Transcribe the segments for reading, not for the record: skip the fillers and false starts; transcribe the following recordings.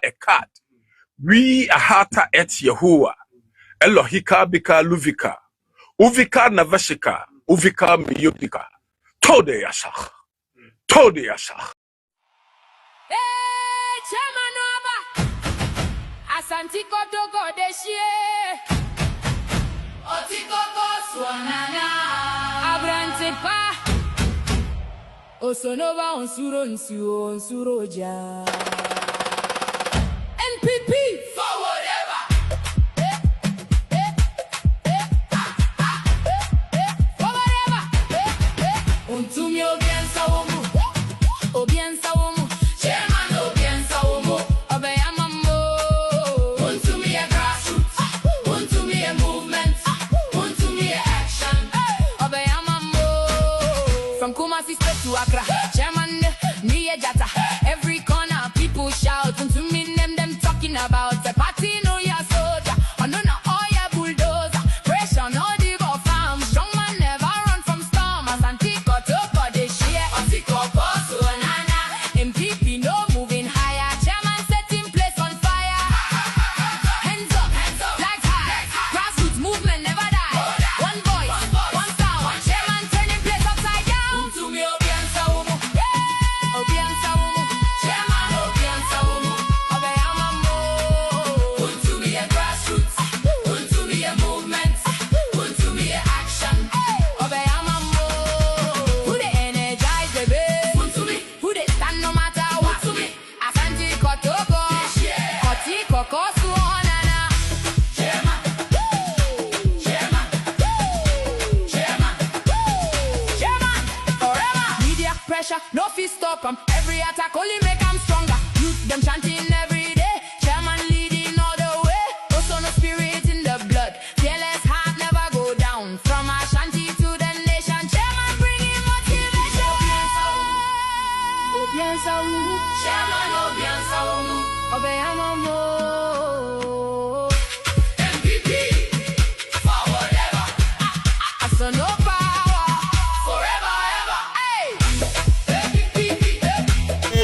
Ekad. We ahata et Yehoah. Elohika bika luvika. Uvika navashika. Uvika miyodika. Tode yashach. Tode yashach. Hey, Chamanova. Asantiko toko deshie. Otiko swanana. Abrantepa. Osonova onsuro ja. NPP for whatever. For whatever. Untumi obien sawomu. Chairman obien sawomu. Obeyamambo. Untumi a grassroots. Untumi a movement. Untumi a action. Obeyamambo. From Kumasi straight to Accra. Chairman Niye Jata. Every corner people shout. Untumi them talking about the party no ya soldier. Oh no all ya bulldozer. Pressure no diva farm. Strong man never run from storm. Asantiko toko de share. Otiko boss nana. MPP no moving higher. Chairman setting place on fire. Hands up, flags high. Grassroots movement never die. One voice, one sound. Chairman turning place upside down. Untumi obien sawomu. Obien sawomu. Chairman obien sawomu. Obeyamambo. Untumi a grassroots. Untumi a movement. Untumi a action. Obeyamambo. Who they energize the base? Untumi. Who they stand no matter what? Untumi. Asantiko toko. Otiko suonana. Chairman. Chairman. Chairman. Chairman. Forever. Media pressure, no fee stop 'em. Every attack only make 'em stronger. Youth them chanting every day. Chairman leading all the way. Also no spirit in the blood. Fearless heart never go down. From Ashanti to the nation. Chairman bringing motivation. Obien sawomu. Chairman obien sawomu. Obeyamambo. MPP for whatever. So no power forever ever. Hey.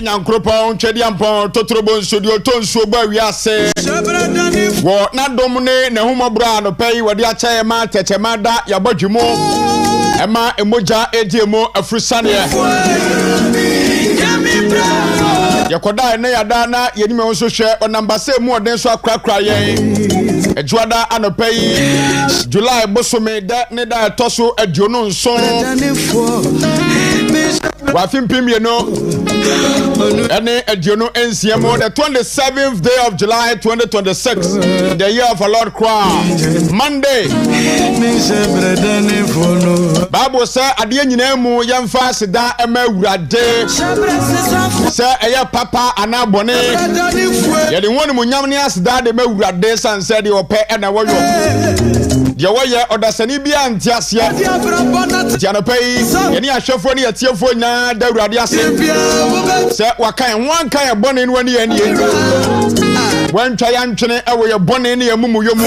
Nyankropon twediampon totrobo nsodio tonsuo gba wiase wo na dom ne ne humobra no pei wode achae ma techemada yabodwemo ema emoja ediemo afrusane yakoda ne yada na yenime wonso hwe onambase mu oden so akrakra yen ejuada anopei July bosome da ne da toso aduonu nson wafimpim ye no ene aduonu ensiemo the 27th day of July 2026 the year of our Lord Prah Monday Bible say ade nyina mu yemfa sida ema wurade say eye papa anabone ye de wonu munyam ne asida de ma wurade sanse de ope ena woyo de woye odasani bia antiase tianopai ye ne ahwefo ne yetiefo nya da wurade ase say wakan wan kan bone no ani ani wantwa ya ntwene ewo ye bone ne yamumu yomu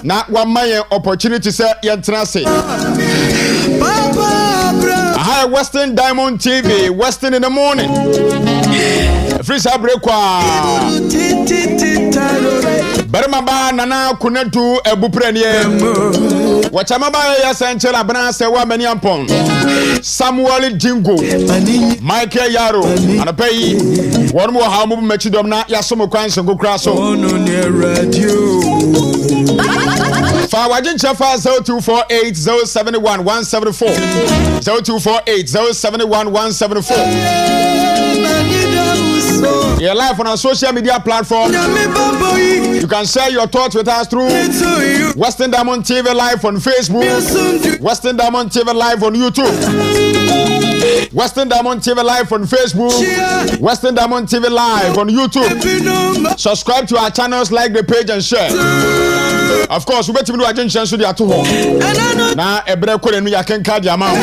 na wamaye opportunity say ye trase Hi Western Diamond TV, Western in the morning. Free sabrekwa. Berma ba nana Konadu ebuprenie. Wachama ba ya senchel abna se wa mani ampon. Samuel Jingo, Michael Yaro, anapei. Wonu mo ha mo mechidom na ya somo kwan so kokra so. Fa wajin chefa 0248071174 0248071174 You're live on our social media platform. You can share your thoughts with us through Western Diamond TV Live on Facebook, Western Diamond TV Live on YouTube, Western Diamond TV Live on Facebook, Western Diamond TV Live on YouTube. Subscribe to our channels, like the page and share. Of course, we better do a chance to the at home. Now, a break and we can card your amount.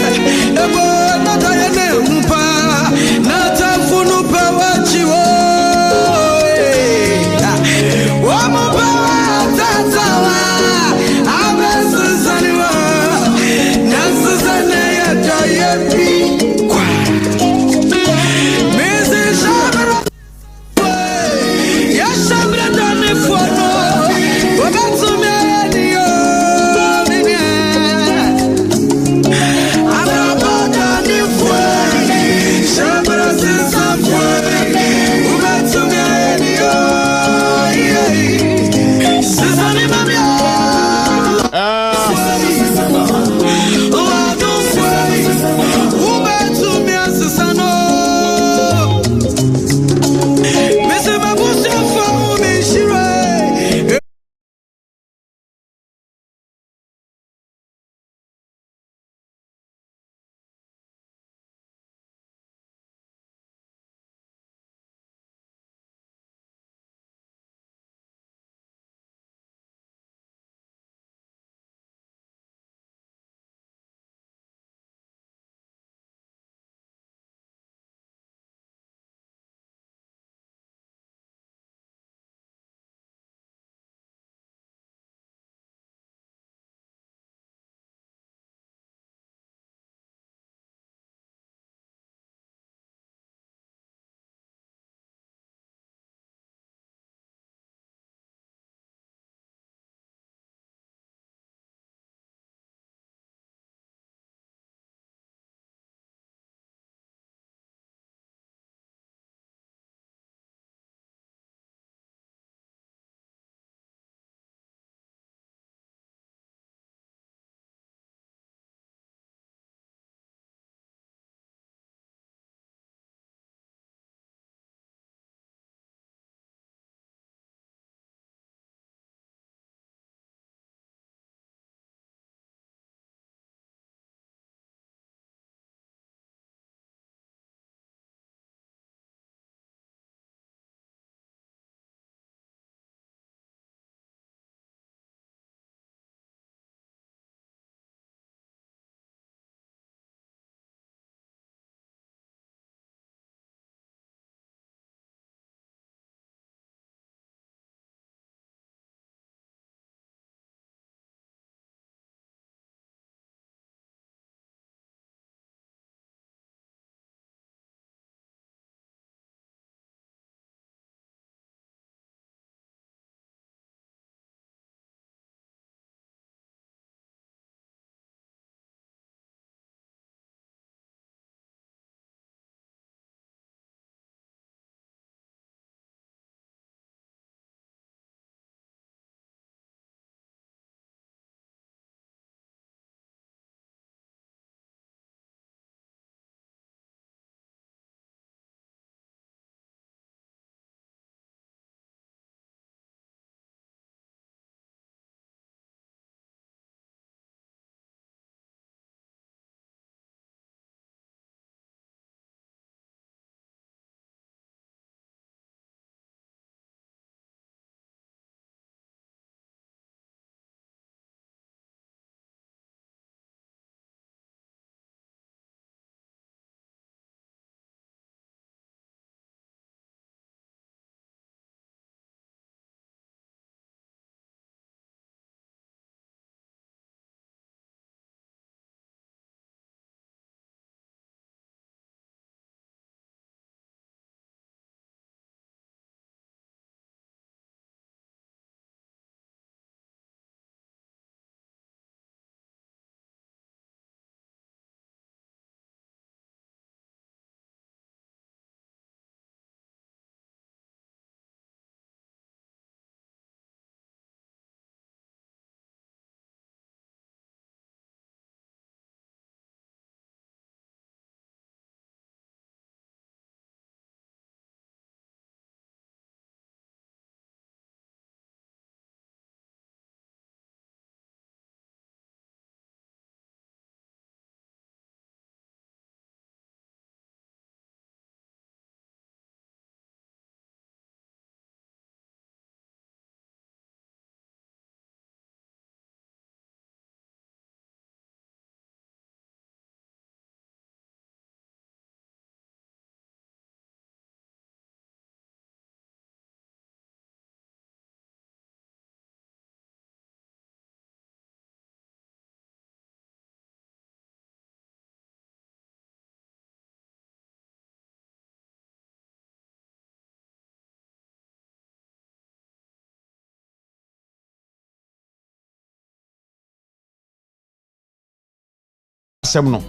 asem no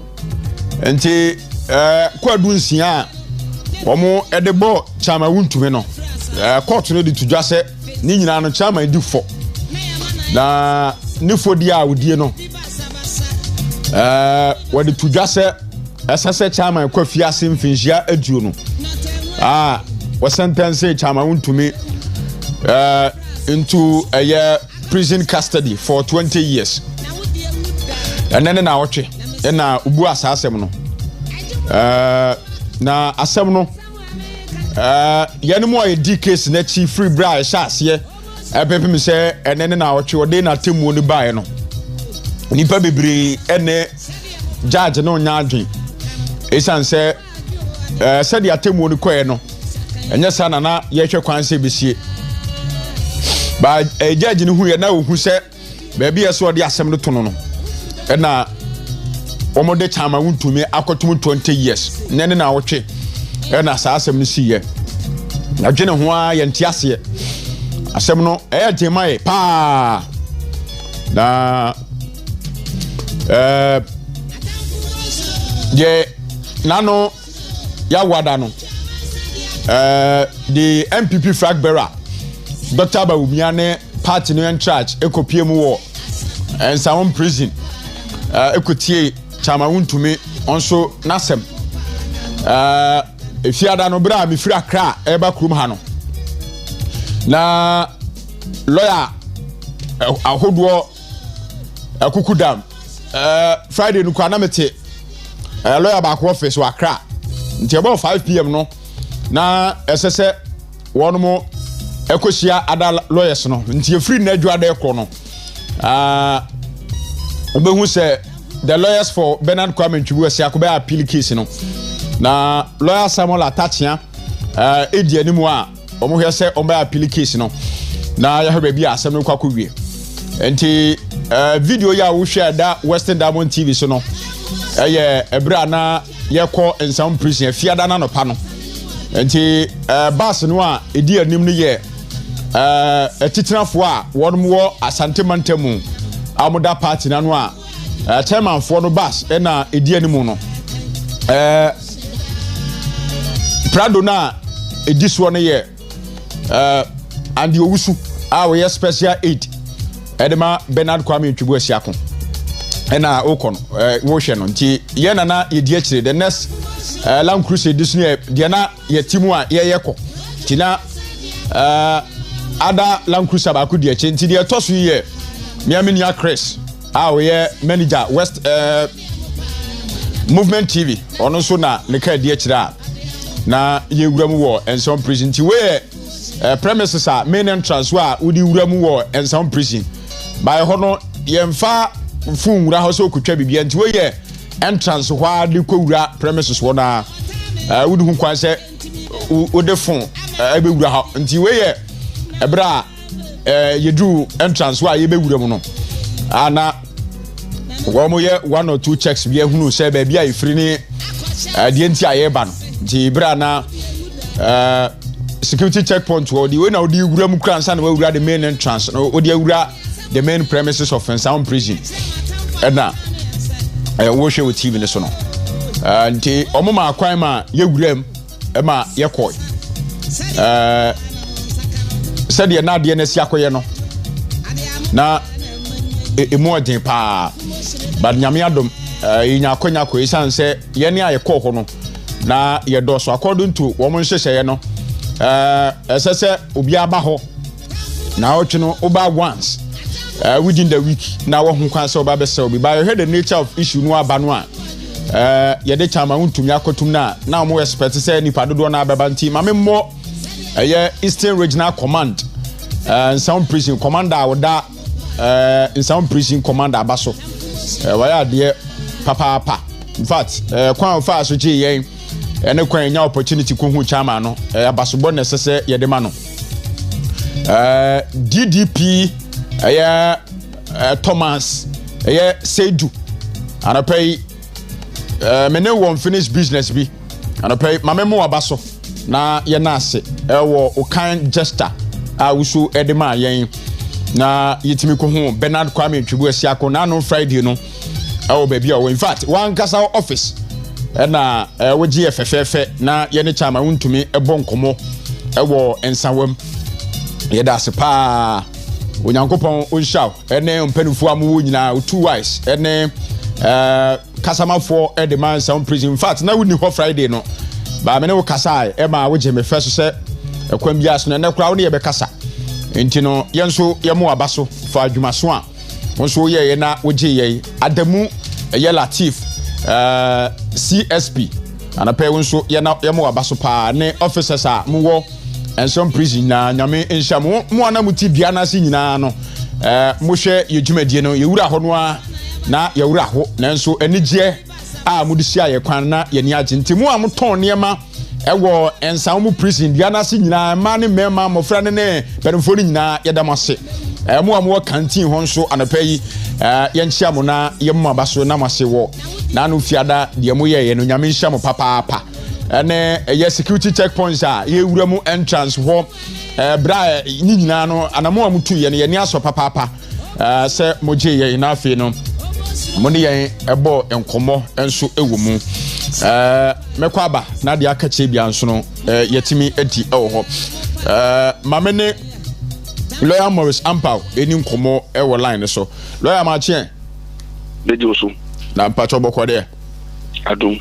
enti kwadu nsia omo edebo chama wuntumi no court no di tudwa se ni nyina no chama di fo na ni fodi a wodie no wadi tudwa se esase chama kwa fiase mfinhia aduo no was sentenced chama wuntumi into a prison custody for 20 years and then na watche na ubu asasem no na asem no yanemu a case na chi free bra shase epepem se ene na watche ode na temu ni bae no nipa bebre ene judge no nya adwen esan se se dia temu ni koe no enye sana na yehwe kwan se besie ba judge ni hu ye na ohu se ba bia so ode asem no to no na omode chama wuntumi akotum 20 years nene na wotwe na sa asem no siye na dwene ho a yenti ase asem no jemae pa na je nano ya wada no the MPP flag bearer Dr. Bawumiane party no in charge ekopie mu wo and some prison ekotie chama wuntumi onso nasem efiada no bra mi firi Accra eba krum ha no na lawyer ahodo akuku dam Friday no kwa na mete lawyer back office wa Accra nti about 5 pm no na esese wono ekosia ada lawyers no nti free na adwa da ekro no obehu se the lawyers for Bernard Kwame Ntwibu Asiako be appeal case no na lawyer Samuel Atachia edi animu a omo hwe se omo appeal case no na ya hwe bia asem no kwakọ wie enti video ya wo hwe da Western Diamond TV so no ebra na yekọ ensam prison fiada na no pa no enti bus no a edi anim no ye etitinafo a wonmo Asante Mantemu amuda party na no a chairman for no bus na edi animu no Prado na edi so no ye and the owusu we special aid edema Bernard Kwame Ntwibu Asiako na okon wo hwe no nti ye na edi akire the next Land Cruiser this new de na ye timu a ye yekọ tina ada Land Cruiser ba ku de akire nti de toso ye miamenia Chris we manager West Movement TV ono so na ne ka de akire na ye wuramu wo ensom prison ti we premises a main entrance wa udi wuramu wo ensom prison by hono ye mfa fun wura ho so kutwa bibia nti we ye entrance hwa de kowura premises wo na udi hu kwan se ode fun ebe wura ha nti we ye ebra yedu entrance wa ye be wura mu no ana wo mo ye 1 or 2 checks bi ehunu se ba bia ifiri ni de nti aye ba no nti bra na security checkpoint wo di we na odi wura mu kran sa na wura the main entrance no odi wura the main premises of Sound prison na wo hwe wo TV ne so no nti omo ma akwan ma ye wuram ma ye koy said ye na de na si akoye no na emu odin pa bad nyame adom yinya akonya ko isan se ye ne aye kọ ho no na ye do so according to wo mo nhyehyɛ ye no esese obi aba ho na otwe no oba once within the week na wo ho kwan se oba be se obi ba you the nature of issue no aba no a ye de chama wuntumi akotum na mo expect se nipa dodo na ababa nti ma me mo Eastern Regional Command Sound Prison Commander woda Sound Prison Commander abaso waya de papa in fact kwan fa so chi yen ene kwan nya opportunity ko hu chama no abaso bo nesese ye de ma no DDP Thomas Seidu anapai mene won finish business bi anapai mamemo abaso na ye na ase ewo okan jester a wusu edema yen na yitimi ko hu Bernard Kwame Ntwibu Asiako na no Friday no oh baby oh in fact one kasa office na we GFFF na ye ne chama wuntumi ebon komo ewo ensawam ye da se pa onyankopon onshaw ene mpanufo amu nyina two wise ene kasamafo e de man some prison in fact na wuni ho Friday no ba me ne wo kasa e ma wo je me first se ekwam bias no na kura wo ne ye be kasa enti no yenso ye mo abaso fa adwumaso a wonso ye na wo je ye Adamu ye Latif CSP anape wonso ye na ye mo abaso pa ne officers a mo wo ensom prison na nyame enhia mo ana muti bia na se nyina no mo hwe ye dwumadie no ye wura ho no a na ye wura ho nanso anigye a mo de sia ye kwan na ye ni age ntemu a mo ton niema ewo ensan mo prison bia na se nyina ma ne mema mo fra ne peremfo ni nyina ye damase mo a mo canteen ho nso anape yi ye nchia mo na ye mo abaso na mase wo na no fiada de mo ye no nyame nchia mo papa ene ye security checkpoints a ye wura mu entrance ho bra ni nyina no anamo a mutu ye ne ye ni aso papa se moje ye na afi no mo ne ye ebo enkomo enso ewo mu mekwa aba na de aka che bia nso no yetimi edi ewo ho mamene lawyer Morris Ampao eni nkomo ewo line so lawyer ma che Dejoso na mpacho bokode adum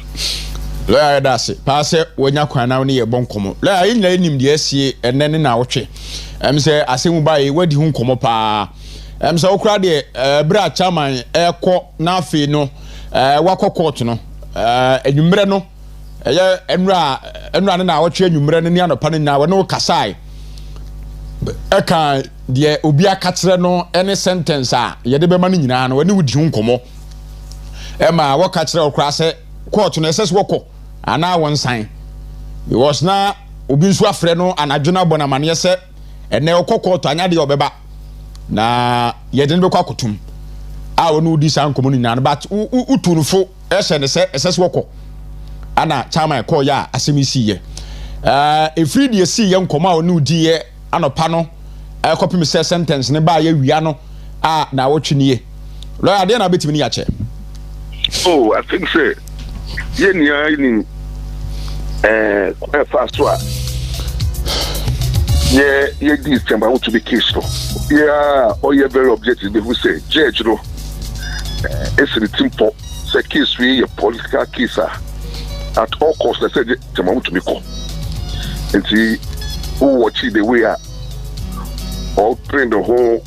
lawyer dase paase wonya kwan na ne ye bonkomo lawyer yin na enim de asie enene na wotwe se asemu bae wadi hu nkomo pa se okra de bra chairman ekọ na afi no wakọ court no enwumre no eye enura na wotwe enwumre no ne anopa no na wo kasai eka de obi akatere no any sentence a ye de be ma no nyina no wani wudi hu nkomo ma wo katere okra se court no ss woko ana won sign because na obi nso afre no anadwona bona mane se ene okọ anya de obeba na ye de be kwa kotum a wonu udi san komu nyina no but utunfo ese ne se ss woko ana chama call ya asemisi ye efri de si ye nkoma wonu udi ye anopa no copy me sentence ne ba ye wia no a na wotwenie lawyer de na betimi ni ya che oh I think say ye nia ni quite fast one yeah this time I want to be case no yeah or you very objective they will say judge no it's the simple say case we a political case at all costs they say I want to be call and see who watch the way all train the whole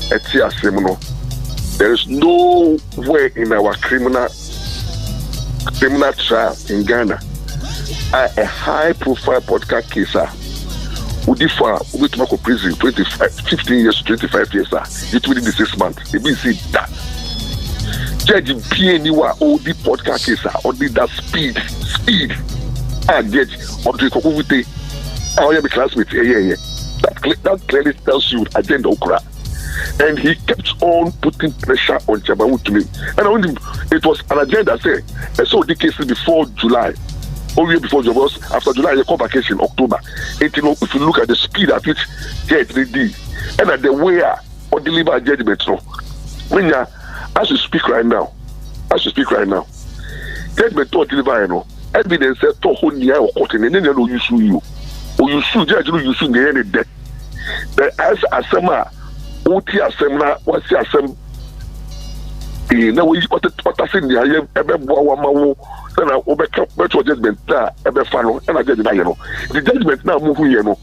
etia seminar. There is no way in our criminal trial in Ghana a high profile podcast case would differ with Marco prison 15 years to 25 years it within the 6 months it means that judge PNUA all the podcast case or did that speed and judge or the Kokuvite our young classmates that clearly tells you agenda okra. And he kept on putting pressure on Chabamu to me. And it was an agenda say so the case before July. Only before July, after July, the vacation October. If you look at the speed at which judge did and at the way or deliver judgment no. When you as you speak right now, judgment or deliver no evidence to who near or court and then you sue you. Or you sue judge you sue the death. The as asema Oti assemna wasi asem na we what say ni aye ebe boa wa mawo na obeka beto judgment na ebe fa no na judge na ye no the judgment na move here no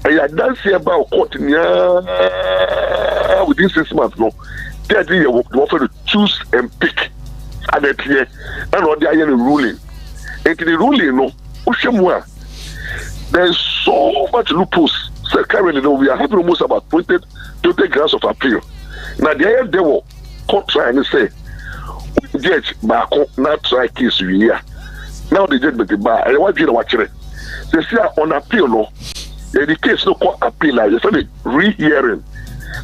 e dance about court nia within 6 months no judge you want to choose and pick and it here and what they are ruling and the ruling no ushemwa there is so much loopholes. So currently we are having almost about 20 grounds of appeal. Now they were court trying to say judge back not try case here. Now the judgment is bad. I want you to watch it. They say on appeal no, the case no court appeal. They say re-hearing.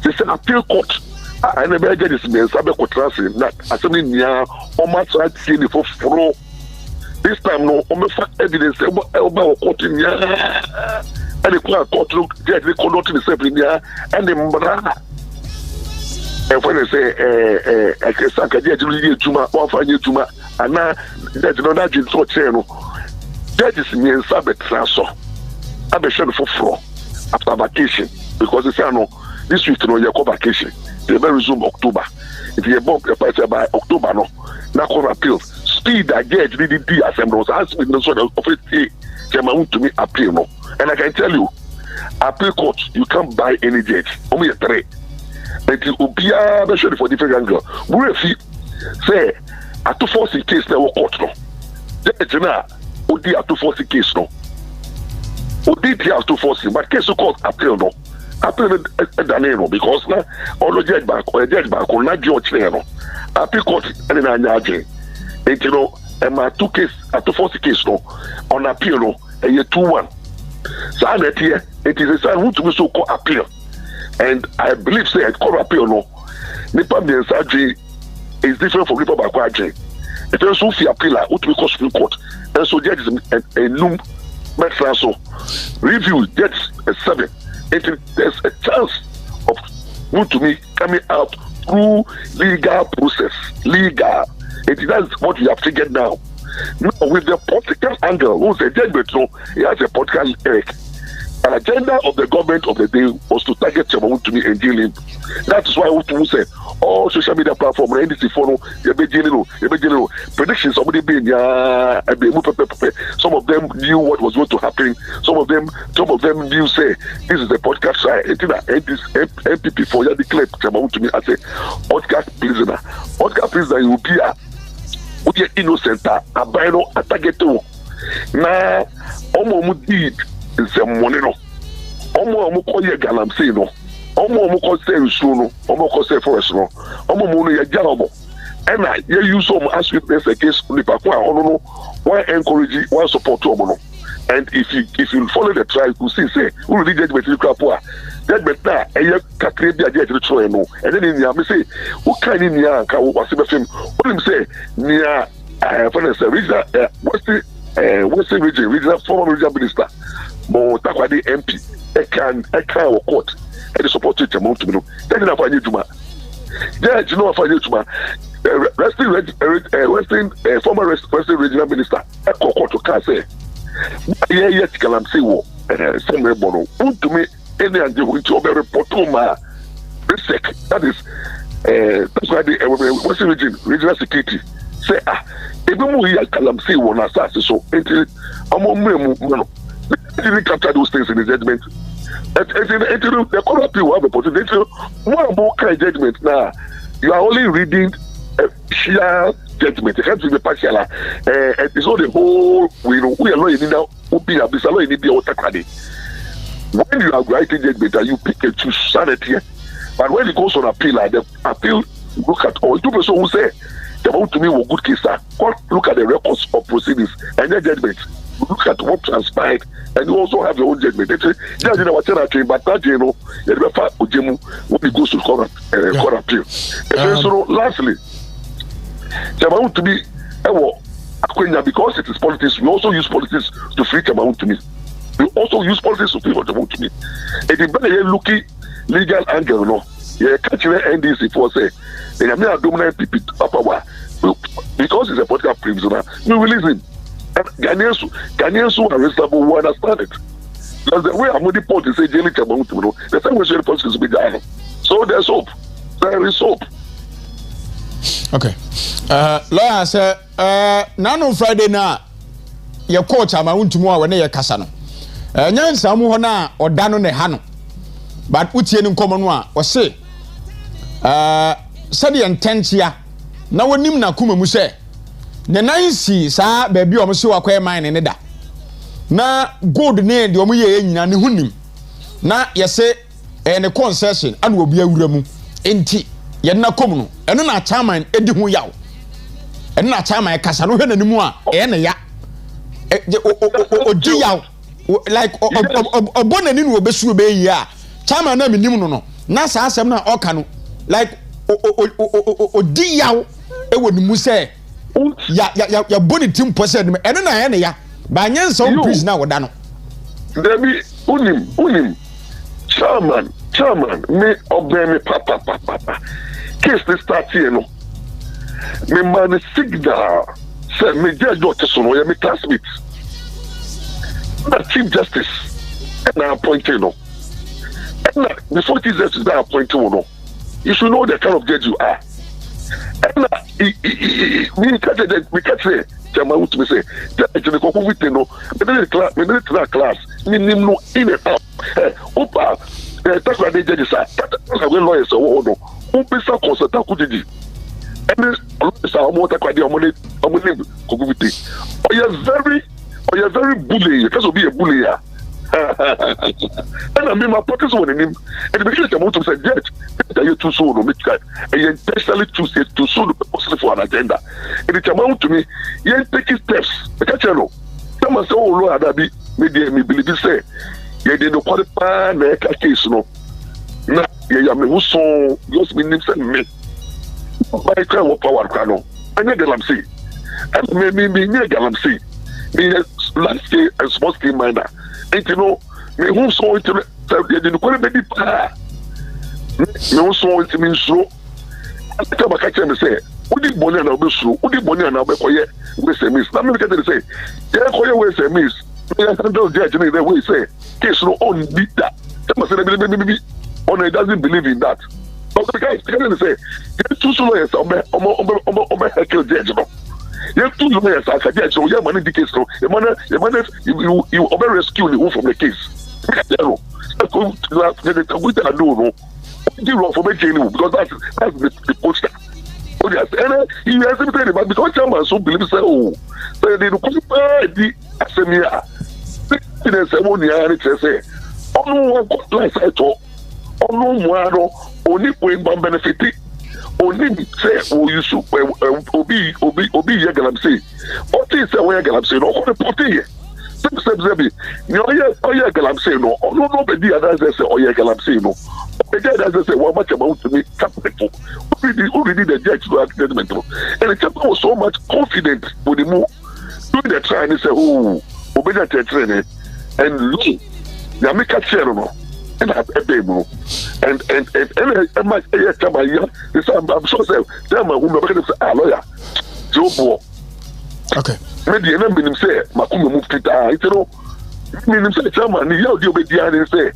They say appeal court. I never get this man. Sabe court transit. Not assembly near. Oma try to see the flow. This time no, Oma fact evidence. Oma court in here. And the court look, they conduct themselves in there, and the And when they say, I can say, I can do Juma, one for you, Juma, and now that's not just so channel. That is me and Sabbath transfer. I've been sure for floor after vacation because they say, no, this week, no, you're vacation. They will resume October. If you bump your price by October, no, now call appeal. Speed, I get really D assembly. Ask me, no, sort of it, to me appeal, no. And I can tell you, appeal court, you can't buy any judge. Only a three. It will be a for different angle. We say, at 240 case, there were court, no. Judge, now, would be at 240 case, no. Would be at 240, but case of court appeal, no. Appeal Danero because now all the judge back or judge back or not judge there. Appeal court and then I and you know, and my 2 case at 240 case no on appeal no a year 2-1. So that here it is a sign who to be so called appeal. And I believe say at court appeal no Nipa the surgery is different from Nipa back surgery. If there's so few appeal who to be called Supreme Court and so judge is a loom metro so review judge 7. There's a chance of who to me coming out through legal process. Legal. That's what we have figured now. Now with the political angle, who's a judgment, so he has a political an agenda of the government of the day was to target Chamawu to me and deal him. That is why Utu said all social media platforms, NDC follow, predictions. Somebody being some of them knew what was going to happen. Some of them knew say this is the podcast side. MPP for you declared Chamawu to me as a podcast prisoner. Podcast prisoner will be a innocent, a bino, a target. Now, almost did. Nse money no omo ko ye galamsey no omo ko say nsu no omo ko say forest no omo no ye jalobo and ye use some as witness against the people no why encourage why support omo no. And if you follow the trial you see say who really judgment you crap judgment na e kakre bia je tro no and then in me say who can in ya ka wo se be film what him say near for the regional Western regional former regional minister but Takoradi MP Accra court and support it amount to me. Then I find you to my judge, you know, I find you to my former Western regional minister Accra court to can say yeah can I'm say wo somewhere bono to me any and the which over report to my sec that is that's why the Western regional security say even more here can I'm say one assassin so until I'm didn't capture those things in the judgment. The corrupt people have a potential. More kind of judgment now. You are only reading a sheer judgment. It can't be partial. It's not the whole. We are not in now. We are in the when you are writing judgment, you pick and choose sanity. But when it goes on appeal, the appeal look at all. Two people who say they want to me a good case. Look at the records of proceedings and their judgment. Look at what transpired, and you also have your own judgment. Just in our territory, but that you know, you never when it goes to court appeal. So, lastly, Chamawu to be because it is politics. We also use politics to free Chamawu to me. We also use politics to free Chamawu to me. It is very looking legal angle, no. Yeah, catching NDC for say they have not dominant people because it's a political prisoner. We release him. And Ghanaians who are reasonable will understand it. Because the way I'm going to put is a daily Chamawu to me. The same way the politics will be done. So there's hope. There is hope. Okay. Lawyer say none on Friday na your coach Chamawu to mo when you kasa no. Nyansa mu ho na oda no ne ha no. But utie ni nkomo no a o se said the intentia na wonim na kuma mu se ne nansi sa baabi o mo se wakwa mine ne da na gold ne de o mo ye nyina ne hunim na yese ne concession ana obi awura mu enti ye na kom no eno na chairman edi ho yaw eno na chairman kasa no hwe nanimu a ne ya odi yaw like obonani no obesu obeyi a chairman na minim no na sa asem na oka no like odi yaw ewo nimu se ya boni tim pose no eno na ne ya ba nyenso priest na woda no Debi unim chairman me obey me papa case this start here no. Me man signal say me judge what so no me classmate. The Chief Justice and I appointed no. And before Chief Justice that appointed no, you should know the kind of judge you are. And we catch say Chama would me say judge the ko with no. Me the class me no in and out. Opa Takoradi judge sir. That when lawyers so no. Umpisa consultant kujiji. And this our Takoradi omo ko with it. Oh, you're very bully. You can't be a bully. And I mean, my pockets were in him. And the beginning of the said, Judge, you're too soon. And you intentionally choose it too soon for an agenda. And it's amount to me, you're taking steps. I can't tell you. Someone say, oh, Lord, I me believe you say, you didn't qualify the case. No, you may also just be named me. By kind of power, Crano. I know that I'm saying. And me, Galamsey. Me large scale and small scale miner. And you know, me who saw it didn't quite be deep. Me who saw it means so. I tell my catcher and say, what did Bonnie and I'll be through? What did Bonnie and I'll be quiet with a miss? Let me get to say, yeah, quiet with a miss. I don't judge in the way say, case no on did that. Maybe on it doesn't believe in that. But the guy can say, you're too slow as a heckle judge. You have 2 lawyers as a judge, so you have money the case. So you over rescue the from the case. We don't know. You wrong for making because that's the poster. Oh yes, and he has to tell you, but because someone so believes so they don't qualify the Asemia. The ceremony and say, oh no, like I talk, oh no, Moano, only when one benefit. Only say, oh, you should obi Yagalamsey. What is the way Yagalamsey? No, on the potty. Sebi, no, Yagalamsey, no, no, nobody others say, oh, Yagalamsey, no. The guy doesn't say, well, much about to me, capital. Who did the judge to act judgment? And the chapter was so much confident with the move. Doing the trial, and he said, oh, obey that training. And look, Yamika Cherno. And I'm sure say, lawyer, Joe. Okay. Maybe an enemy say, Makuma moved it. You know, mean say, Chairman, you obey say,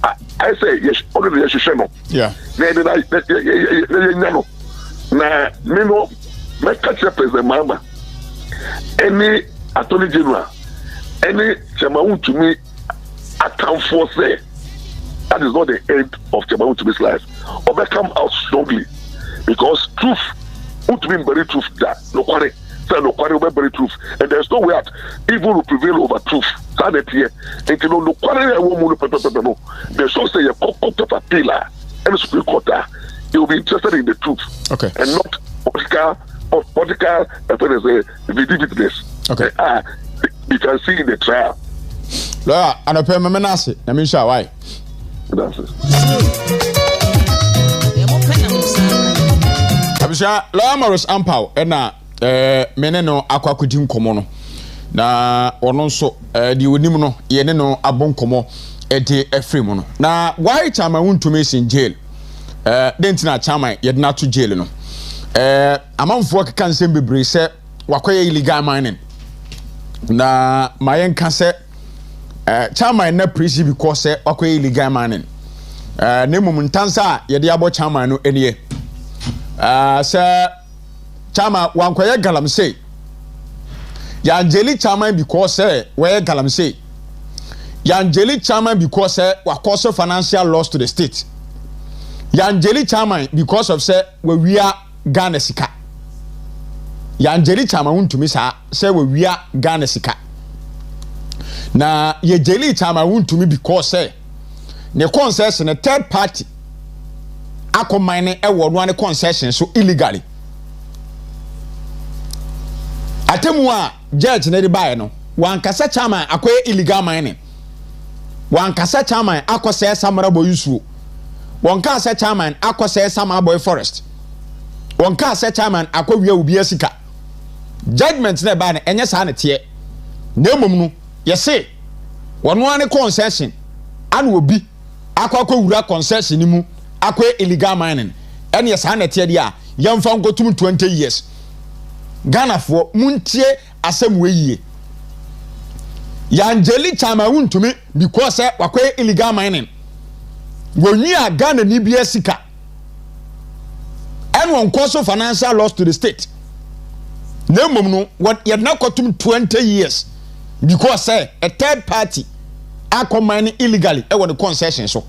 I say, yes, already, yes, you know. Yeah. Then I, no, nah, no, my catch up as a mama. Any attorney general, any Chairman to me, account for say. That is not the end of Chama Utumi's life. Or come out strongly. Because truth, Utumi very truth that no quarry. Say no quarry very truth. And there's no way out evil will prevail over truth. That here. And you know no quarry no. There's also a court of appeal and a Supreme Court. You will be interested in the truth. Okay. And not political vividness. Okay. You can see in the trial. Lawyer, and a permanent answer. I mean, why? Abisha Lawyer Morris Ampao na mene no akwakudi nkomo no na ono nso di onim no ye ne no abonkomo ede efrem no na why chama wuntumi sin jail dentina chama ye na to jail no amanfo keka nsem bebre se wakoye illegal mining na mayen ka se chairman na prison because wakoye illegal mining nemum ntansa ye de abo chairman no enie se chairman wankoye galamsey ya angeli chairman because we galamsey ya angeli chairman because wa cause financial loss to the state ya angeli chairman because of we wia Ghana sika ya angeli chairman wuntumi sa we wia Ghana sika na ye jeli chama wuntumi because ne concession a third party akọ mine ewo no ne concession so illegally atemu a judge ne de bae no wankasa chama akoye illegal mining wankasa chama akose samara boyusuo wonka asa chama akose samara boy forest wonka asa chama akọwia obi asika judgment na ba ne enye sa ne tie na emom no yese wono ane concession anu obi akwa wura concession ni mu akwa illegal mining ene yesa na tie dia yamfa nkotum 20 years Ghana for muntie asem we yie Yanjeli chama wuntumi because wakwe illegal mining wonyi a Ghana ni bia sika and one cause of financial loss to the state no mum no what ye na kotum 20 years because a third party are mining illegally e the concession so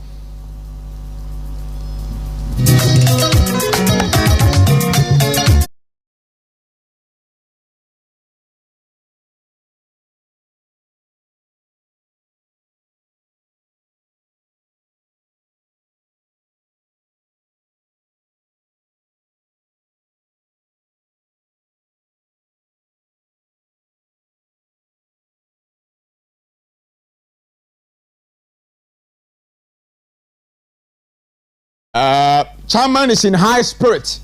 chairman is in high spirit.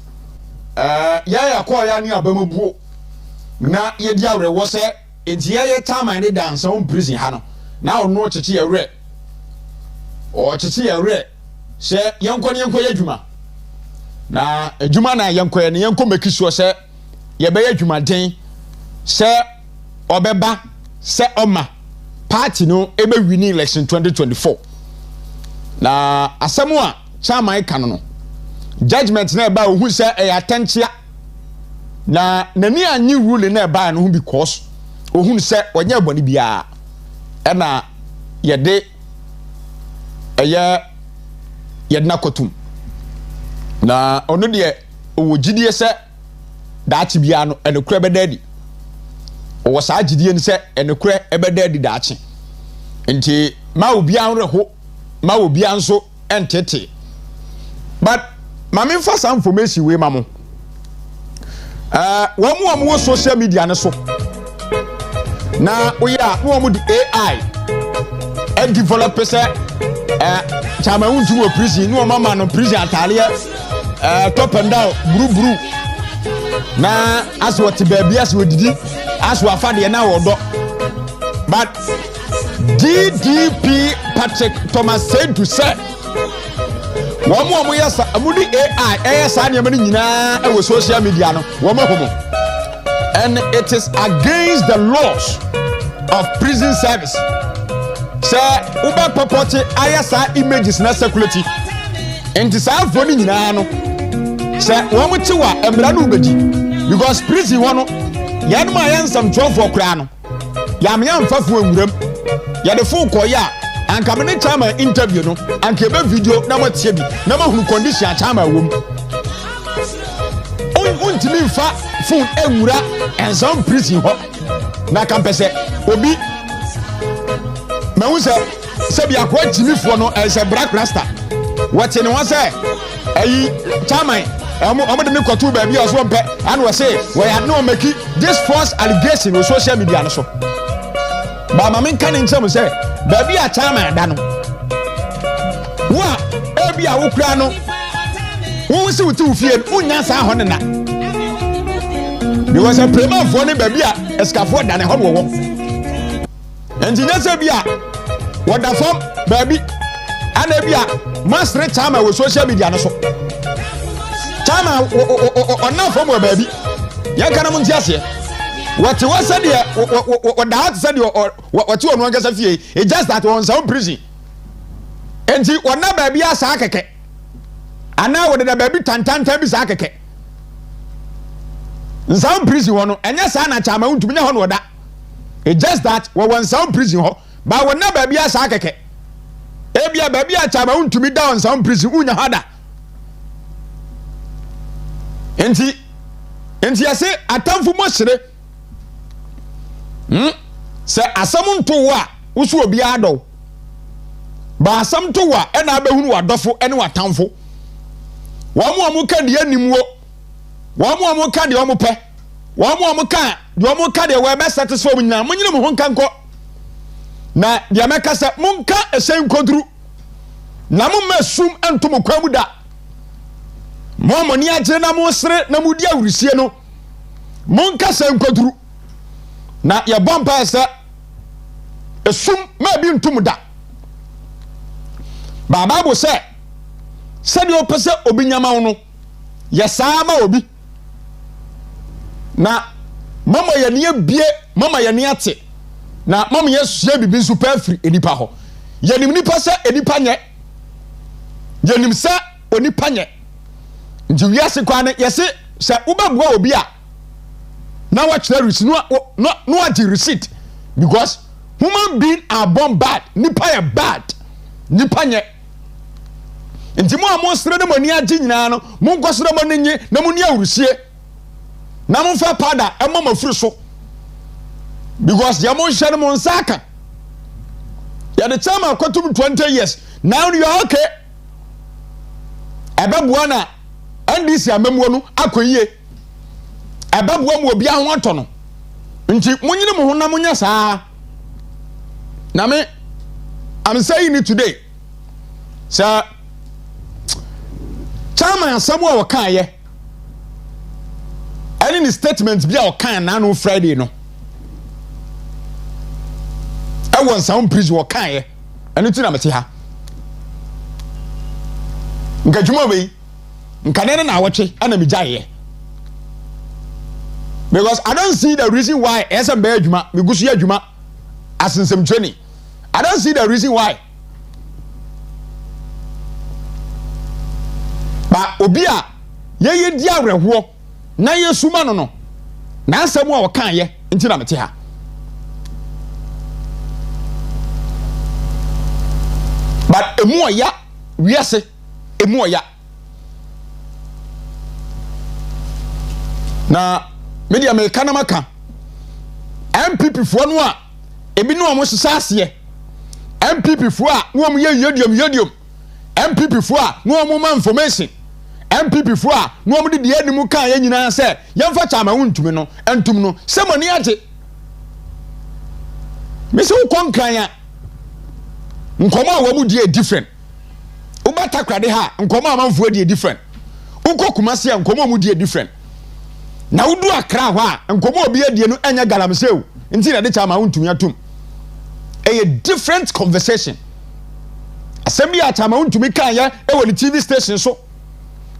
Ya kwa ya ni abamubuo. Na ye dia wre wo se enti ye chairman ni dance on prison ha no. Na ono chichi ye wre. O chichi ye wre. Se yenko ne yenko yadwuma. Na adwuma na yenko ye ne yenko meki so se ye be yadwuma den. Se obeba se oma party no ebe win election 2024. Na asemu a chairman kan no judgment na ba ohu se e atentia na nani anyi rule na ba no hu because ohun se onye boni bia e na yede na kotum na onu de owogidie se daachi bia no enekura bedadi owo saa gidie ni se enekura ebedadi daachi nti ma obi anreho ma obi anso entete but mama fa some information we mamo wo mo social media ne so na oya wo mo di AI and develop say chama untu mo prison no mama no prison atale top and down buru na as what baby as we didi as we afade na wodo but DDP Patrick Thomas said to say Womo yesa amudi AI sa ne mani nyina e wo social media no womo homo and it is against the laws of prison service say uba purporting ayasa images na security enti sa afoni nyina no say womo tiwa emra no ubedi because prison wono yanu ma yansam 12 okra no yam yam fafu enwuram ya de full koya anka me ne chama interview no anka ebe video na matie bi na mahunu condition chama wom untimi fa phone enwura enzam prison ho na kampese obi mawusa sebi akwa timifo no ese black rasta wati ne wase ayi chama omo de me kotu ba bi oso mpe and we say we had no make this false allegation on social media no so ba ma men kan nsem say ba bi a chama da no wa ebi a wokura no wo si wuti ufie unya sa ho ne na because a prema for ne ba bi a escafo da ne ho wo engineer say bi a woda fam ba bi ana bi a master chama wo social media no so chama ona fam wo ba bi yan kana mun tiase what was said here what that said what you want to say it just that on some prison and see what na baby asa keke ana what the baby tantan bi sa keke some prison wono enya sa na chama untumi nya ho no da it just that what one some prison ho ba what na baby asa keke ebia baby a chama untumi da on some prison unya hada enti ase atamfu mo sire se asam nto wa wusu obi ado ba asam to wa e na abehunu wadofo ene watamfo wo mo ka de animwo wo mo ka de wo mo pe wo mo ka de wo mo ka de we be satisfy mo nyina mo nyina mo honka nko na de ameka se mo nka esen kodru na mo masum ento mo kwamu da mo ni agye na mo sere na mo di awurisie no mo nka sen kodru na ya bomba esa esum ma bi ntum da baba bo se de opese obinyama wo no yesama obi na mama ye ne bie mama ye ne ate na mama ye sua bibi nso pa afiri enipa ho yenim nipa se enipa nye yenim se onipa nye nti wiase kwa ne yese se ubabua obi a na wa chere receipt no ati receipt because human being are born bad nipa ye bad nipa nye nti mo amosre de moni agi nyina no mo nkosre mo nenye na mo ni awrusie na mo fa pada e mo mafuru so because ya mo hye mo nsaka ya the time akotum 20 years now you are okay ebabua na ndisi amamuo no akoyie ebabua mo obi ahon ato no nti munyine mo ho na munya saa na me I'm saying it today sir chama asamo a wakan ye any statement bia wakan na no Friday no I want some priest wakan ye enu ti na mete ha nka dwuma we nka ne na awotwe ana mi gyaye because I don't see the reason why esa be adwuma me gusu ya adwuma asensem training I don't see the reason why ba obi a ye di awreho na yesuma no na asemu a wakan ye nti na mete ha but emu oya wiase emu oya na media me kana maka MPP fo no a ebi no amo sesase MPP fo a no amo ye yodium MPP fo a no amo ma information MPP fo a no amo de animu kan ye nyina se yemfa chama wuntumi no entum no se moni age me se ukonkran ya nkomo a wamu die different uba Takoradi ha nkomo amanfo die different uko Kumasi a nkomo mu die different na udu Accra ho a nkomo obi adie no enya galamsew nti na de chama wuntumi atum a different conversation asemi a chama wuntumi kan ya e wo ni TV station so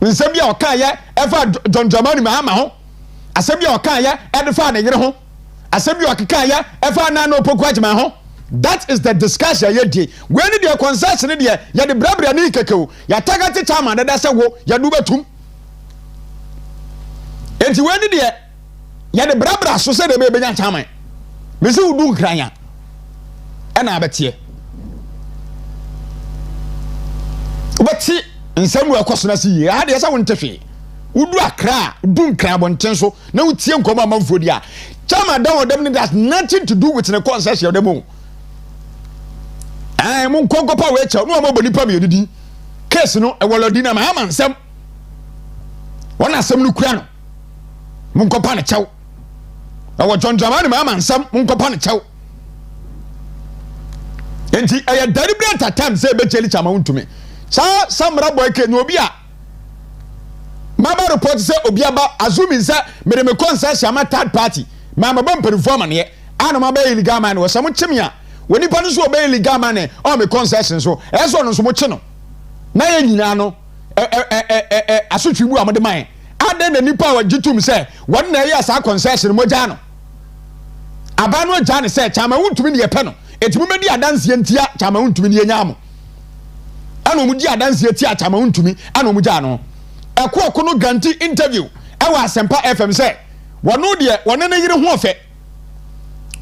nsemi a okan ya efa John Dramani Mahama ho asemi a okan ya edefa na yire ho asemi a okan ya efa na no poku agema ho. That is the discussion ye di when the concession dey ya de brabra ni kekew ya tagati chama dada se wo ya du betum enti when the ya de brabra so se de be nya chama me se wudu nkranya e na abetie ubati nsemu akoso na si ye ha de se won tefie wudu Accra du nkran bonten so na wutie nkomo amanfo di a chama dan odem ni that nothing to do with the concession dem. Mun konkopa we che no mo boni pa me didi case no e wolodi na ma nsem wona asem no kura no mun kopa na chew e wo John Dramani ma nsem mun kopa na chew enti e deliberate time say be cheli chama untumi sa samra boy ke no obi a mama report say obi aba azumi say me concession ama third party mama bam perform ne ana ma ba illegal man wo sam chimia when you punish obey illegal man or me concession so eso no so mo che no na ye nyina no asotwi bu amode man aden na nipa wa gitum say won na ye asa concession mo ja no aba no ja ne say chama wuntumi ne ye pe no etimu medi adanse ntia chama wuntumi ne ye nya mo ana mu di adanse tia chama wuntumi ana mu ja no ekoko no ganti interview e wa Asempa FM say wono de wona na yire ho ofe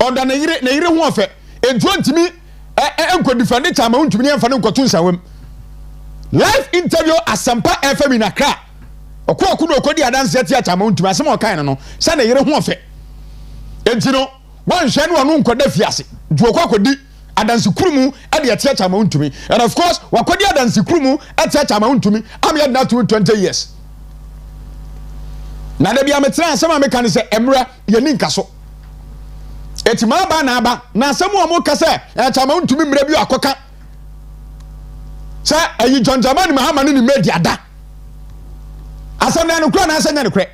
oda na yire ho ofe entwantimi enko defend chama wuntumi ne mfa ne nkoto nsawem live interview Asempa FM in Accra okoko no okodi adanse tia chama wuntumi asem okan no sa na yire ho ofe enti no wan hwe no no nkoda fiase duoko akodi adanse kurumu e de tia chama wuntumi and of course wakodi adanse kurumu e tia chama wuntumi am yet not 20 years na da bia metra asem ameka se emra ye ni nkaso etima ba na aba na asemu omo kase chama wuntumi mra bi akoka sa ayi John Dramani Mahama ni media da asem na no kura na asenya no kure.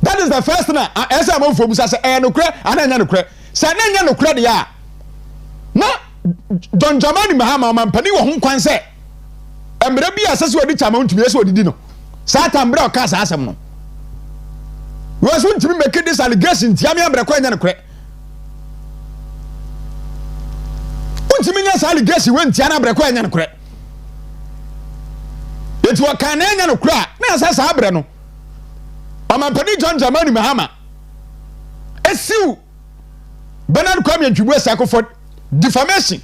That is the first thing esa am fo musa say no kure ananya no kure sa na nya no kure de ya na John Dramani Mahama man pani wo ho kwan se emra bi asese odi chama wuntumi ese odidi no Satan bra ka sa asem no was want to make this allegation tia me abrekwa nya ne kure want me nya sa allegation wen tia na abrekwa nya ne kure etu aka na nya ne kure na sa abre no Amampani John Jamani Mahama esiu Bernard Kwame Ntwibu Asako for defamation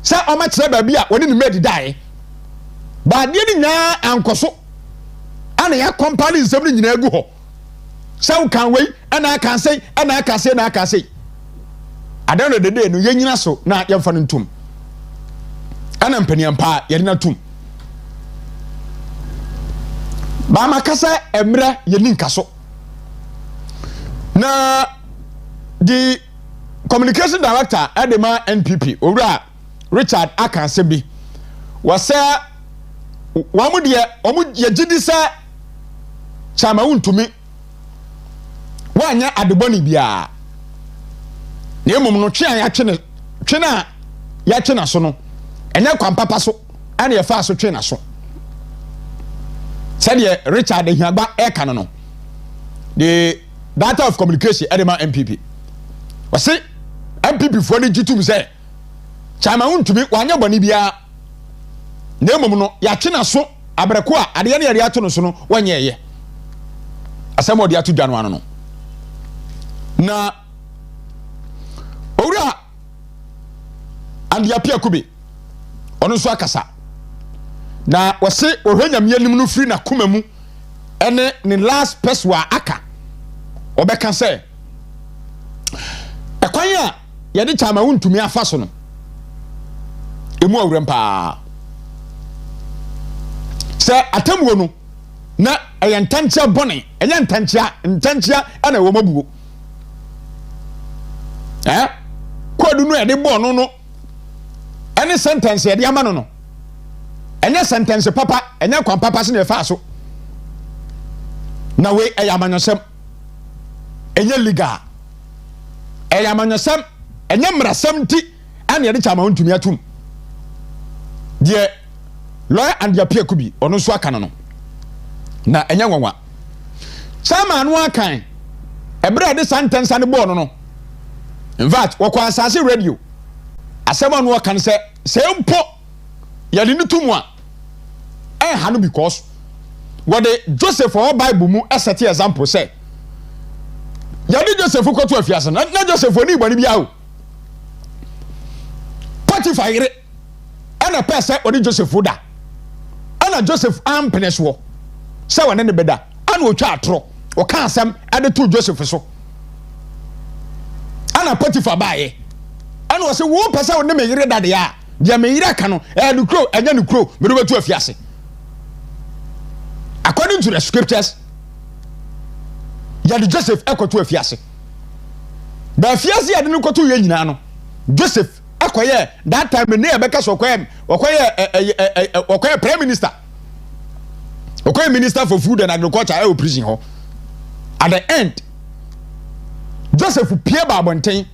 sa o ma kire ba bia woni ne medi dai ba de ni nya ankoso ana ya company nsem ni nyina egu ho sa kan wei ana kan sei ana ka sei na ka sei adano de de no yenyina so na yemfa no ntum ana mpaniam pa yede na tum ba makasa emre yeni nkaso na the communication director Edema NPP owura Richard Akansebi wase wamu de omu yegidi sa chama untumi wanya adeboni bia na emom no twe ya twe na so no enya kwan papa so ana ye fa so twe na so said Richard Hiagba Ekano no the data of communication Edema MPP was say MPP for the G2 say chama untumi wanya boni bia na emom no ya twe na so abreko a ade ne ya to no so no wanya ye asemo de ato dwano no na owura andi apia kubi ono so akasa na wase ohwanyam yanim no firi na komamu ene ne last person aka obeka se ekwan ya yede chama wuntumi afa so no emu awurem pa se atamuo no na eyantantia bone enyantantia ana wo mabuo kodu no yede bo no any sentence yede ama no enya sentence papa enya kwan papa se na fa so na we eyamanyosem enya legal eyamanyosem enya mrasem ti ana yede chama ntumi atum de lawyer and ya pia kubi ono so aka no na enya nwanwa chama no akan ebre de sentence ane bo no in fact wakwa asase radio asema no akan se mpo yade ni tumu a hanu because what the Joseph or Bible mu asset example say yade Joseph ko to afiase na Joseph oni boni bia o Potiphar ire ana pese odi Joseph da ana Joseph ampeneswo se wona ne beda ana otwa atro o ka asem ade to Joseph so ana Potiphar baaye ana wo se wo pese wona me yire dade ya dia me yire aka no nukro enya nukro me do betu afiase according to the scriptures yade Joseph ekoto afiase da afiase yade nukoto ye nyina no Joseph akoye that time ne ebeka so okoye prime minister okoye minister for food and agriculture e prison ho at the end Joseph pie ba abonten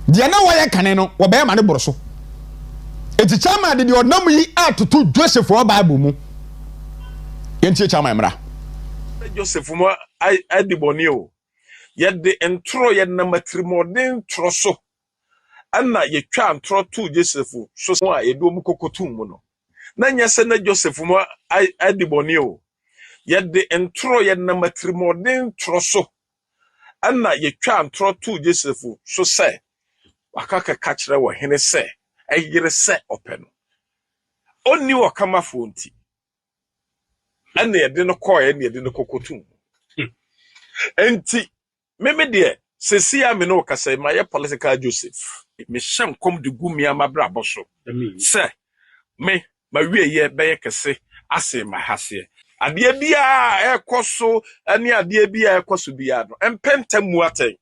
dia na waye kane no wo be ma ne boroso enti chama de onam yi atoto Joseph o Bible mu yenti chama emra Joseph mo adiboni o yede entro ye na matrimodin troso ana ye twa ntro to Joseph so a yedo mu kokotum mu no na nyese na Joseph mo adiboni o yede entro ye na matrimodin troso ana ye twa ntro to Joseph so say wakaka kachire wo hene say ayire say openo oni wo kama fonti ana yede no koye na yede no kokotum enti meme de sesia me no kasa ma ye political Joseph me shem kom de gumia mabra boso se me ma wieye be ye kese ase ma hase ade bia ekoso ani ade bia ekoso bia no empentamu aten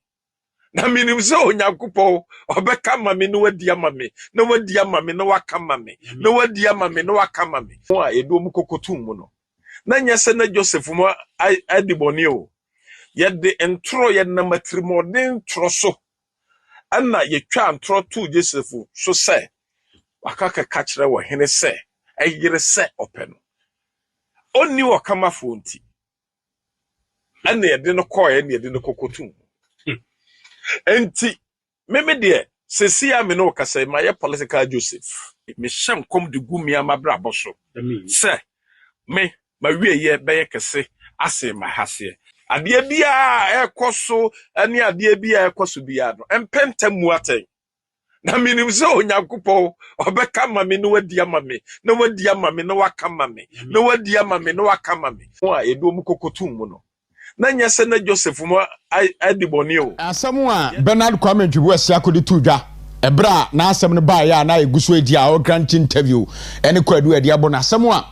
na minim se onyankopɔ obeka ma me no wadi ama me no wadi ama me no waka ma me no wadi ama me no waka ma me wa edo mu kokotum mu no na nyese na Joseph mo adiboni o yede entro ye na matrimodin troso ana ye twa ntro to Joseph so say wakaka kachire wo hene say ayire say openo Oni wakama fonti. Ane yede no koye ene yede no kokotum. Enti meme de sesia me no kasa ma ye political Joseph. Me hyem kom de gumi amabra boso. Se me ma wieye beye kese ase ma hase. Ade bia ekoso ane ade bia ekoso bia no. Empentamu aten. Na minim so onyankopɔ obeka ma me no wadi ama me na wadi ama me na waka ma me na wadi ama me na waka ma me ho a edo mu kokotum mu no na nyese na Joseph mo adiboni o asɛm a Bernard Kwame Djibu asiakodi tudwa ebra na asɛm no ba ya na eguso edi a o grant interview ene kwadu edi abo na asɛm a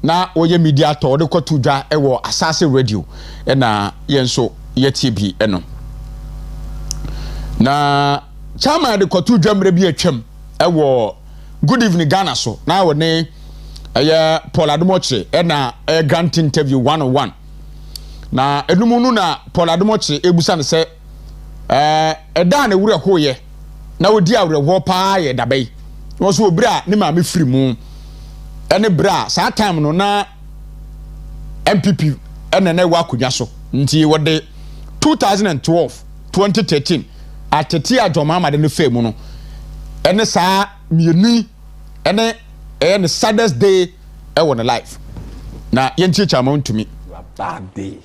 na oye media to de kotudwa ewo Asase radio na yenso yetie bi eno na chama de kotu dwamre bi atwam ewo good evening Ghana so na wo ne Paul Ademoche na grant interview 101 na enumu nu na Paul Ademoche ebusa ne se eda na wure hoye na wodi awre ho pa ye dabai wo so obira ne ma me firi mu ene bra sa time no na MPP na wa akudwa so nti wo de 2012 2013 atete adoma amade no femu no ene saa mienu ene the saddest day ever in life na yenti chama untumi. A bad day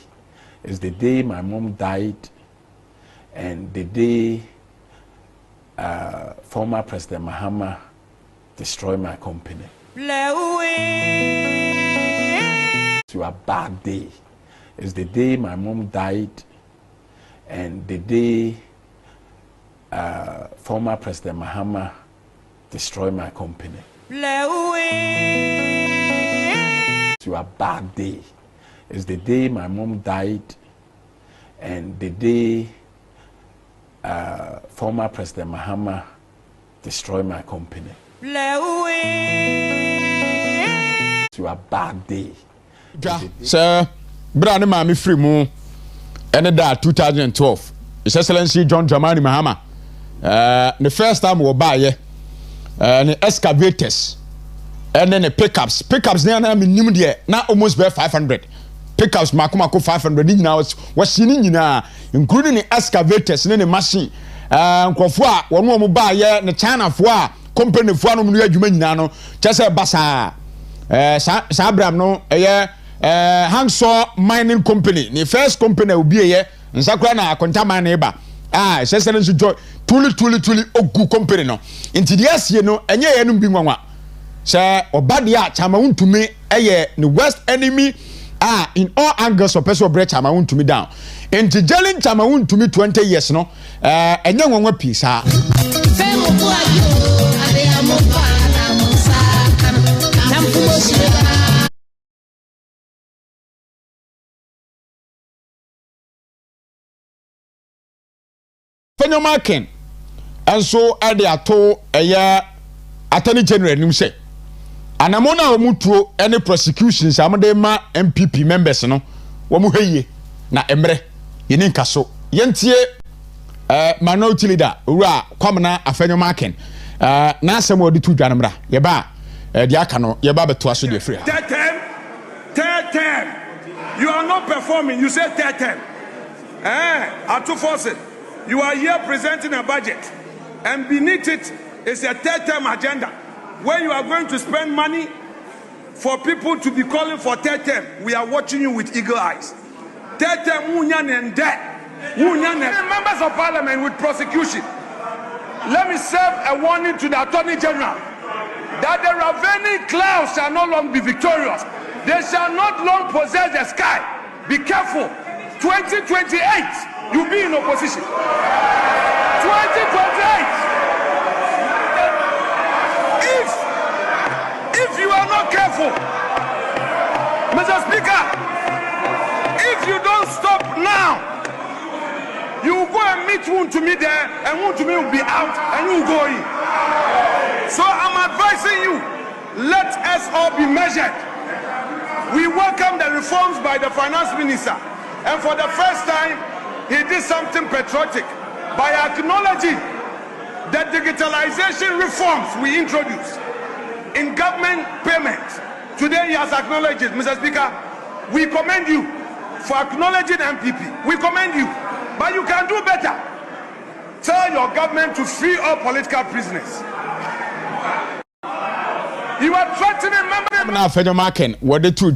is the day my mom died and the day former President Mahama destroyed my company. To a bad day is the day my mom died and the day former President Mahama destroyed my company. To a bad day is the day my mom died and the day former President Mahama destroyed my company. To a bad day. Sir, brother, my free mu, and that 2012. His Excellency John Dramani Mahama. The first time we buy the excavators and then the pickups now na minimum there na almost be 500 pickups makumako 500 now was seen including the excavators and the machine nkofo a wono mo buy the China fo a company fo no mu adwuma nyina no chese basa sa Abraham no Hangsaw mining company the first company obi nsakura na akonta man na eba sesere nso joy tuli ogu company no nti de asie no enye ye no bi nwanwa se obade a chama untumi eye the worst enemy in all angles of person break chama untumi down nti jelin chama untumi 20 years no enye nwanwa pisa Fenyomaken and so ade ato attorney general nim say anamona omutuo any prosecutions amade ma MPP members no wo mu heye na emre yeni nkaso yentie minority leader owura kwamna Afenyomaken na asem odi tu dwanmra ye ba di aka no ye ba beto aso de free third term you are not performing you say third term at two forces. You are here presenting a budget, and beneath it is a third-term agenda where you are going to spend money for people to be calling for third term. We are watching you with eagle eyes. Third term, members of parliament with prosecution. Let me serve a warning to the Attorney General that the ravening clouds shall no longer be victorious. They shall not long possess the sky. Be careful. 2028. You be in opposition. 2028. If you are not careful, Mr. Speaker, if you don't stop now, you will go and meet Wontumi there, and Wontumi will be out, and you will go in. So I'm advising you, let us all be measured. We welcome the reforms by the finance minister, and for the first time, he did something patriotic by acknowledging the digitalization reforms we introduced in government payments Today he has acknowledged it. Mr. Speaker, we commend you for acknowledging MPP. We commend you. But you can do better. Tell your government to free all political prisoners. You are threatening members. Now, Federal Marken, what the two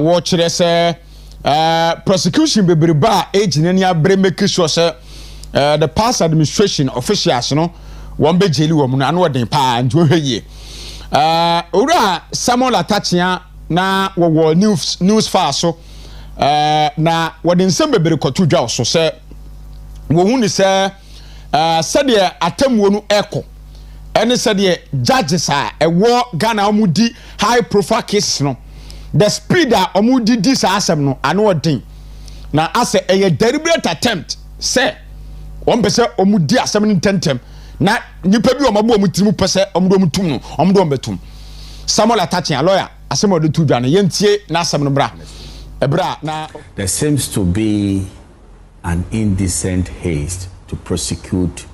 watch this prosecution be ba agent any abre make sure say the past administration officials no one be jeli wo mu na no den pa njo hye ora Samuel Atachia na wo news fast so na wo den nsem bebere koto dwa so say wo hu ni say said atamwo no eko ene said judges a ewo Ghana omudi high profile cases no the speed a omudi dis asem no ano odin na ase a deliberate attempt say on pese omudi asem no tentem na nipa bi omabo omutimu pese omdo mutum no omdo ombetum Samuel Atachia lawyer asem odo tu dwa no yentie na asem no bra ebra na there seems to be an indecent haste to prosecute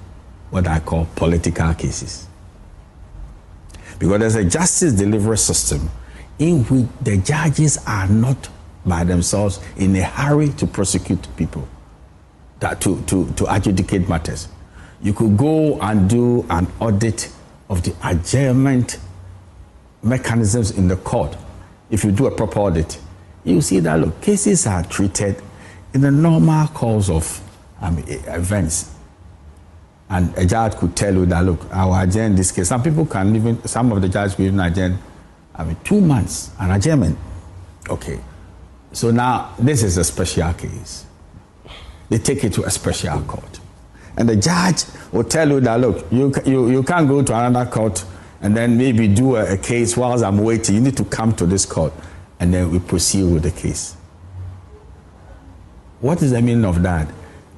what I call political cases. Because there's a justice delivery system in which the judges are not by themselves in a hurry to prosecute people, that to adjudicate matters. You could go and do an audit of the adjournment mechanisms in the court. If you do a proper audit, you see that, look, cases are treated in the normal course of events. And a judge could tell you that, look, our adjourn this case. Some people can even, some of the judges will even adjourn 2 months, an adjournment. Okay. So now, this is a special case. They take it to a special court. And the judge will tell you that, look, you can't go to another court and then maybe do a case whilst I'm waiting. You need to come to this court. And then we proceed with the case. What is the meaning of that?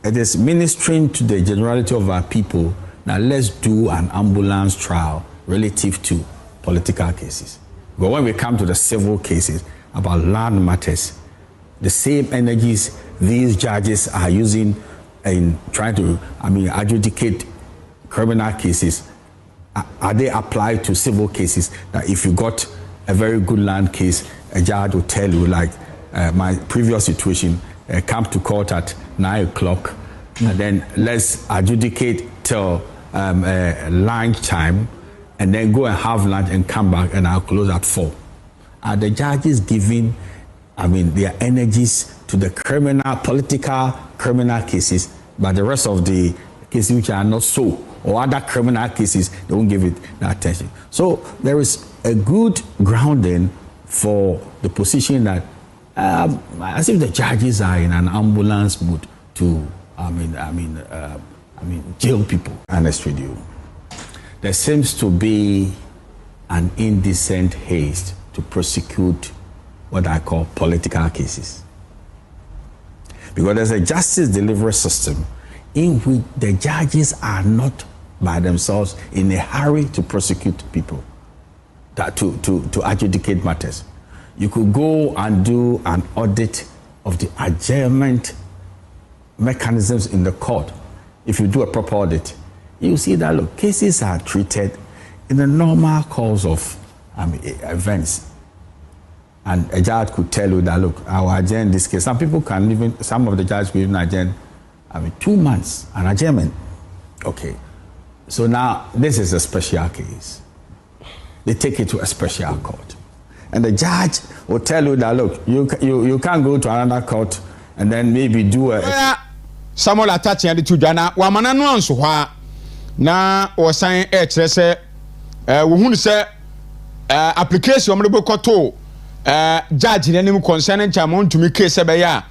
It is ministering to the generality of our people. Now let's do an ambulance trial relative to political cases. But when we come to the civil cases about land matters, the same energies these judges are using in trying to, adjudicate criminal cases, are they applied to civil cases? That if you got a very good land case, a judge will tell you, like my previous situation, come to court at 9 o'clock, and then let's adjudicate till lunch time, and then go and have lunch and come back, and I'll close at 4. Are the judges giving, their energies to the political criminal cases, but the rest of the cases which are not so, or other criminal cases, they won't give it the attention. So there is a good grounding for the position that as if the judges are in an ambulance mood to jail people. Honest with you, there seems to be an indecent haste to prosecute what I call political cases. Because there's a justice delivery system in which the judges are not by themselves in a hurry to prosecute people, that to adjudicate matters. You could go and do an audit of the adjournment mechanisms in the court. If you do a proper audit, you see that, look, cases are treated in the normal course of events. And a judge could tell you that, look, our adjourn this case. Some people can even, some of the judges will even adjourn 2 months, an adjournment. Okay. So now, this is a special case. They take it to a special court. And the judge will tell you that, look, you can't go to another court and then maybe do a... Samuel Atachia de Tujana, Wamana no anso hwa na o san kire se wo hunu se application o mrebo koto judge ne nim concerning chamon to me case be ya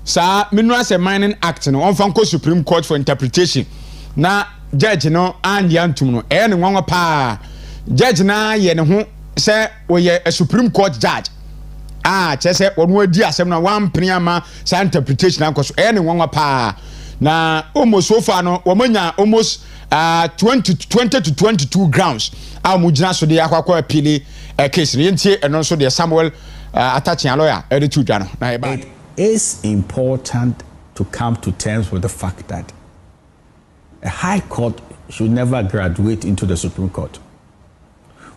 sa Minerals and Mining Act no on fan ko Supreme Court for interpretation na judge no and yantum no ne nwanwa pa judge na ye ne ho se o ye a Supreme Court judge chese wonu adi asem na wan pene ama sa interpretation akoso ne nwanwa pa na almost so far no womanya almost 20 to 22 grounds amujina so de akwa appeal case ne ntie eno so de Samuel Atachia lawyer editu dwa no na it is important to come to terms with the fact that a high court should never graduate into the Supreme Court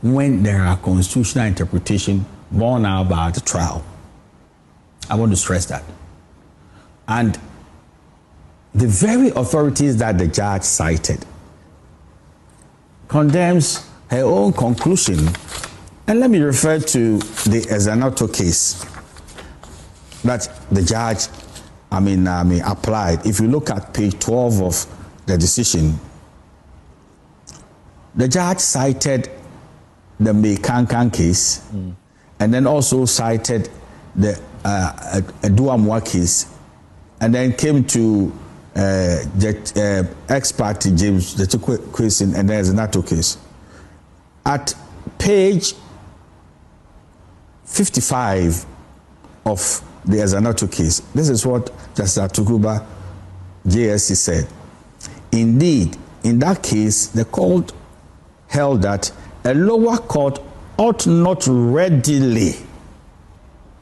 when there are constitutional interpretation borne out by the trial. I want to stress that. And the very authorities that the judge cited condemns her own conclusion. And let me refer to the Ezanoto case that the judge, applied. If you look at page 12 of the decision, the judge cited the Mekankan case and then also cited the Aduamwa case, and then came to the ex-party James the case, and there's an Ezanoto case. At page 55 of the Ezanoto case, this is what Justice Atukuba JSC said. Indeed, in that case, the court held that a lower court ought not readily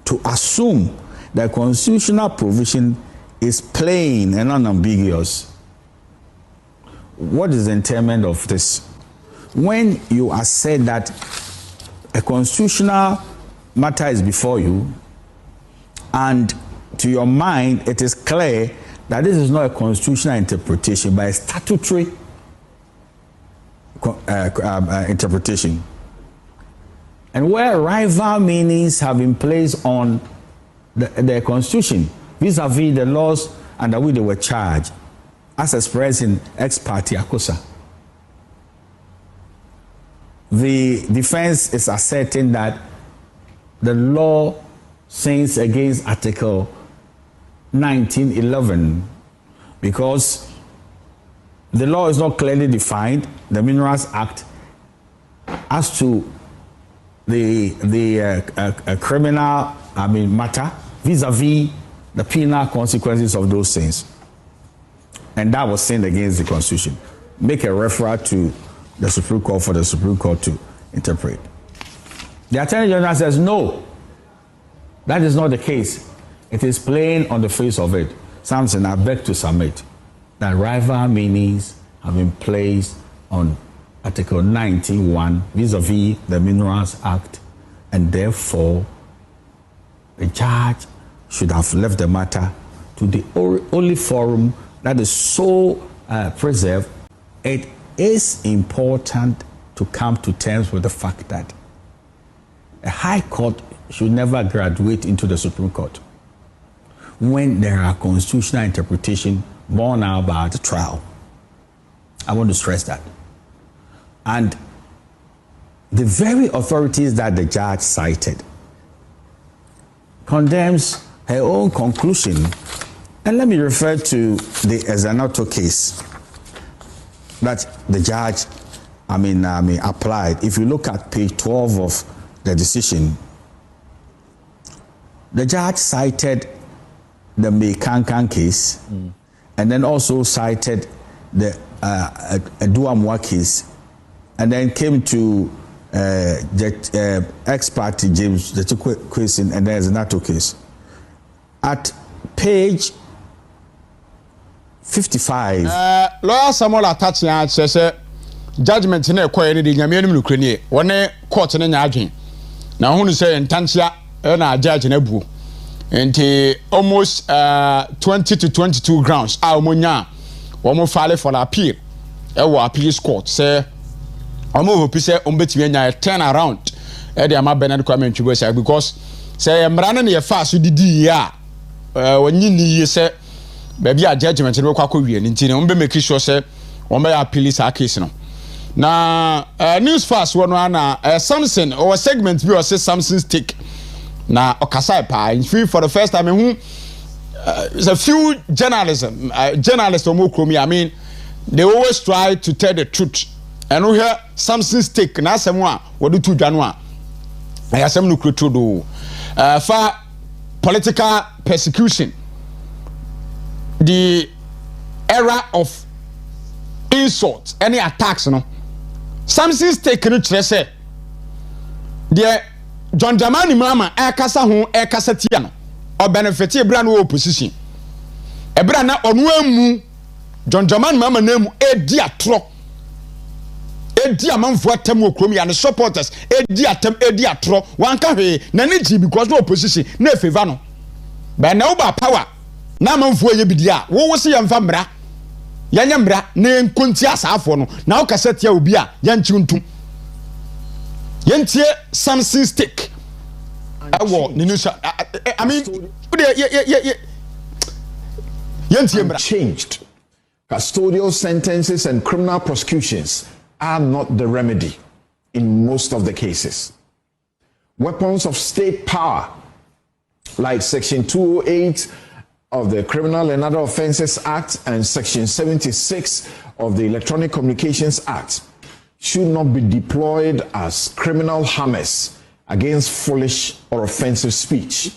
to assume that constitutional provision is plain and unambiguous. What is the entailment of this? When you are said that a constitutional matter is before you, and to your mind it is clear that this is not a constitutional interpretation but a statutory interpretation, and where rival meanings have been placed on the constitution vis-a-vis the laws under which they were charged, as expressed in ex parte Akosa, the defense is asserting that the law sins against Article 1911 because the law is not clearly defined, the Minerals Act, as to the criminal matter vis-a-vis the penal consequences of those things, and that was sinned against the Constitution. Make a referral to the Supreme Court for the Supreme Court to interpret. The Attorney General says no, that is not the case. It is plain on the face of it. Samson, I beg to submit that rival meanings have been placed on Article 91 vis-a-vis the Minerals Act, and therefore the judge should have left the matter to the only forum that is so preserved. It is important to come to terms with the fact that a high court should never graduate into the Supreme Court when there are constitutional interpretation borne out by the trial. I want to stress that. And the very authorities that the judge cited condemns her own conclusion. And let me refer to the Ezanoto case that the judge applied. If you look at page 12 of the decision, the judge cited the Mekankan case and then also cited the Aduamwa case, and then came to the ex-party James the case, and there's an Ezanoto case. At page 55, lawyer Samuel Atachia says judgment in a quiet in the Yamian Ukraine, one court in Adjin. Now, who say in Tansia, and a judge in Ebu, and almost 20 to 22 grounds. Almonia, one more file for appeal. Appeals court say, Omo Pisa Umbetiana turn around at the Ama Bernard Kwame Chubesa because say, I'm running your fast with the ya. When you say, baby, a judgment in Okakovian, and Umbe make sure say, Omba appeals our case. Now, news fast one Samson or segment we say Samson's take. Now, Okasai pa in free for the first time. There's a few journalists or Mukromi. I mean, they always try to tell the truth. And we hear Samson's take. Now, someone what do to Janwa? I have some lucrative to do. For political persecution, the era of insult, any attacks, Samson's take no say the John Dramani Mama kasa ho kasa tia no or benefit ebra no opposition ebra na onu amu John Dramani Mama na mu edi atro edi amanfo atem okrom ya ne supporters edi atem edi atro wanka hwe na ne ji because no opposition na favor no ba na uba power na amanfo ye bidia wo se yemfa mra yanya mra ne nkonti asafo no na wo kasa tia obi a yanchi ntum yentie something stick awo ne nusa I mean yentie mra changed. Custodial sentences and criminal prosecutions are not the remedy in most of the cases. Weapons of state power, like Section 208 of the Criminal and Other Offences Act and Section 76 of the Electronic Communications Act, should not be deployed as criminal hammers against foolish or offensive speech.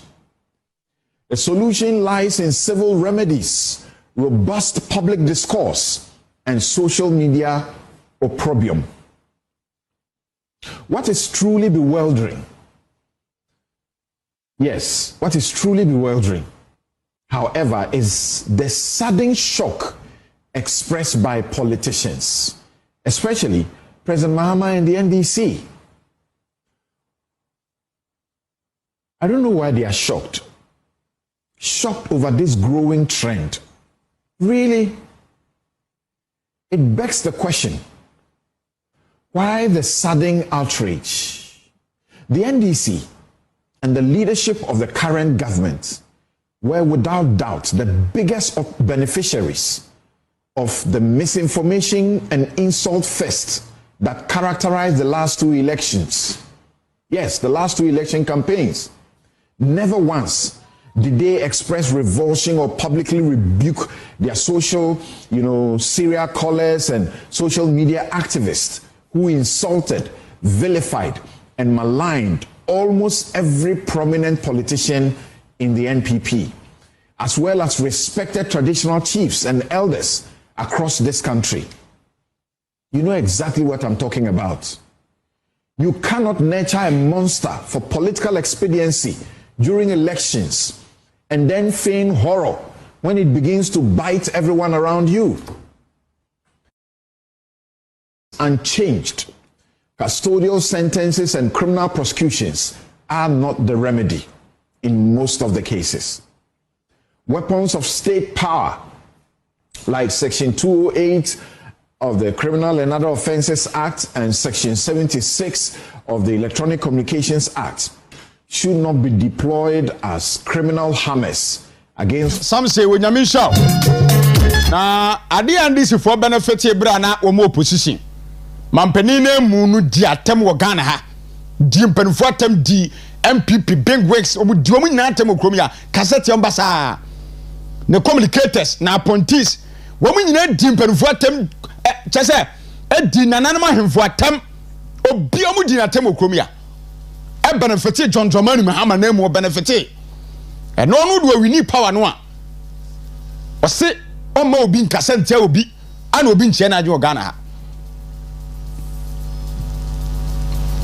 The solution lies in civil remedies, robust public discourse, and social media opprobrium. What is truly bewildering? Yes, what is truly bewildering, however, is the sudden shock expressed by politicians, especially President Mahama and the NDC. I don't know why they are shocked. Shocked over this growing trend. Really, it begs the question, why the sudden outrage? The NDC and the leadership of the current government were without doubt the biggest beneficiaries of the misinformation and insult fest that characterized the last two elections. Yes, the last two election campaigns. Never once did they express revulsion or publicly rebuke their social, serial callers and social media activists who insulted, vilified, and maligned almost every prominent politician in the NPP, as well as respected traditional chiefs and elders across this country. You know exactly what I'm talking about. You cannot nurture a monster for political expediency during elections and then feign horror when it begins to bite everyone around you. Unchanged, custodial sentences and criminal prosecutions are not the remedy in most of the cases. Weapons of state power, like Section 208 of the Criminal and Other Offences Act and Section 76 of the Electronic Communications Act, should not be deployed as criminal hammers against. Some say when you show. Na ade and this for benefit e bra na wo opposition. Mampani na mu no di atem wo Ghana ha. Di mpanfo atem di MPP big wigs omu di omu nyina atem okrom ya cassette ambassa. Ne communicators na appointees wo mu nyina di mpanfo atem chese e di nananama hemfo atem obi omu di atem okrom ya. E benefit John Dramani Mahama na mu benefit. E no no do we need power no a. O se o ma obi nkasa ntia obi ana obi nche na aje Ghana ha.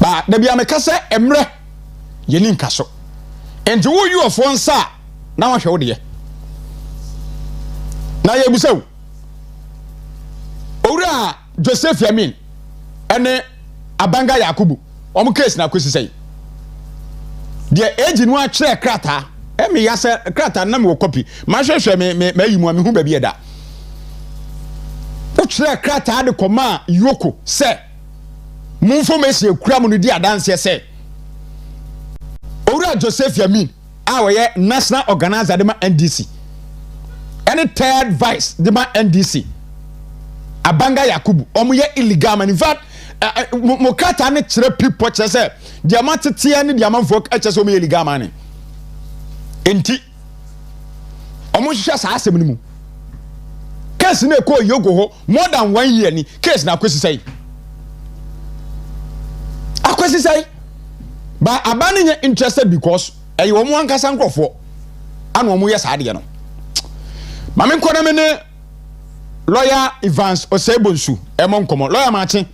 Ba da bia mekasa emre ye ni nkaso. Enti wo you of one sa na wa hwe wo de. Na ye busaw. Owura Joseph Yamin ene Abanga Yakubu omu case na kwesi sei. De age no a kire krata me yase krata na me copy ma hwehwe me yimu me hu ba bi eda. O kire krata de koma yoko se munfo mesi ekura mu no di adanse se Owura Joseph Yamin a we national organizer de ma NDC any third vice de ma NDC Abanga Yakubu omu ye illegal man in fact mo krata ne kire people che se dia matetia ne dia manfo che se omu ye illegal man enti omu hwehwe sa asem ni mu case na ko yogo ho more than 1 year ni case na kwesi sai akwesi sai ba abani nye interested because eyi wo mu ankasa nkrofo ana omu ye sa ade no mame nkona me ne lawyer Evans Osebonsu emon komo lawyer machi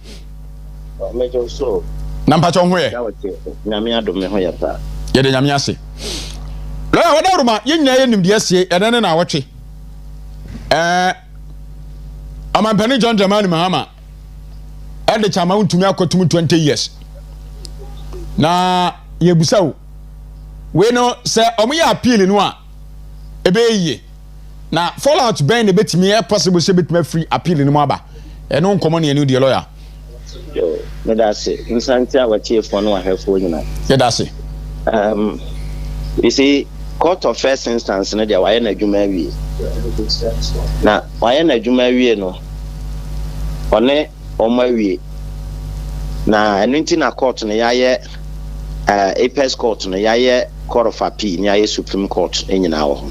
mejo so na mpacho ho ye nyame adome ho ya pa ye de nyame ase lawyer wadawruma ye nya ye nimde ase edene na awotwe amampani John Dramani Mahama ɛde chama ntumi akotum 20 years na yebusa wo we no sɛ ɔmo yɛ appeal no a ebe na fallout bɛn na betimi possible sɛ betimi free appeal no mu aba ɛno nkɔmɔ ne enu de lawyer yo me da se insanti a watie fo no ahefo nyina ye da se you see court of first instance no dia waye na adwuma wie na waye na adwuma wie no one oma wie na enu nti na court no yaye apex court no yaye court of appeal ni yaye supreme court enyina wo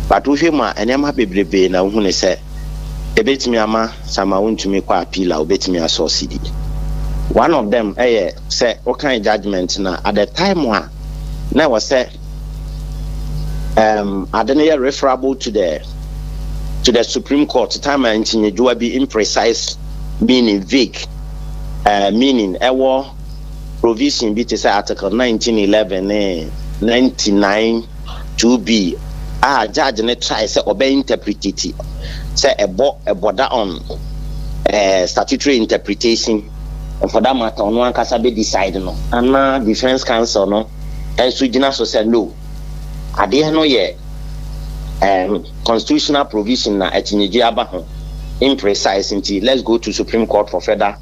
but wo hwema enema bebrebe na wo hu ne se ebetimi ama sama wontumi kwa appeal a obetimi asosidi one of them say what kind of judgment na at the time one na was say I don't know referable to the Supreme Court time and do be imprecise meaning vague meaning war provision be to say article 1911 99 2b judge ne try say obey interpret it say a border on statutory interpretation for that matter on one kasa be decide no and defense counsel no and so jina so say no ade no ye constitutional provision na etinyeji aba ho imprecise until let's go to Supreme Court for further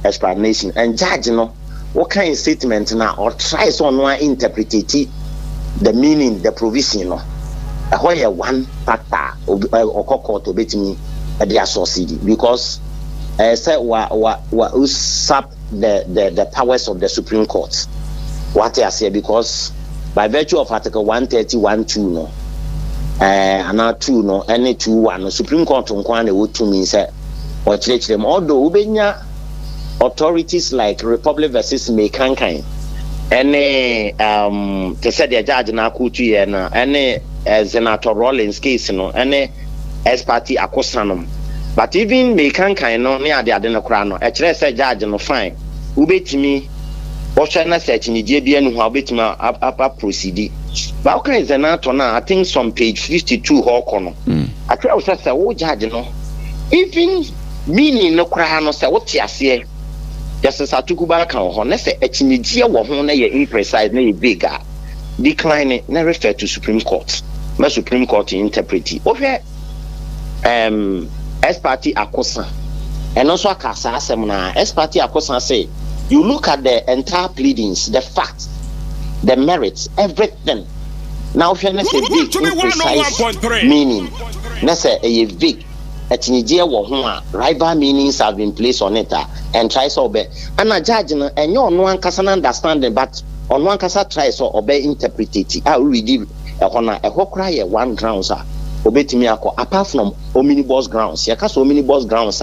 explanation and judge no what kind of statement na or try so no interpret the meaning the provision no where one factor or court obetimi the associate because say usurp the powers of the Supreme Court what I say because by virtue of article 131(2) no and 2 no any 2(1) no Supreme Court nkwa na wotu mean say or them although ubenya authorities like Republic versus Mekankan any they said the judge na akutu ye na any Senator Rollins case no any ex party akosanom but even Mekankan no ne ade no kra no e kire say judge no fine ubetimi Ocha na search ni die bia no ho obetima proceed but okay Senator na I think some page 52 ho kono atwa o say wo judge no even meaning no kra no say wo ti ase Justice Atukuba kan ho na say akyinidie wo ho na ye imprecise na ye bigger decline na refer to Supreme Court ma Supreme Court interpret o hwe ex party akosa and also akasa asem na ex party akosa say you look at the entire pleadings the facts the merits everything now if you say big imprecise meaning na say a big atinije wo ho a rival meanings have been placed on it and try so be and a judge no enyo ono ankasa na understanding but ono ankasa try so obey interpret it read e hona e hokra ye one grounds obetimi akọ apart from omnibus grounds yakasa omnibus grounds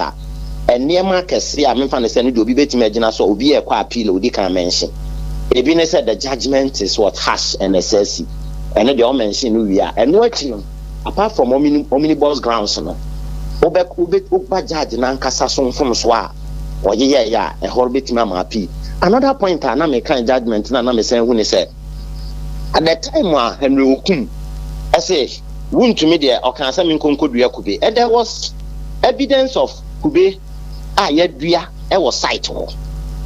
enema kese a memfa ne se ne de obi betimi agina so obi e kwa appeal odi kan mention ebi ne said the judgment is what harsh and excessive and they all mention no we are and no actually apart from omnibus grounds no oba judge na nkasa so mfom so a oye ya e hor betimi am appeal another point na me kan judgment na me say hu ne say at the time Henry Okum I say wontumi de okan say me nkonkodua kube and there was evidence of kube yadua e was site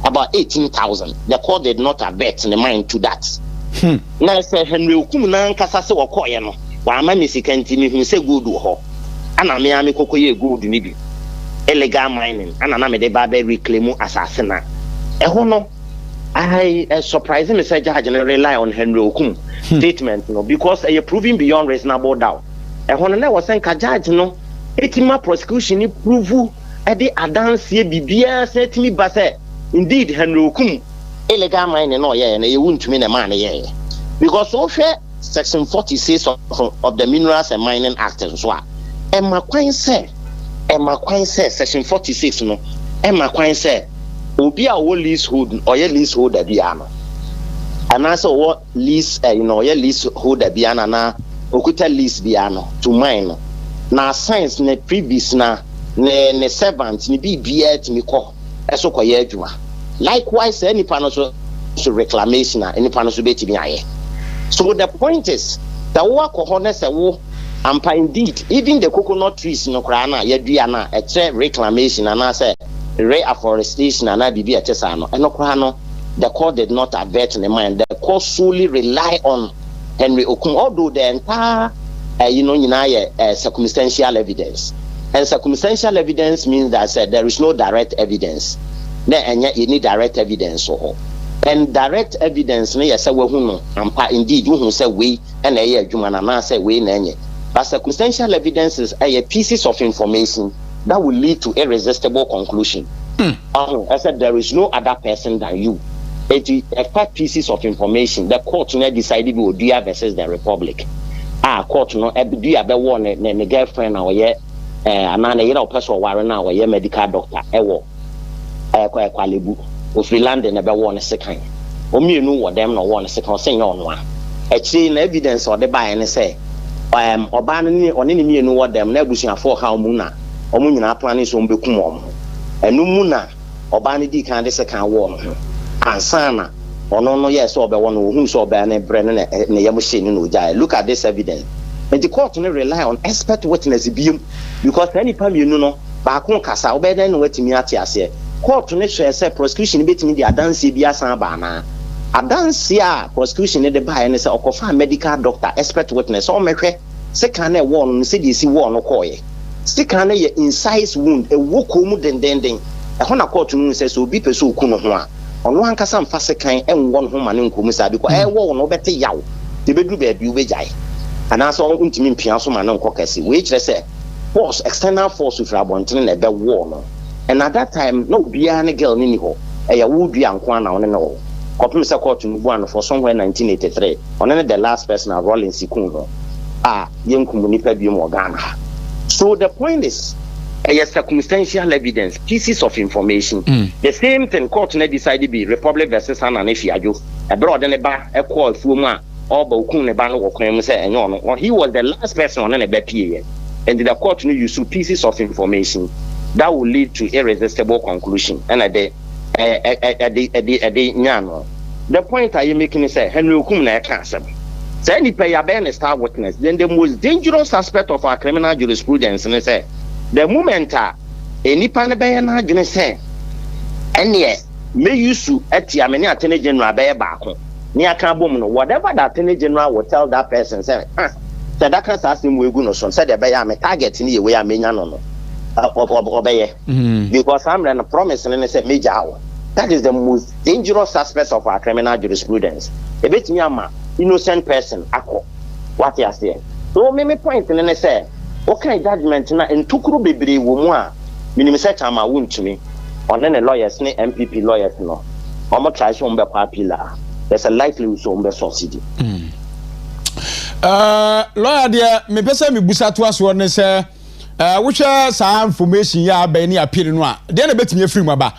about 18,000 the court did not abet in the mind to that na say Henry Okum na nkasa se wokoye no wa ma me sikanti ni hu say gold ho ana me ame kokoye gold ni bi illegal mining ana na me de ba be reclaim assassin na e ho no I surprised me say judge rely on Henry Okum statement no because they are proving beyond reasonable doubt e ho no na was saying ka judge no etima prosecution ni prove e dey adanse bibia setimi ba say indeed Henry Okum illegal mining no ye na ye wuntumi na man ye because so share section 46 of the Minerals and Mining Act so e ma kwan say section 46 no e ma kwan say obi a wo leasehold or ye leaseholder bia no anase wo lease ye leaseholder bia na okuta lease bia no to mine no na science ne previous na ne servant ni bibia timi ko eso ko ye adwuma likewise any panel so reclamation any panel so betimi aye so the point is that wo akọ na se wo ampa indeed even the coconut trees no kra na ye dua na e che reclamation na say afforestation and IBB at Tesano, and Okrano, the court did not advert in the mind. The court solely rely on Henry Okun, although the entire, circumstantial evidence. And circumstantial evidence means that there is no direct evidence. Then you need direct evidence. And direct evidence, indeed, you say we and a human say we. But circumstantial evidence is a pieces of information that will lead to irresistible conclusion. I said there is no other person than you. It is a fact pieces of information. The court decided we would do versus the Republic. Court do one the girlfriend or person warren now or medical doctor Kwalibu of land and never one a second. You know what them no one a second saying on one. A chain evidence or the buy and say or banning on any you know what them nebushing for how muna or muna plan is on Bekumom. And no muna or banny can the second one. And sana or no yes or one who saw Banner Brennan and Yamushin. Look at this evidence. And the court only rely on expert witness beam because any time you know back on Casa or better than what me at here. Court to nature say prosecution between the Adansi Biasa Bana. Adansia prosecution in the buy and say or medical doctor expert witness or make second one CDC one or coy. Second incise wound a wokum den. A hona court to says so be pursue kuno. On one casam fasekan and one woman in Kumasa because I won't no better yaw. The bedroom be jai. And as all ultimate piano man on caucus, which they say force external force with Rabontin and the war. And at that time, no Biana girl Niniho, a would be Anquana on and all. Copimsa court in one for somewhere 1983, on the last person of Rolling Sikuno. Young Comunipa Bumorgana. So the point is, a circumstantial evidence, pieces of information. The same thing court decided to be Republic versus Ananefiajo, a broad and a bar, a call Fuma. Or Bokun Bano or say and he was the last person on a bad period. And the court knew use pieces of information that will lead to irresistible conclusion. And the point I am making is Henry Okumna cancer. Say any pay a ban star witness, then the most dangerous aspect of our criminal jurisprudence and say the moment any panabana gonna say and yet may use to at Yamani Attorney General Bear back. Whatever that attorney general will tell that person, say, that can ask him we go son, said the I'm a target in the way I mean no obey because I'm a promise and I said major hour. That is the most dangerous aspect of our criminal jurisprudence. A bit me innocent person, what you say. So me point and I say, okay, judgment na in tukuru bebre wo minimum set am wound to me. On any lawyers, MPP lawyers no. Omo try so mbe appeal. There's a likelihood so mbe succeed. Lawyer dear, me pese me busa to aso ne say which some information ya ba ni appeal no a de na betimi afiri mu ba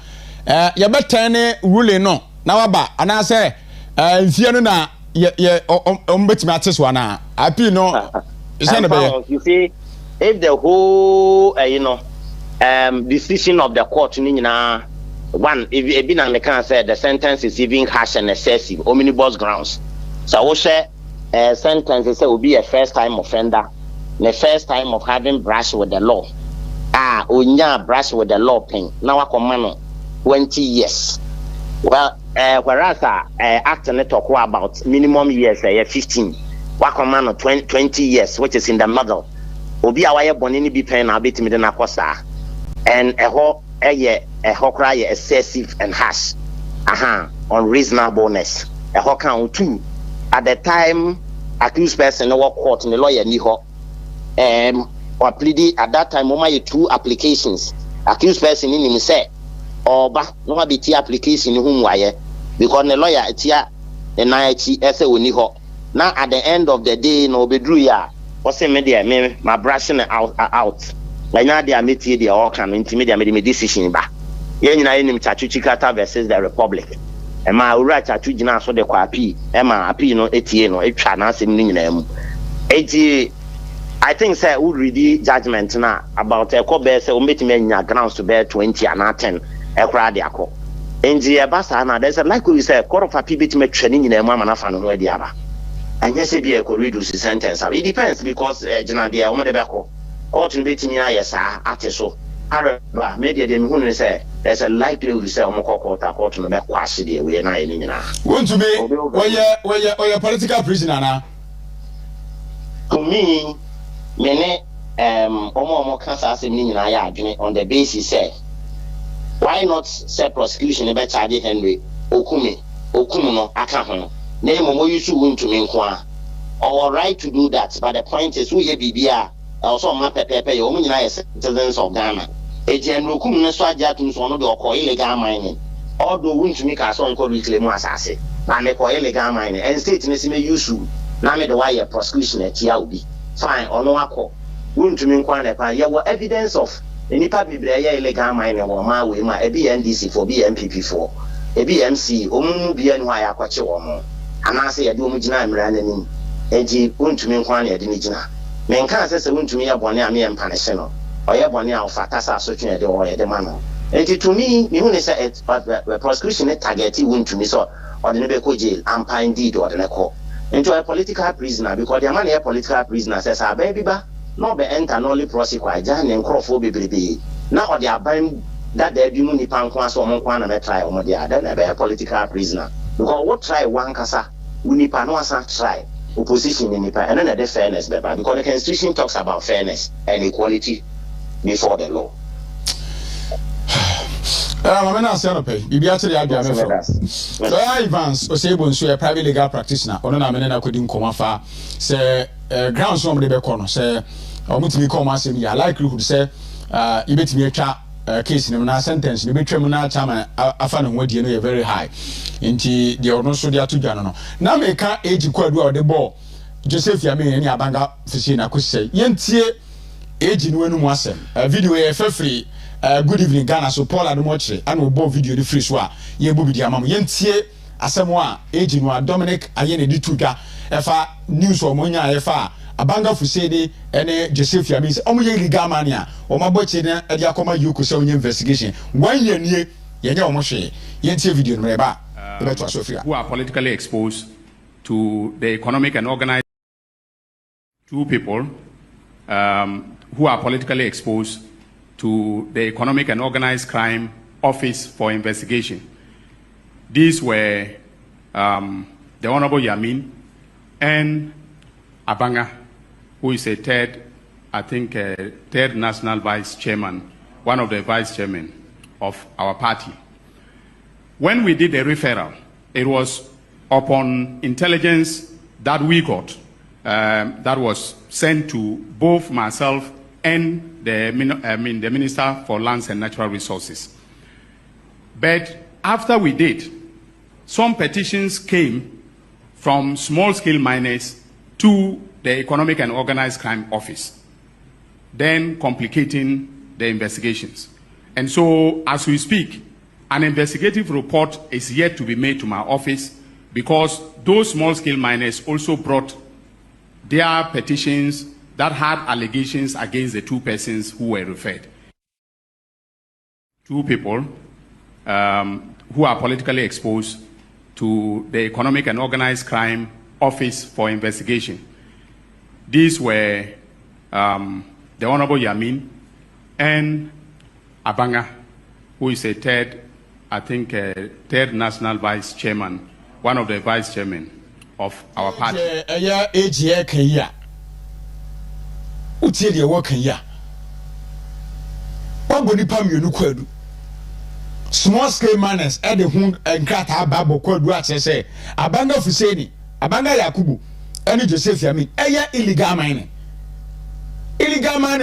ya betan ne ruling no na waba ana say mfie no na ye betimi ateso ana appeal no is na be. You see, if the whole decision of the court ni nyina one, if been on the can say the sentence is even harsh and excessive, omnibus grounds. So I will say sentence will be a first time offender, the first time of having brushed with the law. Unya brush with the law pen. Now I command 20 years. Well, whereas act and talk about minimum years, 15. What command 20 years, which is in the middle. Obi awaye bonini be pen a bit me na kosa. And a whole a hokra excessive and harsh. Unreasonableness. A hokra too. At the time, accused person no work court in the lawyer niho. Or pleaded at that time, only 2 applications. Accused person in him say, or back no be T application in whom wire because the lawyer tia the night essay niho. Now at the end of the day, no be drew ya. What's the media? My brushing out. Like now they are meeting the all can intimidate me decision ba. Yen na enim Chachuchi Kata versus the Republic. E ma ura Chachuchi na so de kwa api. E ma api no etie no etwa na asem ni nyina mu. Eti I think say we read judgment na about e ko be say o metime nya grounds to bear 20 and 10 e kra de akọ. Enji e basa na there's a like we say court of appeal betime twa ni nyina mu amana fa no e di aba. And yes e be e ko reduce sentence. It depends because jina de o mo de be ko. Court betting yes, at so Araba media dem hu say there's a likelihood say court no be kwase de we na any nyina. Want to be where political prisoner na? To me mene omo kan sa asem ni nyina ya adwene on the basis say why not say prosecution e be charge Henry okumu no aka ho na mo yusu wuntumi nko a all right to do that, but the point is we bibia also ma pepepe yo nyina yes citizens of Ghana ejen okumu ne so agya tum so no de okọ illegal mining although wuntumi ka so nko reclaim asase na me ko illegal mining and state ne se me yusu na me de why prosecution e tia obi fine ono akọ wuntumi nko na pa ye wo evidence of enipa bibre ye illegal mining wo ma we ma e bi NDC for BMPP for e bi MC omumu bia no ya akwache wo mo anase ye de omu gina amra nanim eji wuntumi nko na ye de ni gina men kan se wuntumi ya bone am ye mpanese no oye bone a ofata sa so twene de o ye de ma no enti to me me hu ne say prosecution target wuntumi so or the be ko jail am pan deed or the ko into a political prisoner because the man a political prisoner says a baby ba no be enter no only prosecute aja ne nkrofo bebrebe na or the aban that there be mu ni pan kwa so mo kwa na me try o mo dia then be a political prisoner because what try one kasa unipa no asa try opposition in nipa and then the fairness because the constitution talks about fairness and equality before the law. I'm not saying pay. Bibi actually I be a so Evans Osebo so a private legal practitioner. Ono na me na kodi nkoma fa say grounds from the be kono say omutimi come asem ya likelihood say ibetimi atwa case ni na sentence ni betwam na chama afa no hodie no very high. Nti the ono so dia to dwa no. Na me ka age kwadu o de ball Joseph Yame ni abanga fisi na kwese. Yentie age no anu mu asem. Video e free good evening Ghana so Paul Adumoche and we both video the free so a ye bo bidia mam yentie asemo a age no Dominic ayene di tuga efa news o monya efa abanga fusede ene Joseph Yame se omo ye illegal man a o maboche na e dia akoma yuko se onye investigation wan ye nie ye nya omo hwe yentie video no reba e beto asofia who are politically exposed to the economic and organized two people who are politically exposed to the Economic and Organized Crime Office for Investigation. These were the Honorable Yamin and Abanga, who is a third national vice chairman, one of the vice chairmen of our party. When we did the referral, it was upon intelligence that we got that was sent to both myself and the Minister for Lands and Natural Resources. But after we did, some petitions came from small-scale miners to the Economic and Organized Crime Office, then complicating the investigations. And so, as we speak, an investigative report is yet to be made to my office because those small-scale miners also brought their petitions that had allegations against the two persons who were referred. Two people who are politically exposed to the Economic and Organized Crime Office for Investigation. These were the Honorable Yamin and Abanga, who is a third national vice chairman, one of the vice chairmen of our party. Utie de wo kan ya waboni pam yenu kwadu small scale miners e de hu nkrata babo kwadu a se abanga fuseni abanga yakubu ene Joseph Yame eya illegal mining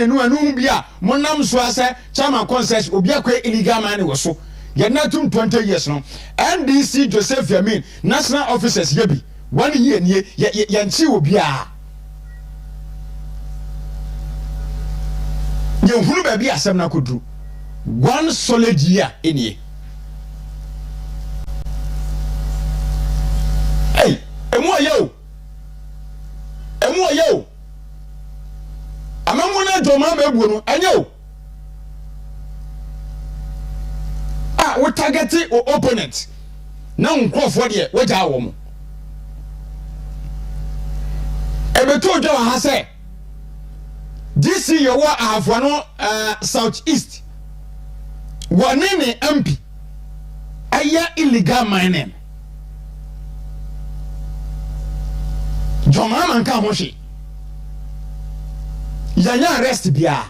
no anu bia monam so ase chairman concess obi akwa illegal mining wo so ye na tum 20 years no NDC Joseph Yame national officers yebi 1 year nie ye nchi obi a hunu baby asem na kodru 1 solid year enie hey emu ayo amamu na joma mebuo no enyo we target opponent na nkrofo de we ja wo mo ebeto dwa ha se this year wa afano southeast wanene MP aya illegal mining John Mahama nka ho hwe yanya arrest bia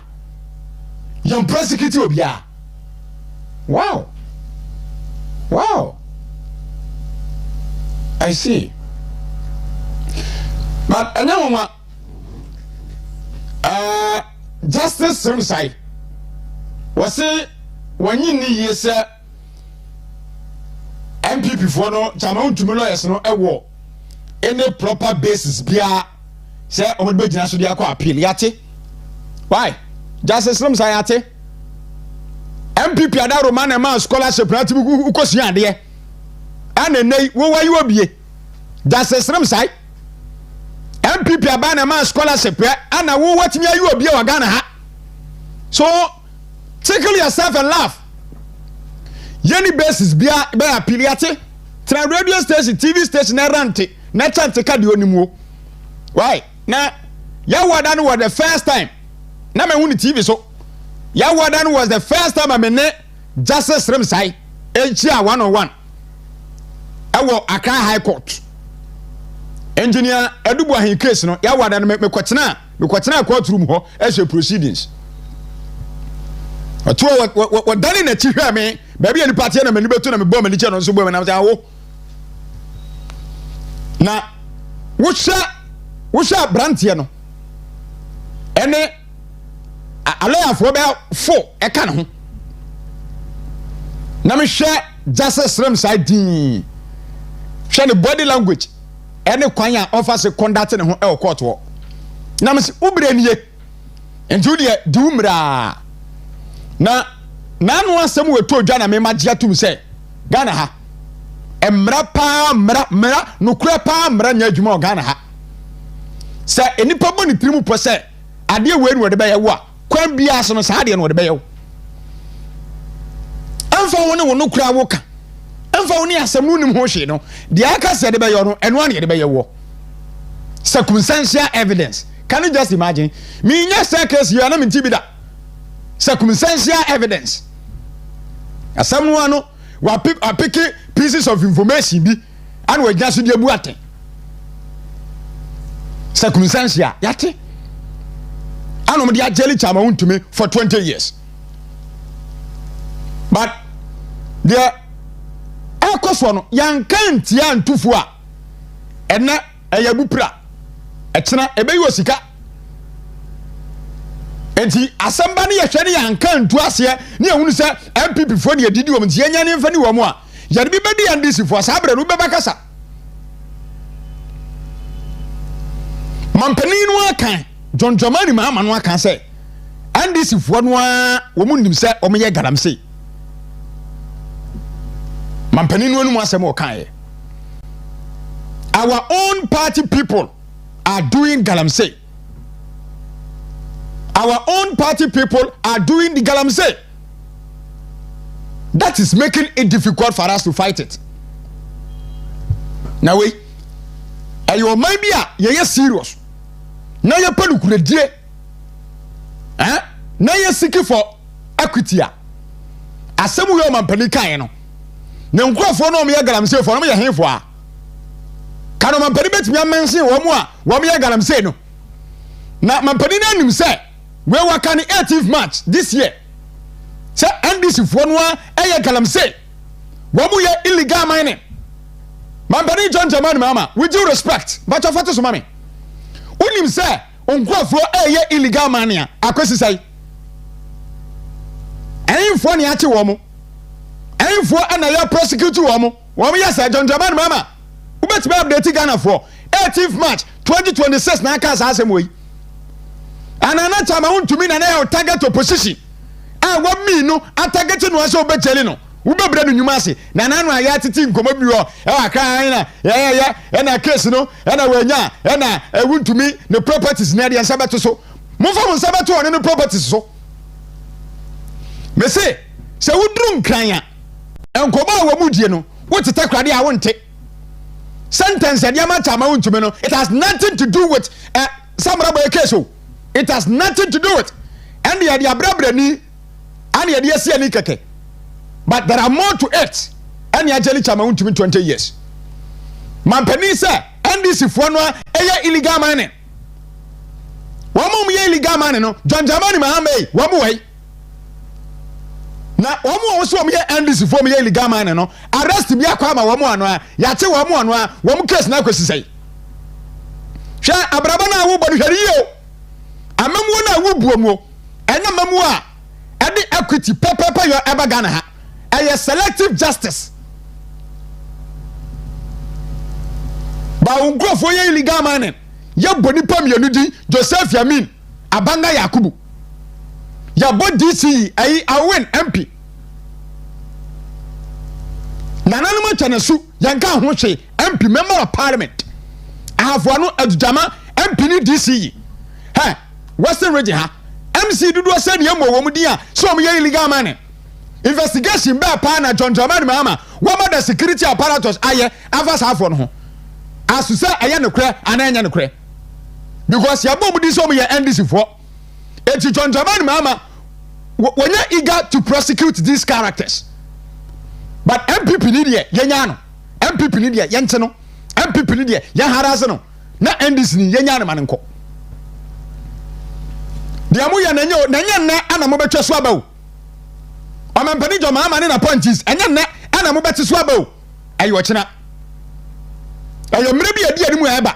yan prosecute obia wow I see but another Justice Simsai was say when you need say MPP for no Jamon to lawyers no a war any proper basis bia say on be jina so dia ko appeal yate why Justice Simsai yate MPP ada Roman e man scholarship na tibu ukosua de ana nei wo wayi obie Justice Simsai MPP abana man scholarship ana wo watimi ayi obie wa Ghana ha so tickle yourself and laugh yeni basis bia be apiliate tra radio station TV station na rante na chante ka de onimu why na ya wada no was the first time na me hu TV so ya wada no was the first time I me Justice Simsai enchia 101 ewo Accra High Court engineer Edubu ahin case no ya wada no me kwetena courtroom ho as proceedings atu what done na chi hwa me baby any party na me betu na me bom ni che no so bom na wo na wusha brantie no ene alaya be 4 e ka no na me hwe Justice Simsai din hwe ne body language ene kwan ya office conduct ne ho e court wo na me se ubre niye entu de dumra na nanu asem wetu odwa na me magye atum se Ghana ha emra pa mra nukura pa mra nya adwuma o Ghana ha se enipa boni trimu po se ade we nu de be yewo a kwan bia so no sa ade no de be yewo amfa woni wo nukura wo ka amfa woni asem nu nim ho hwe no de aka se de be yewo no eno an de be yewo circumstantial evidence. Can you just imagine me nya say case you na me tibida circumstantial evidence asamu no wa pick pieces of information bi and we just dey bu aten circumstantial yate anom dey ageli chama untumi for 20 years but there ekoso no yankanti antufu a ena eyabu Prah etena ebeyi osika enti asamba ne yehwere yankantu ase ne ehunu se MPP fo ne didi wo mti enya ne mfa ni wo mo a yade bi bedi andisi fo asabre no beba kasa mampani no akan John Dramani Mahama no akan se andisi fo no a wo mu ndim se o meye galamse mampani no anu asem o kan our own party people are doing galamse. Our own party people are doing the galamse. That is making it difficult for us to fight it. Now wait, ayo maybe ye serious. Now you panu kuredie. Now you seeking for equity. Asemu yo mampani kan no. Na nkrofo no me galamse for no me henfo a. Kano mampani betimi amense wo mu a wo me galamse no. Na mampani na nim say we were can 18th March this year. Say NDC for no eye galamse. Wo mu ye illegal mining. Mampani John Dramani Mahama, with due respect, but of fato so mami. Unim say onkofo eye illegal mining akwesi sai. Enfo ni ate wo mu. Enfo ana ya prosecute wo mu. Wo mu ye say John Dramani Mahama. Ubetime update Ghana for 18th March 2026 na aka sa asem we. Anana chama untumi na na target opposition. Wa mi no target no ase obecheli no. Ubebre no nyuma ase. Na nanu aya titi nkomo bi wo. Aka na ya na case no. Na wanya na untumi ne properties na de nsabeto so. Mumfa mo nsabeto one ne properties so. Me say se wudru nkran a enkomo wa mudie no. Wo Takoradi a wonte. Sentence and Yamachama Untumino, it has nothing to do with some rubber case. It has nothing to do with. And the Abrabrani, and the Yasianikake. but there are more to it. Any actually chama untimi 20 years. Mampani say NDC for no illegal mining. Wamu ye illegal mining no John Jamani Mahame wamu way. Na wamu also me NDC for me illegal mining no arrest bi akwa ma wamu anwa ya che wamu anwa wamu case na kwesi say. Hwe abraba na wo bodu hwere yo. Amamu na wo buomu. Enya mamu a edi equity pepepe yo eba Ghana ha. A selective justice. Ba unkrofo ye illegal mining. Ya boni pam yenudi Joseph Yamin Abanga Yakubu. Ya bo DC ayi Awen MP. Nananuma chanesu yanka ho hwe MP member of parliament. Ahafo adujama MP ni DC. He Western region ha MC dudu ase ne mo wo mu dia so mo ye illegal mining. Investigation be pa na John Dramani Mahama what the security apparatus aye avasa afo no ho asu say aye ne kure ananya ne kure because ya bom di so mo ye NDC for eti John Dramani Mahama wonya eager to prosecute these characters but MPP ni de yenya no MPP ni de yente no MPP ni de ya harass no na NDC ni yenya no manenko de amu ya nanya na ana mo betwa so abawo Amampani jo Mahama ne na punches enya ne ana mo beti so aba o ayo kina ayo mre bi adi ani mu eba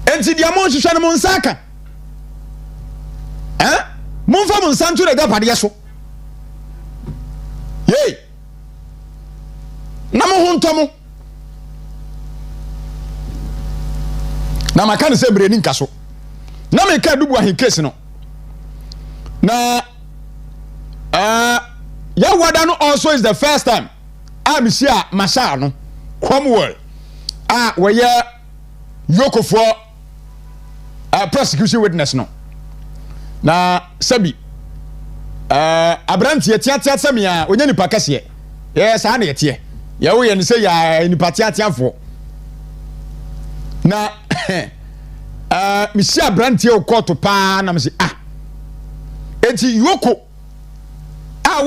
enti dia mo hwehwe ne mo nsaka mo fa mo nsantu de gapade so hey na mo huntomo na maka ne se bre ni nka so na me ka dubu ahin case no na Yawadano also is the first time Amisia Masano Cromwell where Yoko for prosecution witness no na Sabi Abranti tia samia onye nipa kase yes ana yetie ya wo ye ne say ya nipa tia fo na Misia Abranti o court pa na me say enti Yoko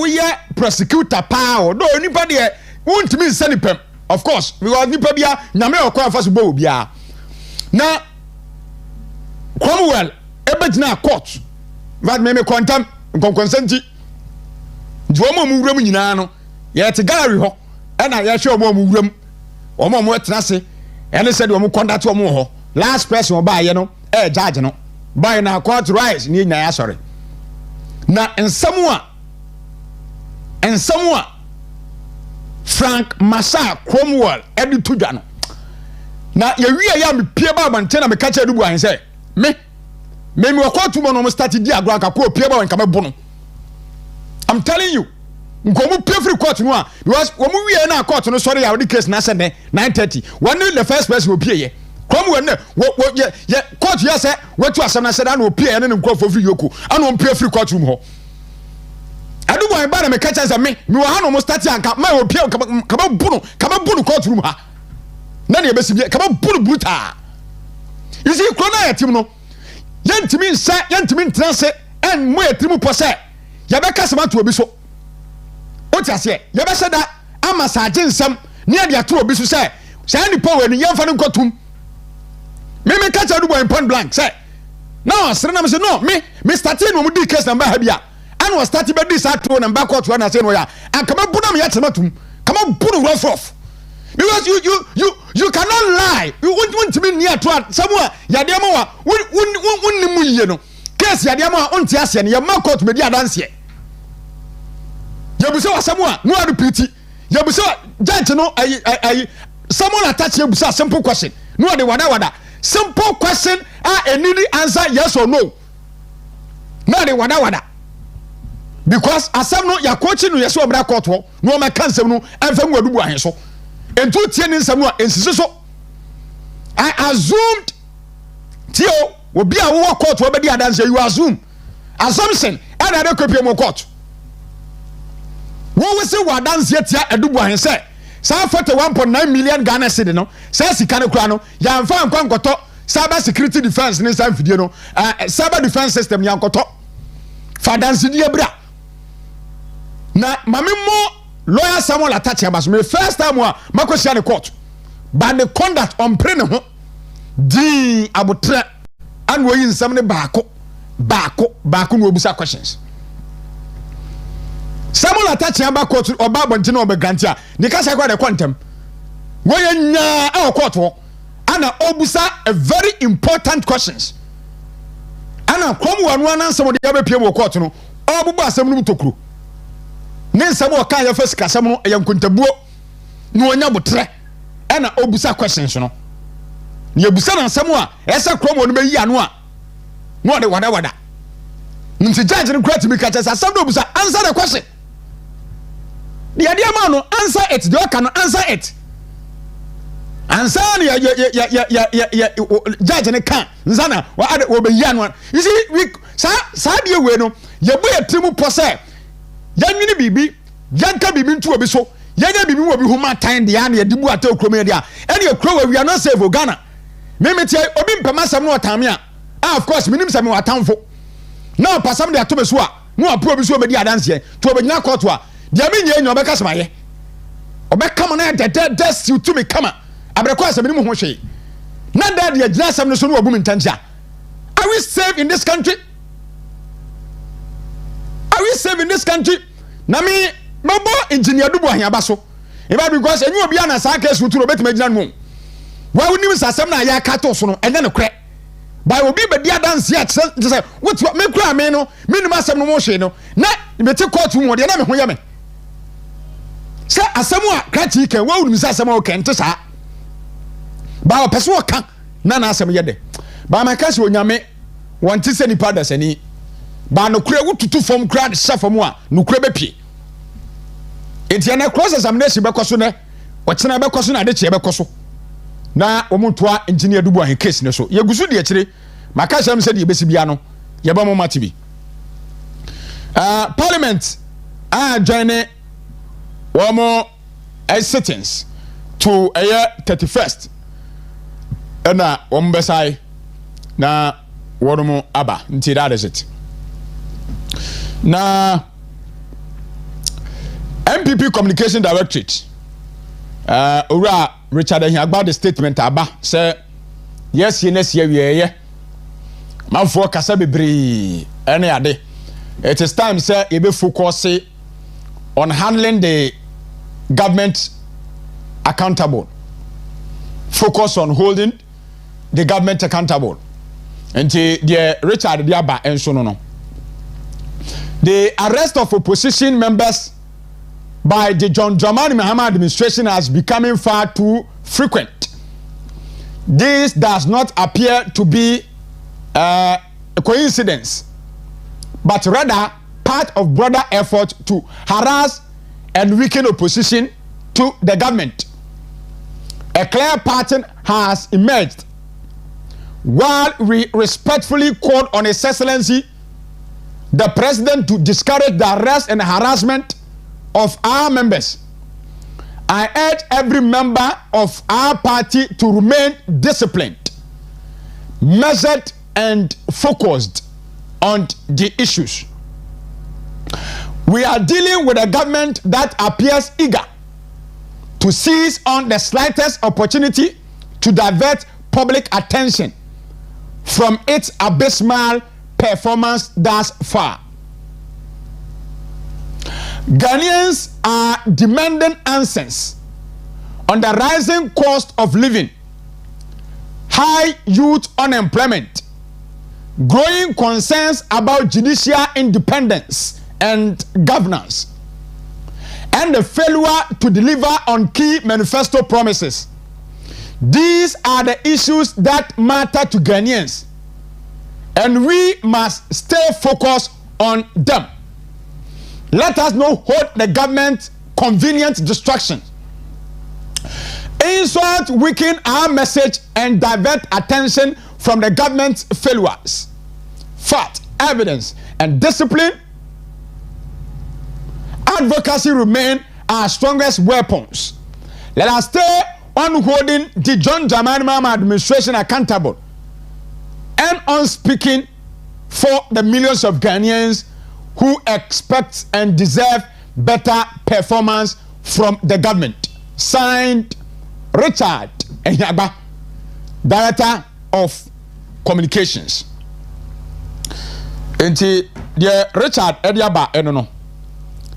we ye prosecutor power do nipa de wontimi nsani pem of course because nipa bia nyame okwa afa so bo bia na Cromwell ebegina court vad me kontam consenti jo mo wuram nyina no ye te gallery ho e na ye hwe mo wuram mo etenase ene said mo conduct mo ho last person oba ye no judge no by na court rise ni nya ya sorry na ensamua Frank Massa Cromwell edi tudwa no na ye wi ya me pie ba mante na me ka che dubu an say me wakwatu mo no start di agro aka ko pie ba nka me bono I'm telling you nkomu pie free court no a because wo mu wi na court no sorry ya the case na say 9:30 one the first person wo pie ye Cromwell ne ye court ye say wetu asem na say na wo pie ye ne nkofo free yoku ana wo pie free court room ho adu boy ba na me catch say me wo ha no mo start anka ma wo pie kama bunu court room ha na ne be sibie kama bunu brutal you see krona ya tim no yantimi nsa yantimi ntrase en mo yatimu pose ya be kasema to obi so o ti ase ya be seda ama saje nsam ne ya de to obi so say ni power ni yemfa ne nkotum me catch adu boy point blank say no asre na me say no me start no mo di case number ha bia and was starting by this at and back out when I say no ya and come on put them come on put rough off because you cannot lie you want to be near to somewhere ya dem wa won mu ye no case ya dem wa onti ase ne ya ma court me dia dance ye ya bu se wa somewhere no repeat ya bu se judge no I someone attach you a simple question no dey wada simple question a need answer yes or no no dey wada because asem no ya coach no yeso obra court ho no ma kansem no emfa mu adubu ahen so entu tie ni nsem no ensisi so I assumed tio obi a wo court wo be di adanse you assumption and na dey kopie mo court wo we se wa adanse tia adubu ahen say 41.9 million Ghana cedi no say sika ne kura no ya mfa nkonkoto cyber security defense ni san fidie no cyber defense system ya nkoto fa danse die bra na mame mo lawyer Samuel Atachi abaso me first time wa makosia the court but the conduct on pre ne ho di abotre and we nsam ne baako no obusa questions Samuel Atachi aba court oba bonte na obegrantia ni kasa kwa the quantum we nya e court ho ana obusa a very important questions ana kom wanu anansam de abepie mo court no obubu asam no tokuro ne nsam o kan ya fasika asam no ya nkontabuo ni onya botre ana obusa questions no ni obusa na nsam a esa krom no beyi anu a no de wada nti judge no kwati mi kacha asam no obusa answer the question the idea man no answer it the can answer it answer ya judge ne kan nzana wo beyi anu you see we sa de we no ye boye trimu pose yanwini bibi yanka bibi ntu obi so yanya bibi wo bi huma tan de ya na ye dibu ata okrom de a ene ekro we are not safe for Ghana me tie obi mpema sam no otame a of course minim sam watamfo na pasam de ato beso a no apro bi so obedi adanse to obegyina court a de me nye nyo obeka samaye obeka na de still to me kama abreko asam minim ho hwe na da de agina sam no so no obum ntantia. Are we safe in this country? Are we safe in this country? Na me mabo engineer dubu ahia so. Eba because enyu obi ana sa case wuturo betima gina no. Wa woni misasem na ya kato so no ene ne kre. Ba obi be dia dance ya say what me kra me no minimum asem no mo hwe no. Na beti court mu de na me ho ya me. Say asem a krati ke wa woni misasem o kente sa. Ba o peso ka na asem ye de. Ba ma kasi onyame wanti se nipa da sani. Ba no kura wututu fom kura de safom a no kura bepie. Enti na cross examination bekoso ne o kina bekoso na de che bekoso. Na omuntoa engineer dubu ahe case ne so. Yegusu de akire maka sham se de yebesi bia no yeba mo mati bi. Parliament join womo sittings to a year 31st. Na wombesai na wono aba nti that is it. Na MPP Communication Directorate ora Richard here about the statement aba say yes ye manfo kasa bebre ene ade it is time say e be focus on handling the government accountable, focus on holding the government accountable. And the Richard Diaba and so no. The arrest of opposition members by the John Dramani Mahama administration has becoming far too frequent. This does not appear to be a coincidence, but rather part of broader effort to harass and weaken opposition to the government. A clear pattern has emerged. While we respectfully call on His Excellency the President to discourage the arrest and harassment of our members, I urge every member of our party to remain disciplined, measured, and focused on the issues. We are dealing with a government that appears eager to seize on the slightest opportunity to divert public attention from its abysmal performance thus far. Ghanaians are demanding answers on the rising cost of living, high youth unemployment, growing concerns about judicial independence and governance, and the failure to deliver on key manifesto promises. These are the issues that matter to Ghanaians, and we must stay focused on them. Let us not hold the government convenient distractions, insult, weaken our message, and divert attention from the government's failures. Fact, evidence, and discipline, advocacy remain our strongest weapons. Let us stay on holding the John Dramani Mahama administration accountable and on speaking for the millions of Ghanaians who expect and deserve better performance from the government. Signed, Richard Enyaba, Director of Communications. Enti the Richard Enyaba eno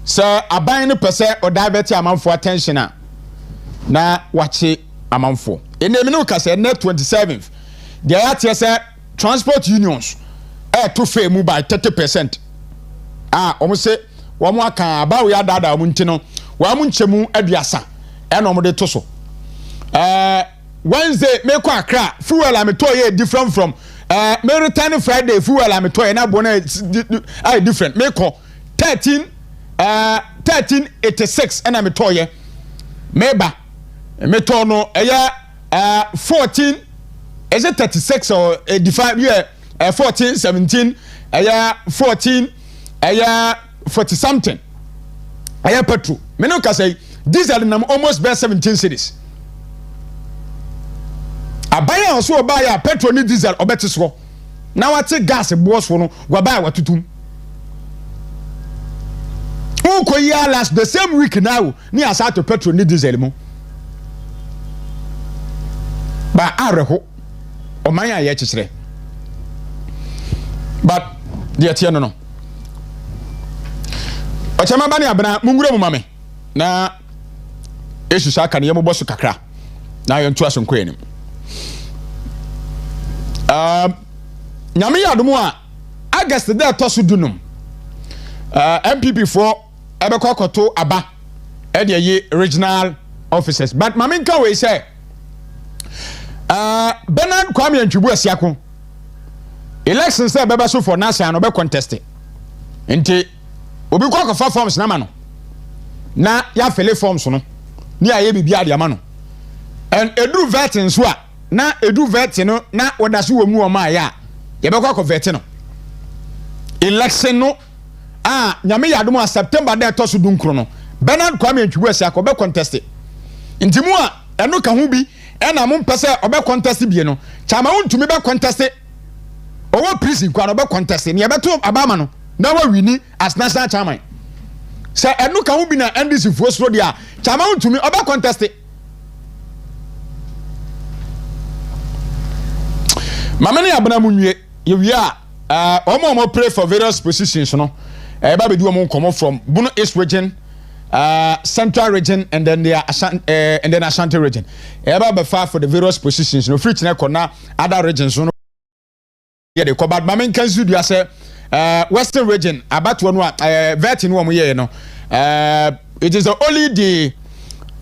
sir aban no pese o divert amanfo attention na wache amanfo. Ene no ka say net 27th. There are say transport unions to fail mu by 30%. Omo say womo aka aba we adada omo ntino wa mu nchemu aduasa e no mo de to so. Wednesday me ko Accra fuel am to ye different from me return Friday fuel am to ye na bona different me ko 1386 and am to ye meba me to no 14 is it 36 or 85 yeah 14 17 14 40 something petrol me no ka say diesel nam almost be 17 cities abaya also obaya petrol ni diesel obeti so na wate gas boss no gwa baya watutum unko ya last the same week now ni asato petrol ni diesel mo ba areho o man ya chechire but the atia no o chama ba ni abna mungure mu mame na esu saka ne yemo boso kakra na yo ntu asonko enim nyame yadomu a August de toso dunum MPP for ebekọ koto aba e de ye regional officers but mame nka we say Bernard Kwame Ntwibu Asiako elections say beba so for national no be contest nti obi kwa fa forms na ma no na ya fele forms no ni aye bibia de ama no and edu vetting so a na edu vetting no na odaso wo mu o ma ya ye be kwa vetting no election no nyame yadomo a September de to so dunkro no Bernard Kwame Ntwibu Asiako be contest nti mu a eno ka ho bi ena mo mpese obe contest bie no chama untumi be contest owo prison kwa no be contest ne be to abama no na wa wini as national chairman se enu ka hu bi na NDC fo so dia chama untumi obe contest mamani abana munwie ye wi a omo pray for various positions no ba be do omo come from Bono East region Central region and then Ashanti region. Eba far for the various positions. No free chine kona other regions. No yeah they call but mamen can do you say Western region about one vetting one year no. It is only the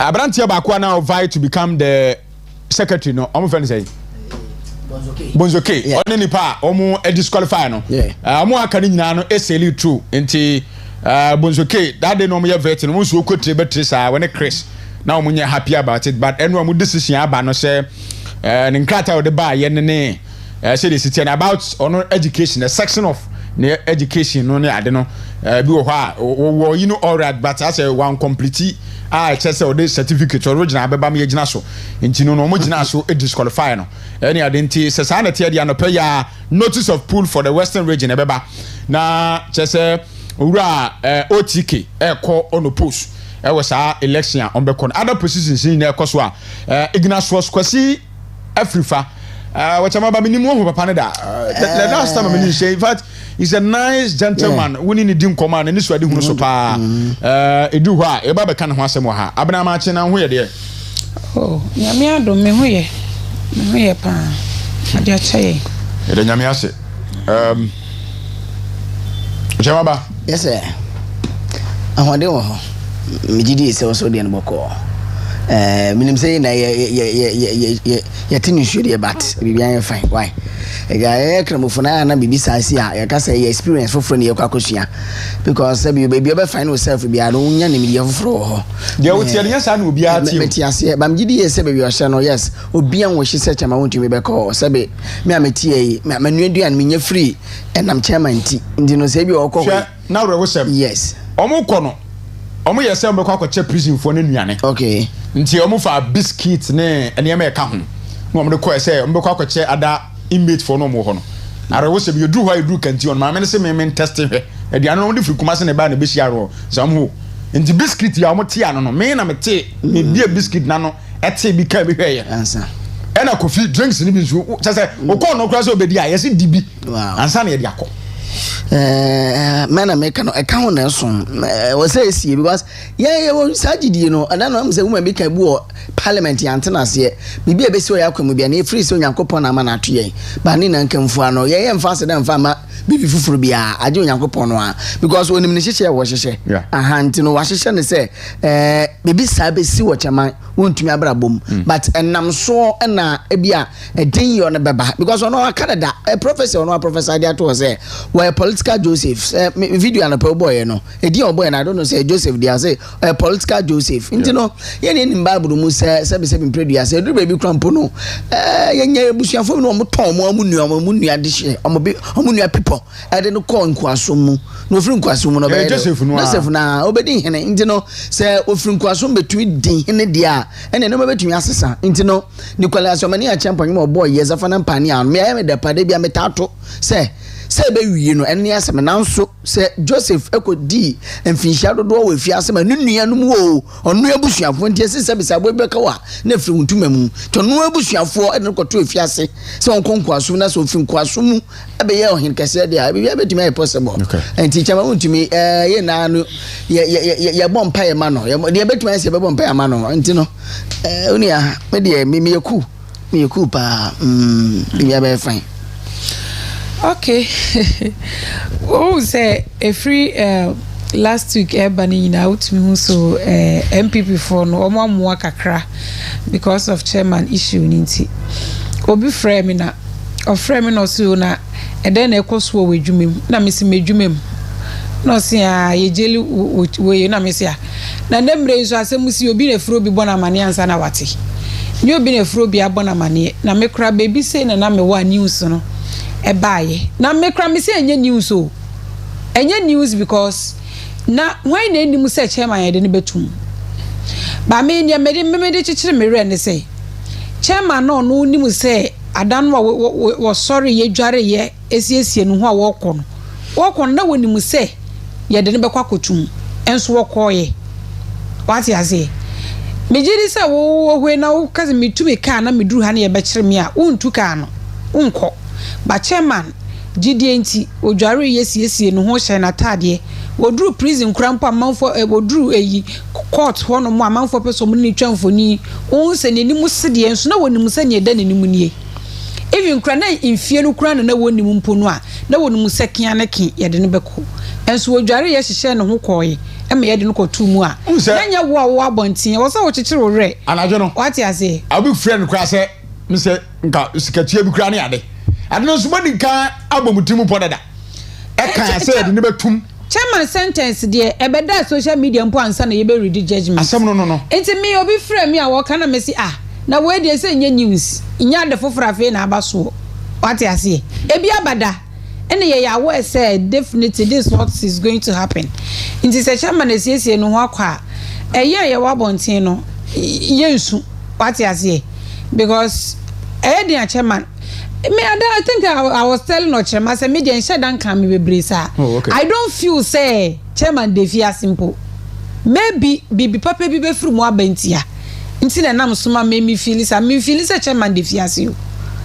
Abrantia Bakwa now vie to become the secretary no. I'm friend say Bonzoke. Only nipa omo disqualify no. Omo akani nyina no eseli true nti Bonzoke that day no me vetting no so kotre betre sa when Chris now omo happy about it but eno omo decision aba no say nkrata de ba ye ne say the city about on education a section of the education no ne ade no bi wo ha wo you know all right but as one complete chese o de certificate original beba me gina so nti no mo gina so disqualify no any identity se sa na tie dia no pay ya notice of pool for the Western region beba na chese ura OTK call on the post was our election on the other positions in there cause Ignatius Kwasi Afrifa what am I minimum papa da the last time I say in fact he's a nice gentleman winning the dim command and this way the so pa edu ha e ba be kan ho asem ha abna ma che na ho ye de oh nyame adom me ho ye pa ade a che ye de nyame ase Jamaba yes sir ahode wo ho mejidi se wo so de no boko minim say na ye tinu hwede but bibia fine why ega kramofona na bibi sasi a ya ka say experience foforo ne yakwakosia because say baby be fine yourself bia no nya ne media foforo ho de wo tie ne sa na obi ati metiase bam gidi ye say baby o hye no yes obi an wo hye say chama wontu me be call say be me ametie manuaduan me nya free enam chairman ti ndi no say bi o ko na wo sem yes omo ko no omo yese omo kwa che prison fo ne nuane okay nti omo fa biscuit ne ene me ka ho no omo de ko say omo kwa che ada inmate for no mo ho no ara wo se bi odu ho edu kanti on ma me se me test he e dia no de free Kumasi ne ba na be hia ro sam ho nti biscuit ya mo tia no me na me te me bia biscuit na no ete bi ka bi hweye ansa ena coffee drinks ni bi nso se o ko no kra so obedi a yesi dibi ansa na ye de akọ man make no account na so we say see because yeah sajidi no and no am say woman make bu parliament yantena se bibia be se o yakwamu bia na free so nyankopon na ma na atwe ba ni na nkamfu ano ye mfa se da mfa ma bibi fufuru bia aje nyankopon no a because onim ni hyehyɛ wo hyehyɛ aha nti no wa hyehyɛ ne se bibi sa be si wo chaman wontumi abrabom but enam so na ebia edin yo ne beba because ono akada professor ono professor dia to say we political Joseph video na pe boy no edi boy na I don't know say Joseph dia say political Joseph nti no ye ne ni Bible mu say sebi predia say do baby krampo no ye nya ebusuafo no mo ton mo nua de hye omo nua people e de no call nkwaso mu no ofiri nkwaso mu no be Joseph na obedi hene nti no say ofiri nkwaso betumi din hene dia ene no betumi asesa nti no Nicholas Omani a champion mo boy ye zafana mpani an me ya me de pade bia metato say be wie no ene asem na nso say Joseph ekodi mfinhia dodo wo fi asem anu nua no mu o onu abusuafo nti ese bisa bo beka wa na firi ntuma mu to no abusuafo ene ko to fi ase se on konkwaso na so fi nkwaso mu ebe ye ohin kase de a bia betumi ai possible nti chama untumi ye na no ye bompa ye ma no ye betumi ai se be bompa ye ma no nti no unia me de me yeku pa bia be fine. Okay. Oh, say a free last week ebani na utumi so MPP for no omo amwa kakra because of chairman issue ninti. Obi frame me na o frame me no so na e den na ekoso we dwumem na mesi medwumem no se a ye jeli we na mesi a na nemre nso asemusi obi na fro bi bona mane ansa na wate. Nyo bi na fro bi abona mane na mekra baby say na me wa news no ebaye na mekra me say enye news o enye news because na why na eni mu say chairman ye de ne betum ba me ndia me de chichire me re ne say chairman no no ni mu say adan wo sorry ye dware ye esiesie no ho a wo kɔ na woni mu say ye de ne bekwa kotum enso wo kɔ ye what you say me jiri say wo hwe na wo kaze me tumi ka na me duru ha na ye be kire me a untu ka no unkɔ ba chairman gidie nti odware yesiesie no ho hye na tade woduru prison krampo amanfo woduru eyi court ho no mo amanfo peso mo ni twamfoni on se neni mu sede enso na woni mu se ne da neni mu nie even kra na infie no kra na woni mu mpo no a na woni mu sekia ne ke ye de ne beko enso wodware ye hye no ho koye ema ye de no kotu mu a nya wo abonten wo se wo kyekyere wo re anajo no what you say abi friend kra se me se nka sikatua bi kra ne ade adno so bodi kan abomutimu podada e kan say de ne betum chairman sentence de ebeda social media mpo ansa na ye be read judgment asem no enti me obi frame me a wo kana me si na we de say nya news nya de fofora fe na abaso what you say e bi abada ene ye ya we say definitely this what is going to happen enti say chairman esiesie no ho akwa ye wabonten no ye nsu what you say because the chairman me I think I was telling no chairman say media shedan kan me bebresa I don't feel say chairman dey fear simple maybe bibi papa bi be furu mu abantia nti na nam so ma me feel say chairman dey fear you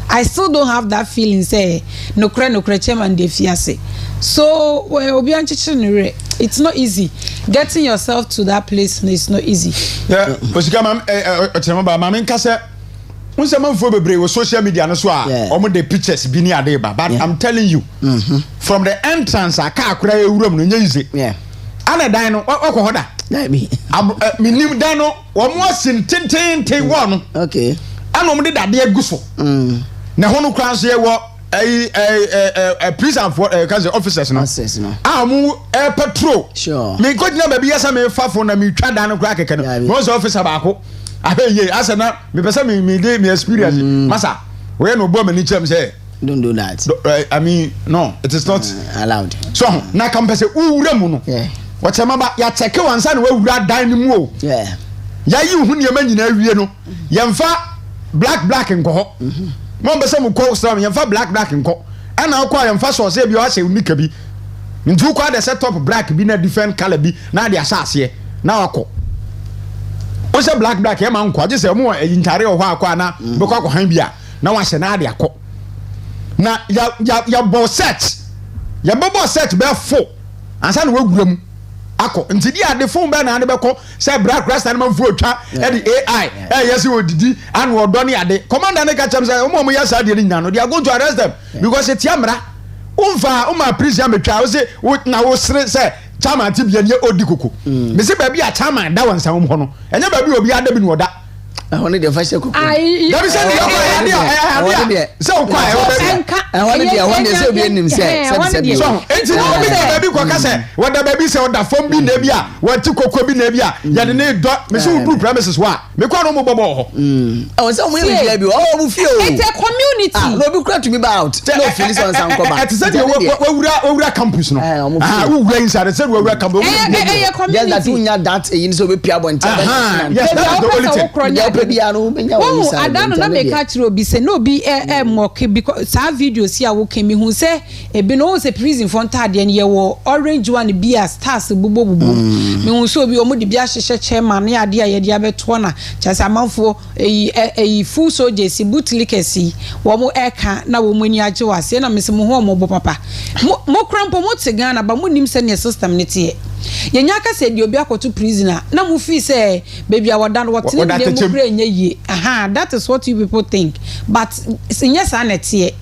I still don't have that feeling say no kra chairman dey fear say so obi anchichi no it's not easy getting yourself to that place is not easy yeah osika mam chairman ba mam nka say unse manfo bebre with social media no so a omo the pictures bi ni ade ba but I'm telling you from the entrance aka akura ewuram no nyize ana dan no okọ hoda minim dan no omo asin tenten won okay ana omo de dade aguso na hono kran so ye wo prison for cancer officers no amu patrol sure me ko dina ba bi yesa me fafo na me twa dan no kra keke no mo so officer ba ko aheye asana me pesa me experience masa we no bo mani chem say don't do that I mean no it is not allowed so na kam pese uwura mu no what mama ya check wansa na wawura dan ni mu o ya yi hu ne ma nyina awie no yemfa black nko ho mo mbese mu ko stram yemfa black nko ana ko yemfa so say bi o ase unika bi ntu ko ada set up black bi na different color bi na dia asase na wako o se black e ma nko age se mo ntare o hɔ akɔ ana be kɔ akɔ han bia na wa hye na ade akɔ na ya boss set ya boss set be fo ansa na waguram akɔ nti di ade phone be na ade be kɔ se black rasta na manfu otwa e di AI yes odidi and odo ne ade commander ne ka chem say mo ya sa de ni nya no they are going to arrest them because it amra umfa prison metwa o se na wo sere say chama ti bia ne odi koko me se ba bia chama da wansa wo no enya ba bia obi ada bi no oda ahone de fashe koko da bi se de so kwa ahone de ahone se obi enim se so enti no bi da bi ko ka se woda ba bi se oda fom bi na bia wati koko bi na bia ya de ne do me se wo premises wa me kwa no mo bobo ho oh so mo ye bia bi oh mo fie o it's a community no bi kra to me about no feel so san ko ba et se de wura campus no wo wura inside se wura campus just that unya that yin so be pia bonta yes that's the only thing oh adano na me ka kire obi se no bi mock because sa video si a wo kemi hu se ebi no se prison for ntade ne ye wo orange one bi a stars bubo me hu so obi o mo de bi a hyehye chairman ne ade a ye de abeto na chase amanfo eyi full soldiers bootlickers wo mo eka na wo mo ni age wase na me se mo ho mo bo papa mo krampo mo tegana ba mo nim se ne system ne tie yenya ka se di obi akoto prisoner na mo fi say baby awoda no wote ne mo pray nya yi that is what you people think but sinya sa na tie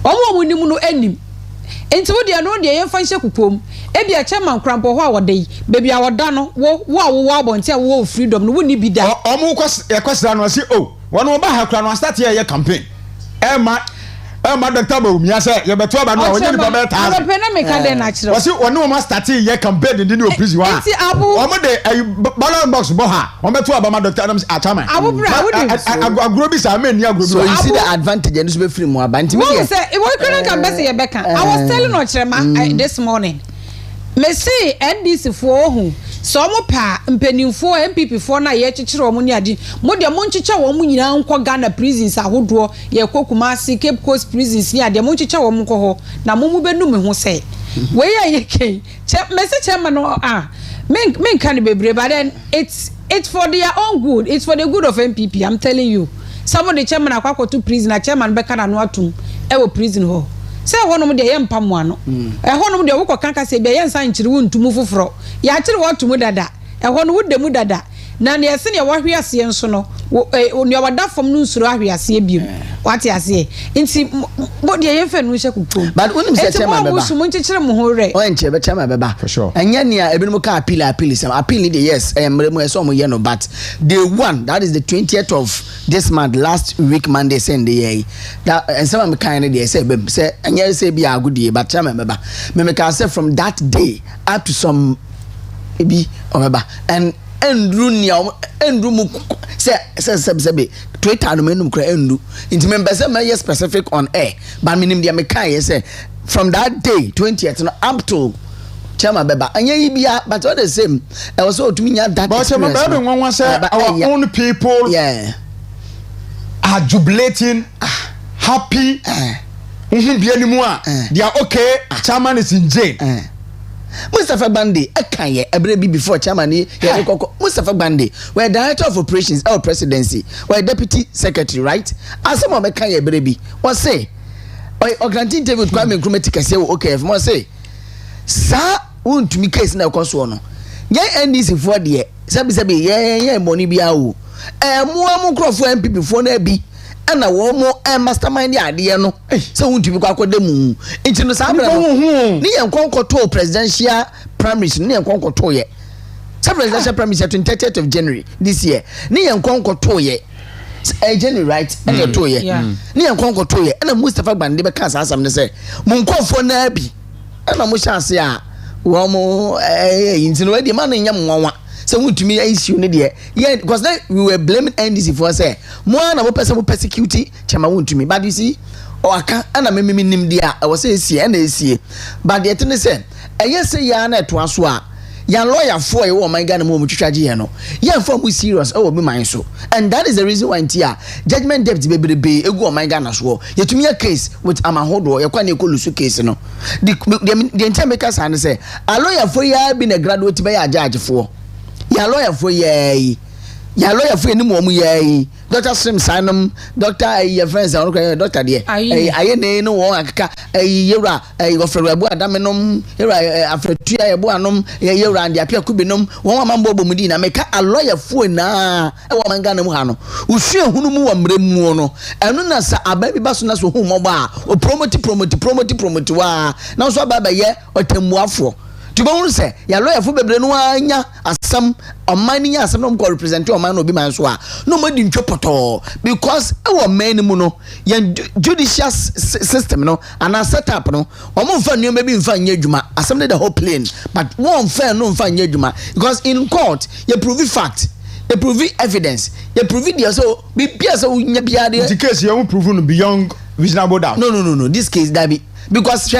omo nim no anim enti wo de no de yen fa hye kupom e bia chairman krampo ho awoda yi baby awoda no wo abonte wo freedom no wo ni bi da omo kwasira no say oh wono ba ha kra no start ye campaign ma doctor ba umia say ye beto ba no wonye ni ba beta aba pe na me ka den na kire wasi wonu ma start ye campaign ndi no prison wa enti abu o mo de ballot box bo ha o beto ba ma doctor na achama abu bra agro bi sa me ni agro bi so you see the advantage and so be free mo aba nti me dey say we can be say ye beka I was telling Ochirema this morning me see NDC for ohu so mo pa mpanimfo MPP for na ye kikire o mo ni ade mo de mo nkiche wo mo nyina nko Ghana prisons ahodo ye Kumasi Cape Coast prisons ni ade mo nkiche wo mo nko ho na mo mu benu me ho say we ye ke me se chairman no men can be brave but then it's for their own good, it's for the good of MPP. I'm telling you, somebody chairman akwa to prison, a chairman beka na no atum e wo prison ho say honom de yem pam ano honom de wo kokanka say be yen san kire wo ntumu foforo ya kire wo tumu dada hono wo demu dada na ne yese ne wo hwease nso no ne wada fam no nsuro ahwease biem wate ase nti bo de yen fa no hye kupom but wonim say chairman beba wo mun kire mo ho re o enche be chairman beba for sure enya ne a ebinu ka appeal some appeal the yes emremu eso mo ye no but the one that is the 20th of this month last week Monday Sunday that and some kind of they say enya say be agudie but chairman beba me can say from that day up to some ebi omeba and endru mu say Twitter no menum kra endu inti member say me specific on air but minim dia me kan say from that day 20th no up to Chama beba anya bia but all the same I was so to me that but Chama beba won say our own people are jubilating happy bia ni mu a they are okay chairman is in jail Mustafa Bande akaye ebrebi before chairman ye kokko Mustafa Bande we director of operations or presidency we deputy secretary right asemo me kan ye ebrebi we say o granting interview kwa me nkrumati kase okay if mo say sa wontumi case na ekoso no ye NDC for de sabi ye money bia wo mo amkrofo MPP for na bi ana wo mo mastermind ade no se wontumi kwa akodemu nti no sa bra ni ye nkonkoto presidential primaries ni ye nkonkoto ye sa presidential primaries 28th of January this year ni ye nkonkoto ye January right and to ye ni ye nkonkoto ye ana Mustafa Bande be kan sa asam ne se mo nkofo na bi ana mo chance a wo mo nti no we man nyam nwanwa so wontumi issue ne de because then we were blaming NDC for say mo na mo person mo persecute chama wontumi but you see o aka ana me nim dia I was say sie na esie but the thing say say ya na to aso a ya lawyer for e wo man Ghana mo twitwaje ye no ya for mo serious e wo be man so and that is the reason why ntia judgment debt bebrebe egu o man Ghana so yetumi a case with amahodo ye kwa na ekolusu case no the ntia make us say a lawyer for ya be na graduate be ya judge for ya lawyer for ye ya lawyer for any more ye Dr. Sim Sanum, Dr. Your friends are okay, Dr. Dear. I no one yera offer a boy daminum, after 2 years, boanum, year and the appear cubinum, 1 man bobo medina, make a lawyer for na a woman ganamano, who see who and bremono, and none as a baby bassonas who mobile, or promote, now so baba ye or temuafro. To go say, ya lawyer for Bebrenoa, as some or mining as some call representative of man will be manswa. Nobody in Chopoto because our main mono, yan judicial system, no, and I set up no, or more fun you maybe in fine yejuma, assembly the whole plane, but one fair no fine yejuma because in court you prove fact. You prove evidence. You prove it. So be so in the case you won't prove beyond reasonable doubt. No. This case that be because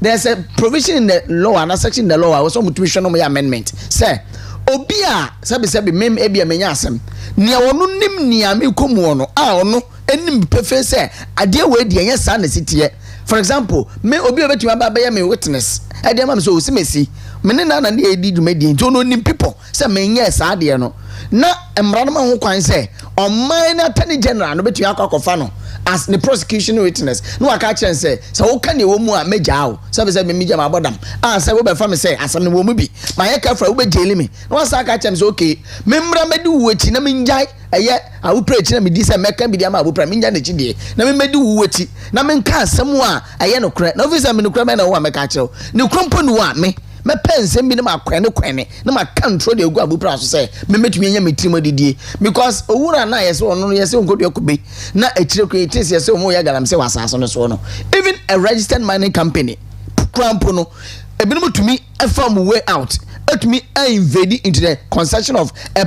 there's a provision in the law and a section in the law. I was on motivation on my amendment. Say, Obia, sabi mem ebia menyasem. Nia wonu nim nia me komu no. Ono enim pefe say ade we de yen sa na sitie. For example, me obi obetu aba be me witness. E de ma so osimesi. Me ne na na edi dwumadi nti ono nim people say me nya sa de no. Na emra no ma ho kwan say oman na attorney general no betu akwakofa no. As the prosecution witness no aka chen say so wo kan e wo mu a meja wo say me meja ma bodam say wo be fa me say asam ne wo mu bi ma ye ka fra wo be jeli me no say aka chen say okay memra medi wo echi na menjai eye a wo preach na me di say meka bi di ama wo pra menja na chi die na me medi wo echi na me nka asam a eye no kra na officer me no kra me na wo meka kire ne krompo no a me pense bi na makwane na makantrol de egu abupra so say me metumi anya metrimo didie because owura na yese ono yese onkodu akube na akire ko yete yese omo ya galam se wasaso no so no even a registered mining company crampo no ebinum tumi afam way out etumi invade into the concession of a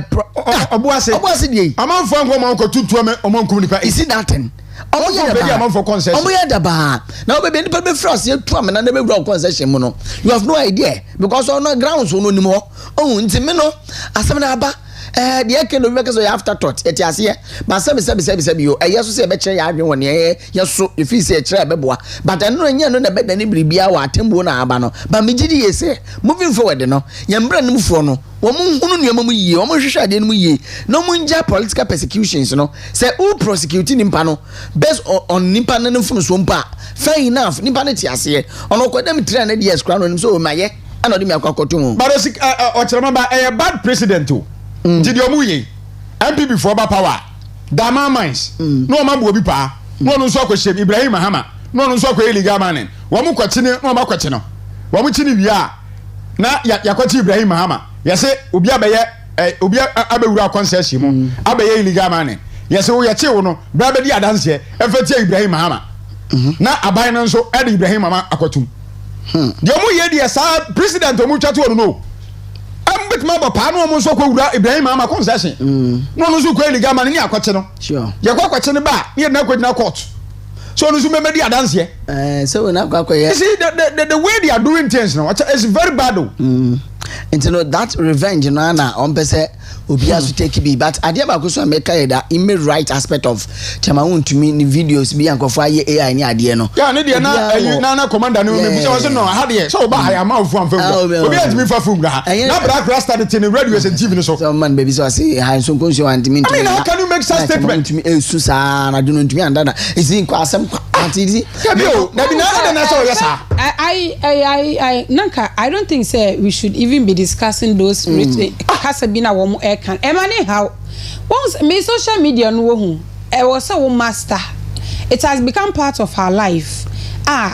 obuase die amanfo anko manko tutu me omankum nipa is it that thing Omo ya daba na obe nipa be frost ye to am na be bro concession mu no you have no idea because on no grounds no nim ho oh nti me no asem na aba the eke no make so you after thought eti ase but say yo yeso say be kire ya adwen won yeso if you say kire be boa but no nya no na be dani biribia wa atembo na aba no but me gidi ye say moving forward no yembra nim fo no wo mun hunu ne mamu yie wo mun hwehwe ade no yie no mun ja political persecutions no say who prosecute nimpa no based on nimpa no mfum so mpa fair enough nimpa no ti ase ono ko dem 3 na years kra no nim so maye ana de me akwakoto mu but o chirama ba a bad president o did you muye MP before ba power dama mines no ma bo bi pa no no so akwhye Ibrahim Mahama no no so akwhye illegal mining wo mu kwachine no ma kwakye no wo mu chini wi a na yakwachi Ibrahim Mahama yese obi abaye obi abewura concession mu abaye illegal mining yese wo yache wo no bra be di adanse efati Ibrahim Mahama na aban no so e Ibrahim Mahama akwatum de mu ye de sa president o mu twate wo no ambet ma ba pa no mo so ko wura Ibrahim Mahama concession no no so ko illegal mining ni akwache no sure ye kwa kwache ne ba ye na kwadi na court so no so me di adanse so na kwa ye see the way they are doing things now it's very bad though and you know that revenge na on pese obi aso take be but ade ba ko so make da image right aspect of chama to me ni videos bi ankofo aye AI ni ade no yeah ne de na commander no me so no ha de so ba ha ma ofu amfa obi antimi fa fu bra na bra started in radio and TV no so man baby so say ha so ko so antimi I mean how can you make such statement to me su sa na do no ntimi andana isi ko asem antidi na bi na so yes I nanka I don't think say we should even be discussing those kasa bi na wo mo can emani how once me social media no hu e was a master it has become part of our life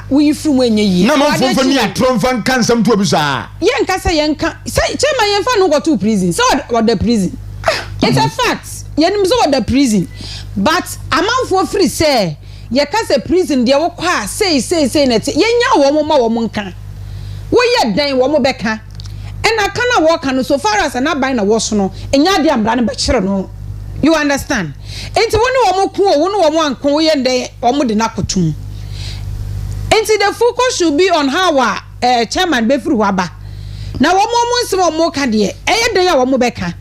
we from when you na man for ni atron fan kan sam to obisa yen kasa yen kan say chairman yen fa no go to prison so what the prison it's a fact yen so what the prison but amanfo free say ye kasa prison de wo kwa say na yen nya wo ma wo nkan wo ye dan wo mo beka and I can't walk on so far as an abine a was no, and Yadiam Brand Bachero. You understand? It's one cool and day or Mudinakotum. And the focus should be on how chairman Befru Waba. Now, one more more candy, a day or Mobeka.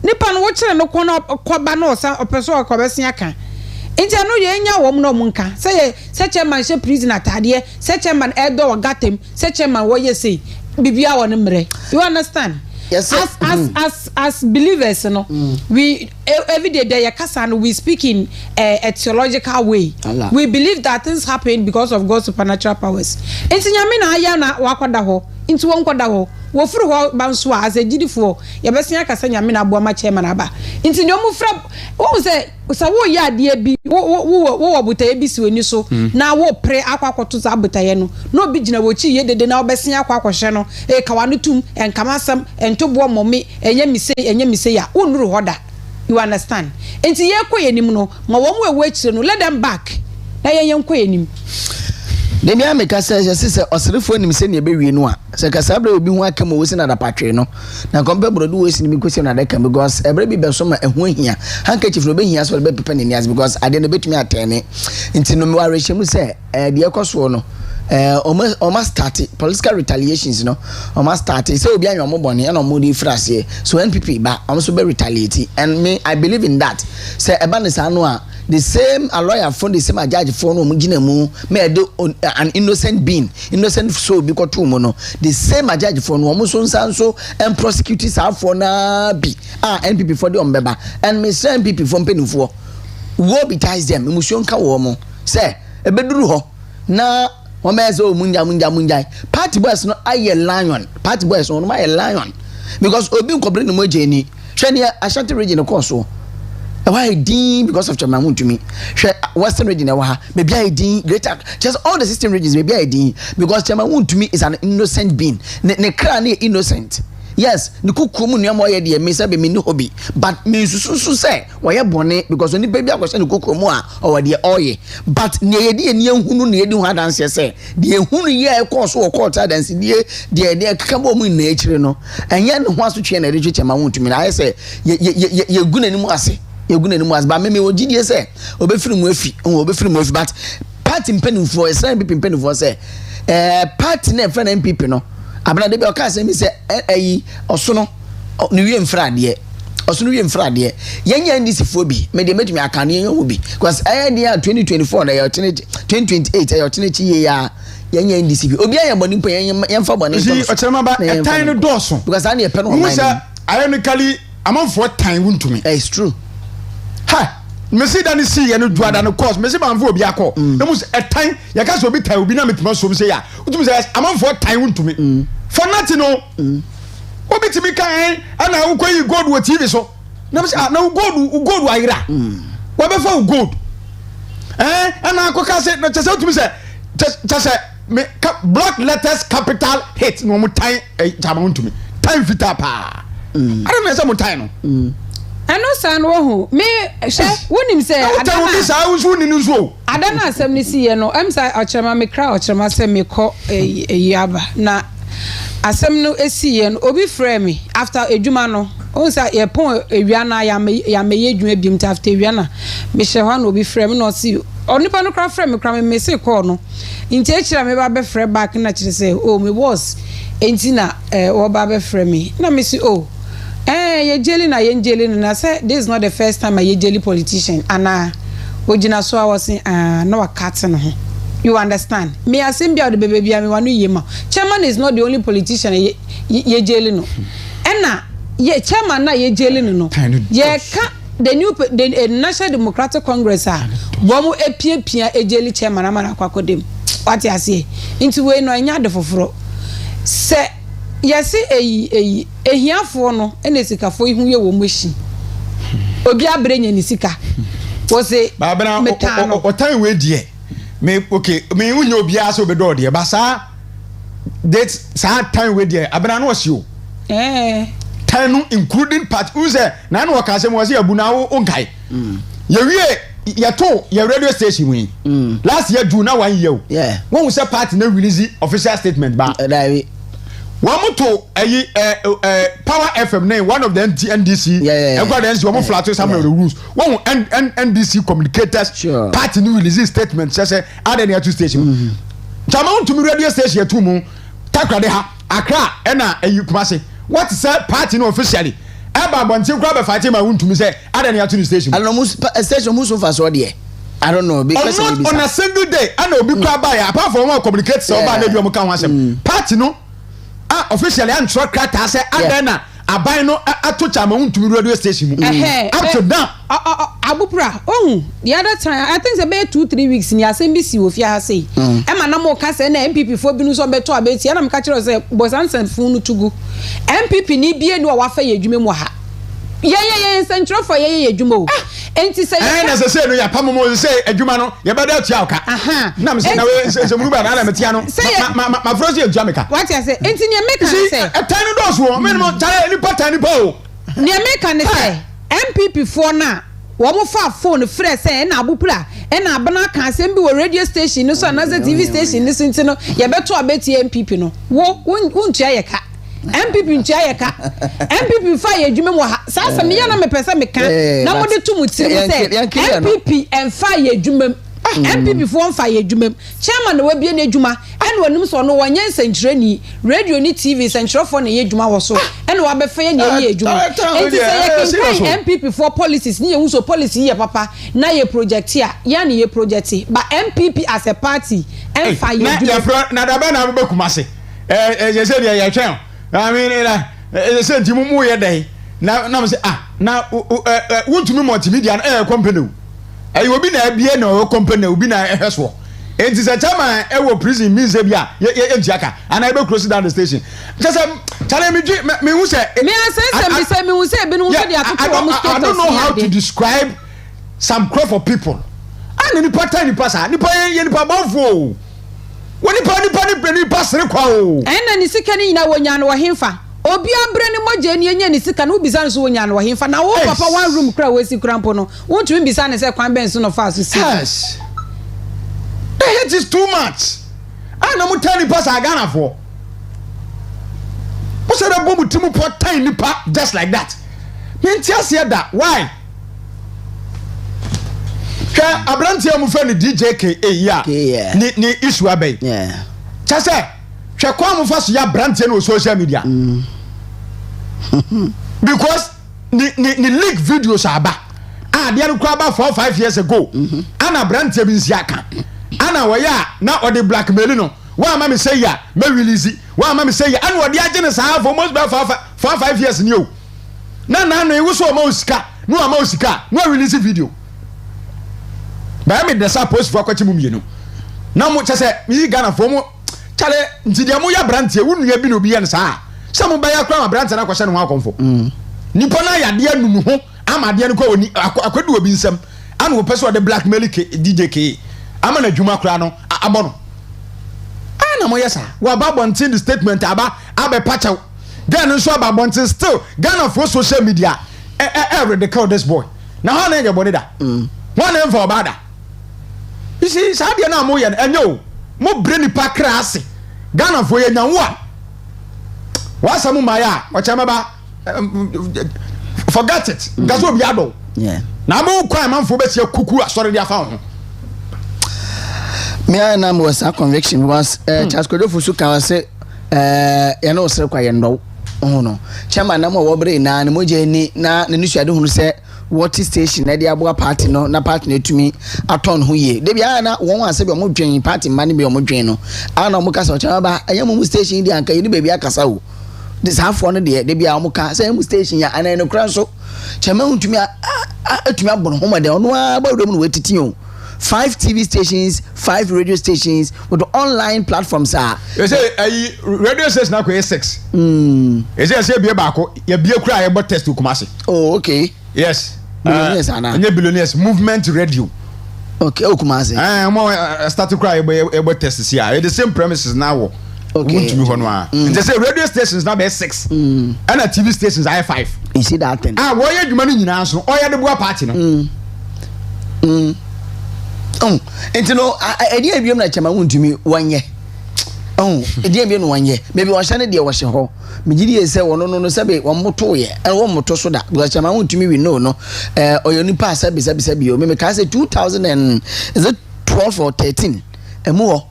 Nippon watcher no corner of Quabano or Pessoa Cobesiaca. Into no yenya woman no munka. Say, such a man ship prison at Tadia, such a man Edo got him, such a man what you say. Bibia wonumre. You understand? Yes, as believers, you know, we every day there and we speak in a theological way. Allah. We believe that things happen because of God's supernatural powers. Into nyamina aya na wakwada ho, into wankwada ho. Wo furu ho banswa as a gidifo ye besia kasa nyame na aboa ma chairman aba nti ne omu fra wo se wo ya de bi wo botaye bi si wani so na wo pre akwakoto za botaye no na obi gina wo chi ye dede na obesia akwakohye no e kawa no tum enkamasam entobo momme enye mise ya unuru hoda. You understand? Nti ye koye nim no ma wo mu ewu akire no let them back na ye koye nim. Demi ameka se osrefo nim se ne be wie no a se kasa bra obi hu aka mo wosi na da patwe no na kompe brodo wosi ni kosi na da ka because ebre bi be so ma ehu hia handkerchief no be hia so be pepe ne nias because ade no betumi atene nti no me ware hyemu se de ekoso no almost start political retaliations no almost start say obi anyo mo bone na mo di frase so NPP ba almost be retaliate and me I believe in that say eba ne sa no a the same a lawyer from the same a judge for no mugina mu me do an innocent being innocent soul bi ko to mu no the same a judge for no mo so nsanso and prosecutors are for na bi NPP for the ombeba and me say NPP for mpenufo wo bitize them emusion ka wo mo say ebeduru ho na o mezo munja party boys no aye lion party boys no aye lion because obi nkobere no mo jeni hwe Ashanti region ko so why din because of Chamamun to me Western region maybe I din greater just all the system regions maybe I din because Chamamun to me is an innocent being ne kra ne innocent yes ne kukumu ne amoye de me say be me no hobby but me susu say why bone because oni baby akwose ne kukumu a o de oye but ne yedi eni ehunu ne yedi hu adanse say de ehunu ye course wo court adanse de kakabo mu na ekire no enye ne ho aso twe na de Chamamun to me na say ye guna ni mu ase eguna ni mu as ba me ogidie se obefiri mu afi but party mpenufo esa mpenufo se party na friend MPP no abana de be o ka se mi se ayi osono ni wie mfrade osono wie mfrade yenya ndisi fo bi me de metumi aka ne yenya obi because dia 2024 na 2028 ya otenechi ye ya yenya ndisi bi obi ayan boni mpo yemfa boni si ochema ba etan no doso because ani e pe no man musa ironically among for time wuntumi it's true. Ha mesi da ni si ye no duada no course mesi man fo obi akọ no mus a time ya ka so obi tai obi na metima so say ya utumi say among for time wuntumi for nothing no obi timi kan ana wo koyi gold wo TV so na mesi na gold ayira wo be fa gold ana akoka say na chese utumi say chese me block letters capital hit no mu time chama wuntumi time fita pa I don't know say mu time no eno san wo hu me hwe wonim se adana asem ni si ye no emsa ochema me kra ochema se me ko yaba na asem no esi ye no obi frɛ me after edwuma no o sa ye pon ewiana ya me ye dwuma biem ta after ewiana me hye hwa na obi frɛ me no si onipa no kra frɛ me kra me se call no nti ekira me ba be frɛ back na kire se oh me boss enti na wo ba be frɛ me na me si oh ye jelly na say this is not the first time I jelly politician ana ojina so I was saying na wa cat no ho you understand me asim bia the baby bia me wanu yema chairman is not the only politician ye jelly no ena ye chairman na ye jelly no ye ka the National Democratic Congress bomu epia jelly chairman amana kwakodem what you say into we no anya de foforo se yesi ehiafo no ene sikafo ihu ye wo machine obi abrenya ni sika wo se babena o time we die me okay me unyo obi aso obedo de ba sa date sa time we die abena no wasi o time including part use na no ka se mo wasi abu na wo onkai ye wie ye to ye radio station we last year do na 1 year yeah when we say party na release official statement ba Wamuto Power FM name one of the NDC one flat some of the rules one NDC communicators party new release statement say add near two station Jamon to me radio station to mu Takoradi ha Accra na Kumasi what say party no officially eba bontin kwa be fight ma won to me say add near two station I don't know station muso fa so there I don't know because on a single day and obi kwa buy apart from one communicate so ba na bi o mo kan ho asem party no officially and track crata say adena aban no ato chama untumi radio station mu up to now abupra the other time I think about 2-3 weeks ni asembisi ofia ha say e ma na mo ka say na MPP fo binu so beto abeti na me ka kire say bosansen funu tugu MPP ni bie ni wa fa ye adwuma mu ha ye central for ye adwuma o enti say na say no ya pamomo say adwuma no ye beda tua oka na me say na we say muru ba na metia no ma frozi adwuma meka what you say enti ni meka say e tan no dos wo me no tare ni pata ni po ni meka ne say MPP for na wo mo fa phone frɛ sɛ na abupra na abana ka asɛm bi wɔ radio station no so na TV station no so ntino ye beto abeti MPP no wo ntua ye ka MPP ntua ye ka MPP fa ye adwuma mu ha saa me ya na me pese me ka na mo de to mu tiri sɛ MPP emfa ye adwuma MPP fo mfa ye adwuma chairman we bie na adwuma ene wonim so no wonye nsentreni radio ni TV sentrofo na ye adwuma wo so ene wa be fa ye na ye adwuma enti say ye MPP for policies ni ye hu so policy ye papa na ye project ya na ye project but MPP as a party emfa ye adwuma na da ba na be Kumasi ye say ye twen I mean say ntimu ye dai na me say na wontumi multimedia na company ayi obi na abie na o company obi na ehweso enti se chama e wo prison means bia ye ntiaka ana be close down the station just tell me who say me say me who say be no so dey atoto status I don't know how to describe some crop of people and ni pattern ni pasa ni pa ye ni pa bafo woni pa ni pasere kwa o na ni sika ni nyina wonya no hemfa obi abre ni moje ni enya ni sika no bisa nso wonya no hemfa na wo papa one room kra we si krampo no wontu bisa ne se kwan ben so no fa so si yes the hate is too much ana mo tani pass agana for mo se da bomb timu pot time ni pa just like that me ntia se da why ka abrantia mu fa ni DJK ya ni issue abey cha se hwe kwa mu fa so ya abrantia no social media because ni leak videos aba dia no kwa ba 4-5 years ago ana abrantia bi nsiaka ana waya na odi blackmail no wa ma me say ya me release wa ma me say ya ana odi agene saa for most by 4-5 years ni o na no e wo so ma osika no ama osika no release video ba me de sa post for kwachi mu mienu na mo chese mi Ghana for mo chale ntidia mo ya brantie wunu ya bi no bi ya saa se mo ba ya kra brantie na kwahye no akonfo nipa na ya de anunu ho ama de no kwa oni akwadu obi nsam ana wo pese de blackmail DJK ama na dwuma kra no abono ana mo yesa wa ba bontin the statement aba pacha Ghana nso aba bontin still Ghana for social media they call this boy na how na your body da one em for bada you see sadia na mo ye enyo mo bre ni pa kra ase Ghana for ye nyanwo a wasamu maya o chama ba forget it gaso bi ado na mo kwa manfo be tie kuku asore dia fa ho me I am was a conviction was Charles Kodofu suka say you know sir kwa yendo no chairman na mo wo bre na ne moje ni na ne nusuade hunu say what station na dia abo party no na party na tumi aton ho ye de bia na won wan se bi mo dwen party man bi mo dwen no ana mo kasa chairman ba ayamo mu station di anka yi be akasa wo this half one de bia mo ka say mu station ya ana no kran so chairman tumi atumi abon ho ma de ono abawdo mu no wetiti o 5 TV stations, 5 radio stations with the online platforms are. You say radio stations now go 6. You say be baako, you be kura you test to Kumasi. Oh, okay. Yes. Billionaires ana. Nye billionaires movement radio. Okay, oh Kumasi. Mo start to cry you test here. The same premises now. Okay. They say radio stations now be 6. And TV stations are 5. You see that thing. Wo ye dwuma ni nyina so. O ye de boa party no. Entino edi abiom na chama wuntumi wanye edi abiom no wanye maybe wo hye ne de wo hye ho migidi ese wono no sebe wo moto ye e wo moto so da because chama wuntumi we no oyoni pa sabi o me ka say 2000 and is it 12 or 13 emu ho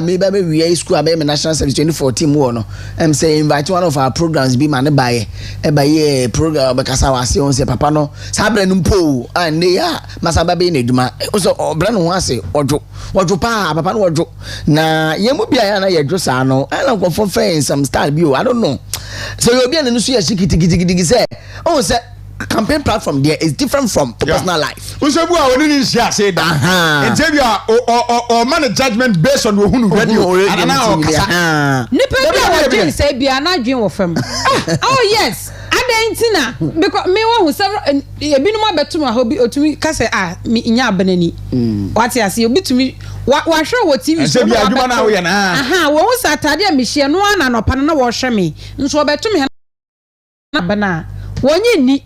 me ba we school abe me national service 2014 mu no say invite one of our programs be man baye e program be kasa wase on say papa no sabre no mpo and ya masaba be na eduma so obra no ase ojo pa papa no ojo na yemu bia ya na yedwo sa no ana go for fence some style bi o I don't know So you'll be an industry say, oh, say campaign platform there is different from personal life. Usabu a oni ni share say that. Interview or man judgment based on who radio and now kasa. Nipa bi a dream say bia na dream wo fam. Oh yes. Adentina because me who several ebinum abetum a hobi otumi ka say me nya abanani. What you see obi tumi wa hwe wo TV so bia aduma na wo ye na. Wo Saturday a me hye no ana no pa na wo hwe me. Nso obetum he na bana. Wonyi ni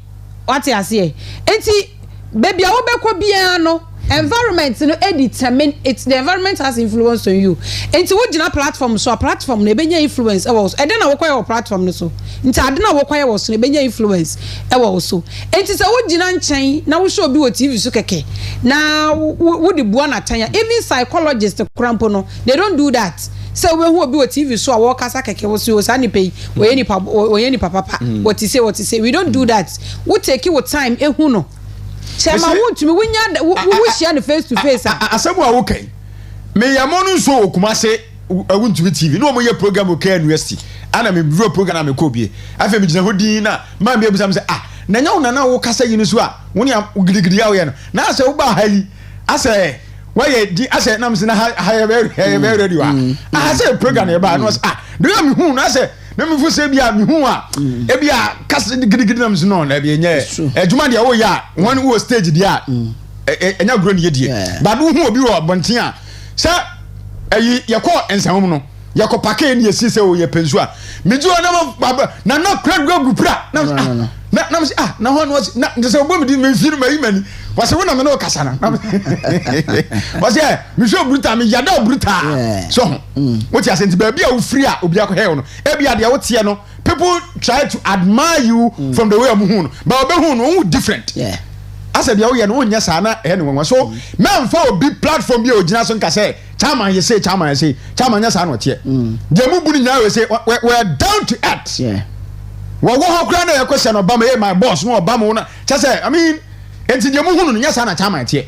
what you say enti baby a wo beko bia no environment no determine it's the environment has influence on you enti wo gina platform so a platform na benya influence e wo so e dey na wo kwai wo platform no so enti ade na wo kwai wo so na benya influence e wo so enti se wo gina nchen na wo show bi wo TV so keke na wo di bua na tanya even psychologists crampo no they don't do that. So we who be with TV so a walk kasa keke wo so sani pay we ni papa what you say we don't do that. We take your time ehu no chema want me we share the face to face asabu a okay me yamonu so Kumasi want to be TV no mo ye program okay university ana me view program na me ko bie afa me gina hodin na man bia busam say na nya una na wo kasa yin so a wo ne gidigidi a wo ye no na ase wo ba hayi ase why di ase na mse na ha very ready wa ase program e ba no do me hu na ase na me fu se bia me hu a e bia kasa gidigidi na mse no na bia nye adwuma dia wo ya won wo stage dia enya gro ne yedie ba do hu obi wo bonten a se ayi yakọ ensahom no yakọ pake ne yesi se wo ye pensu a meju na na kra gu pra na na ho no na se obo me di me firu mai mani wase wona me no kasa na wase me so bruta me yada bruta so what you asenti ba bia wo free a obi akọ he no e bia de wo tie no people try to admire you from the way am hu no but obe hu no different asa bia wo ye no wonya sa na he no so me mfa obi platform bia ogina so nka say chairman you say chairman nya sa na tie de mu bu ni nya we say we're down to earth wo ho kra na ye question Obama hey my boss no Obama na say I mean enti de mu hu no nya sa na chairman tie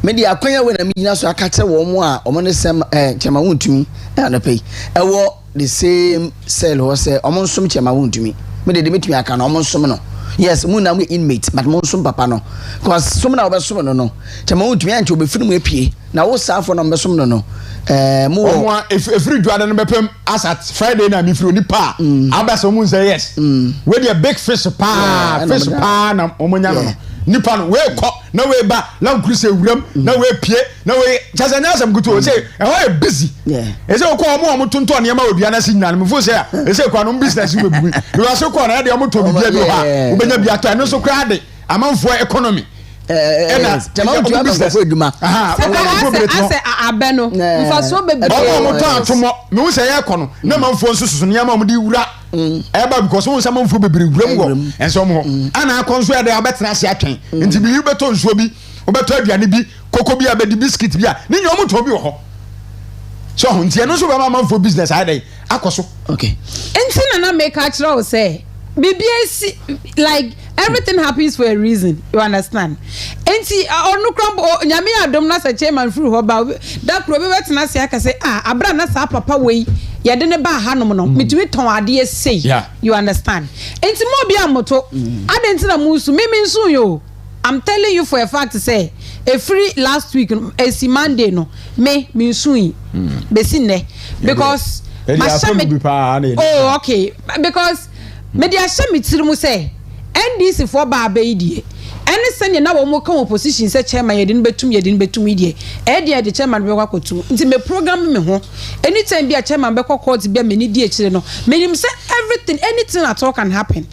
me di akwanya we na me nyina so akate wo mo a omo ne sem chairman wontumi na pay e wo the same cell ho say omo nsom chairman wontumi me de metumi aka na omo nsom no yes mu na we inmate but mo nsom papa no cause som na obesom no chairman wontumi anche obefiri mu apie na wo safo no obesom no mu wo efiri dwada no bepem asat Friday na me firi onipa abaso mu say yes we dey big fish pa na omonya no nipa no we ko na we ba na nkuruse wuram na we pie na we chazanya sam gutu o say e ho e busy e say ko omo tonto ne ma odua na signal me fo say e say ko no business we bu you are so ko na de omo to bia bi ha obenya bia to no so kra de amanfo economy jama utu business eduma ase abeno mfa so bebre omo to atomo me wo say e kono na manfo nsususu ne ma mo di wura eba because wo say manfo bebre wuram go enso mo ana akonso e de abetena ase atwen nti bi beto nsuo bi obeto aduane bi koko bi abedi biscuit bi a ne nyom to bi wo ho so nti eno so ba manfo business ade akoso okay enti na make a try say BBS like everything happens for a reason, you understand? Enti onu krombo nyame adom na sa chairman free ho ba da kro be betina se aka say abra na sa papa we ye de ne ba hanom no mitumi ton ade sei you understand? Enti mo bia moto adenti na musu me nsu yo I'm telling you for a fact to say a free last week a Monday no me nsu yi besine because oh okay because media shame tirimu say NDC for ba abaidie any send na wo mo kan opposition say chairman yedin betum idie e de chairman be kwakotu nti me program me ho anytime be a chairman be court be me ni die kire no menim say everything anything at all can happen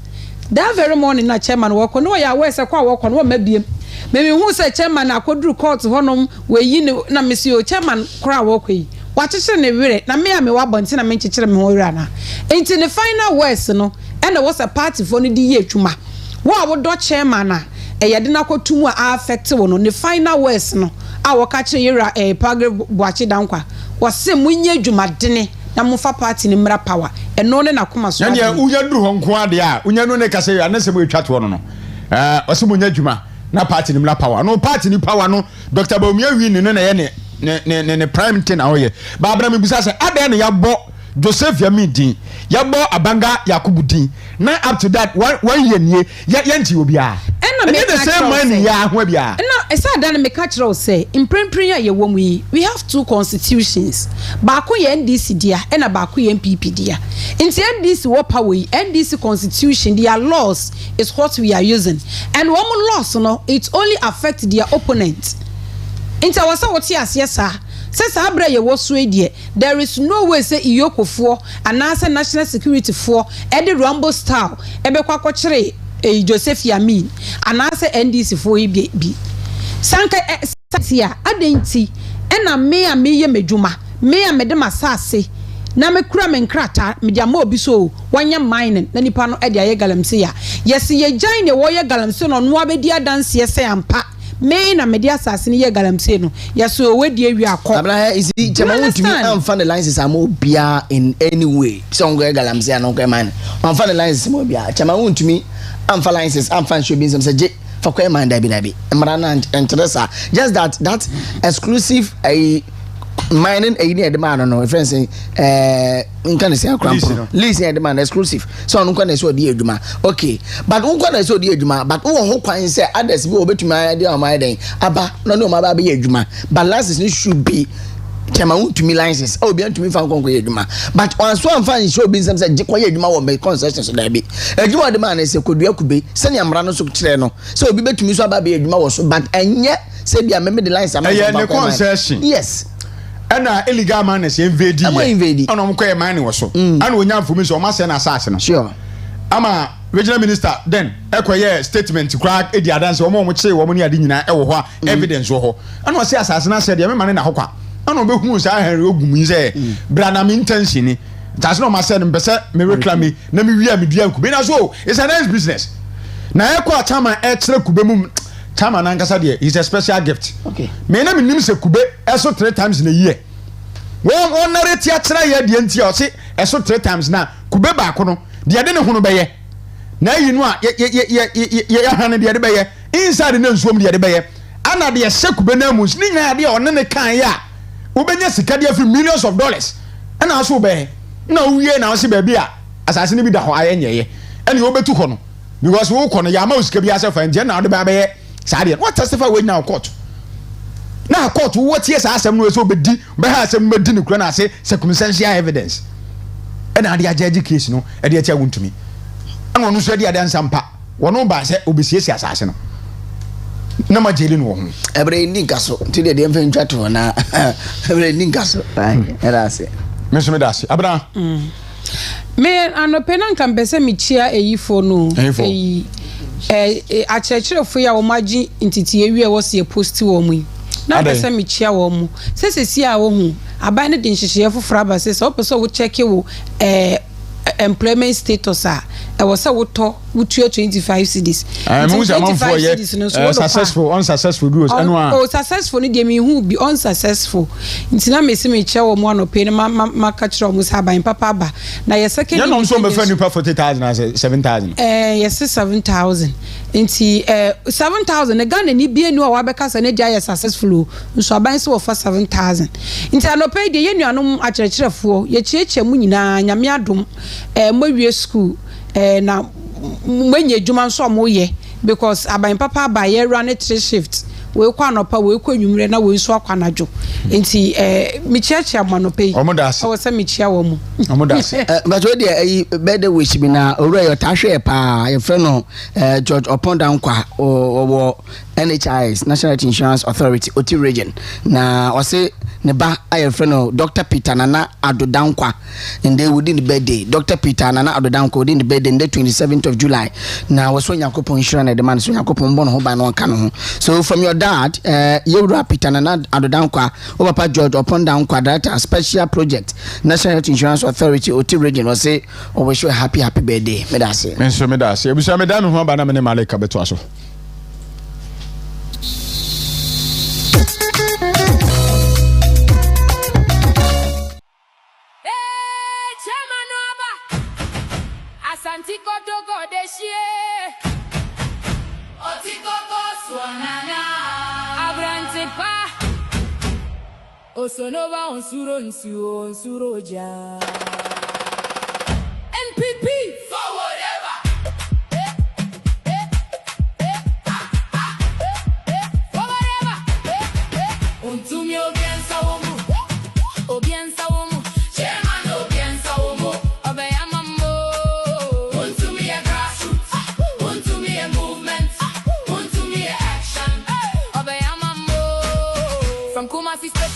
that very morning na chairman work no ya we say kwa work no mabiem me hu say chairman akoduru court honom we yi na me see o chairman kra work yi wachichire ne were na me wa bonti na me chichire me ho were na enti the final words no and there was a party for the year chuma wa wo do chairman na e yede na kotum a affect wo no the final words no a wo ka kire yera pagre boachi dankwa wo se munye dwumadene na mufa party ni mra power eno ne na koma so ya unya duru ho nko ade a unya no ne ka se anase mo etwa to no wo se munye dwuma na party ni mra power no party ni power no Dr. Bawumia wi ni no na ye ne prime thing ahoye ba abra me busa se ade ne ya bo Joseph Yamidi, Yabo Abanga Yakubudin. Now up to that, 1 year near Yanti Obia. And the same money, Webia. No, as I done make natural say, in Priya, we have 2 constitutions. Baku NDC dear and a Baku NPP dear. In the NDC Wapaway, NDC constitution, their laws is what we are using. And one more laws, no, it only affects their opponent. Into our what yes, sir. Says Abra was sway there is no way say Iyoko for and answer national security for Eddie Rumble style, Ebekwa Joseph Yamin, and answer NDC for EB. Sanka Satia, Adenti, and a mea meduma, mea medema sassy. Na me kura men krata media mo biso wanya mining na nipa no e dia galamse ya yes ye gyan ne wo ye galamse no no abedi adanse ye se ampa me na media asase ne ye galamse no yes o we dia wi akọ abra is chema wontumi amfa the licenses am obia in any way so ngo ye galamse ya no ko man amfa the licenses am obia chema wontumi amfa licenses amfa show business say je fa ko man da bi mra na interesa just that exclusive mining a year demand no friends can say leasing a demand exclusive so no can so the aduma okay but won can so the aduma but won ho kwan say others be obetuma idea on my den aba no ma ba be aduma but license should be chama to me license oh be to me fan kon ko aduma but on so am fan show be some say je ko aduma wo me concession so da bi aduma demand say kodua kube se ne amra no so kire no so obi betumi so aba be aduma wo so but enye say bia me the license am the concession yes ana illegal man is invade ana mo koy man wo so ana onya mfumi so o ma se na assassin no sure ama regional minister then ekoye statement crack edi adanse o mo kire wo mo ni ade nyina e wo ho evidence wo ho ana o se assassin na se de me man na hokwa ana obehu sa henry ogum se bra na me intention ni that's no ma se no pese me reclaim na me wi a me dua kube na so it's a nice business na ekwa chama e kire kube mum chama na nkasa de is a special gift okay me na me nim se kube eso 3 times in a year won narrate a kire ye de ntia o se eso 3 times na kube ba ko no de de ne hu no be ye na yi no a ye hane de de be ye inside na nsuom de be ye ana de se kube na mu ni nya de o ne kan ya wo benya sika de afi millions of dollars ana so be na uwie na o se ba bi a asase ne bi da ho ayenye ye ene wo betu ko no because wo ko no ya ma usika bi ase fa nje na de ba be ye sade what testify we now court na court what yes asem no so obedi be ha asem medi ne kura na ase circumstantial evidence e na ade ajaji case no e de atia wontumi ana no so de ade ansampa wono ba se obesiesi asase no na ma jeli no ho ebre ndi nkaso ti de mfa ntwa to na ebre ndi nkaso era ase me so me dase abra me anopena nka mpese mi chia eyifo no eyi a church ya wo magi ntiti ewie wo se post wo mu na pese mi chia wo mu sesesi a wo hu aban ne de nhihye fofora ba se so pese wo check wo employment status a e wo se wo to wo 25 cedis successful unsuccessful rules anwa oh successful ni de mi hu be unsuccessful ntina me se mi chia wo mu anope ne ma ka kire wo sa ban papa ba na ye second you know so be friend for 40,000 as 7,000 yes 7,000 nti 7,000 na Ghana ni bie nu a wa be ka sa ne dia ye successful nso aban se wo for 7,000 nti anope de ye nuanom a kirekirefo ye chiechie mu nyina nyame adom mowie school na mwenye juma nso mo ye because aban papa ba ye run 3 shift we kwa nopa we kwa nwumre na we nso akwa najo nti mi chiachia manope omodase o se mi chia wo mu omodase but we dey bed wish me na owura yo ta hwe pa ye friend no George Oponda nkwa o NHIS National Health Insurance Authority Oti region na o se ne ba aye friend no Dr. Peter Nana Adodankwa and they within the birthday Dr. Peter Nana Adodankwa within the birthday the 27th of July na was so yakopon insurance the man so yakopon bon ho ba no kan ho so from your dad Yewura Peter Nana Adodankwa o papa George Oponda nkwa director special project National Health Insurance Authority Oti region was say o wish you happy birthday me da say me so me da say ebusa me da me ho ba na me ne malika beto aso Osonova on suro ja.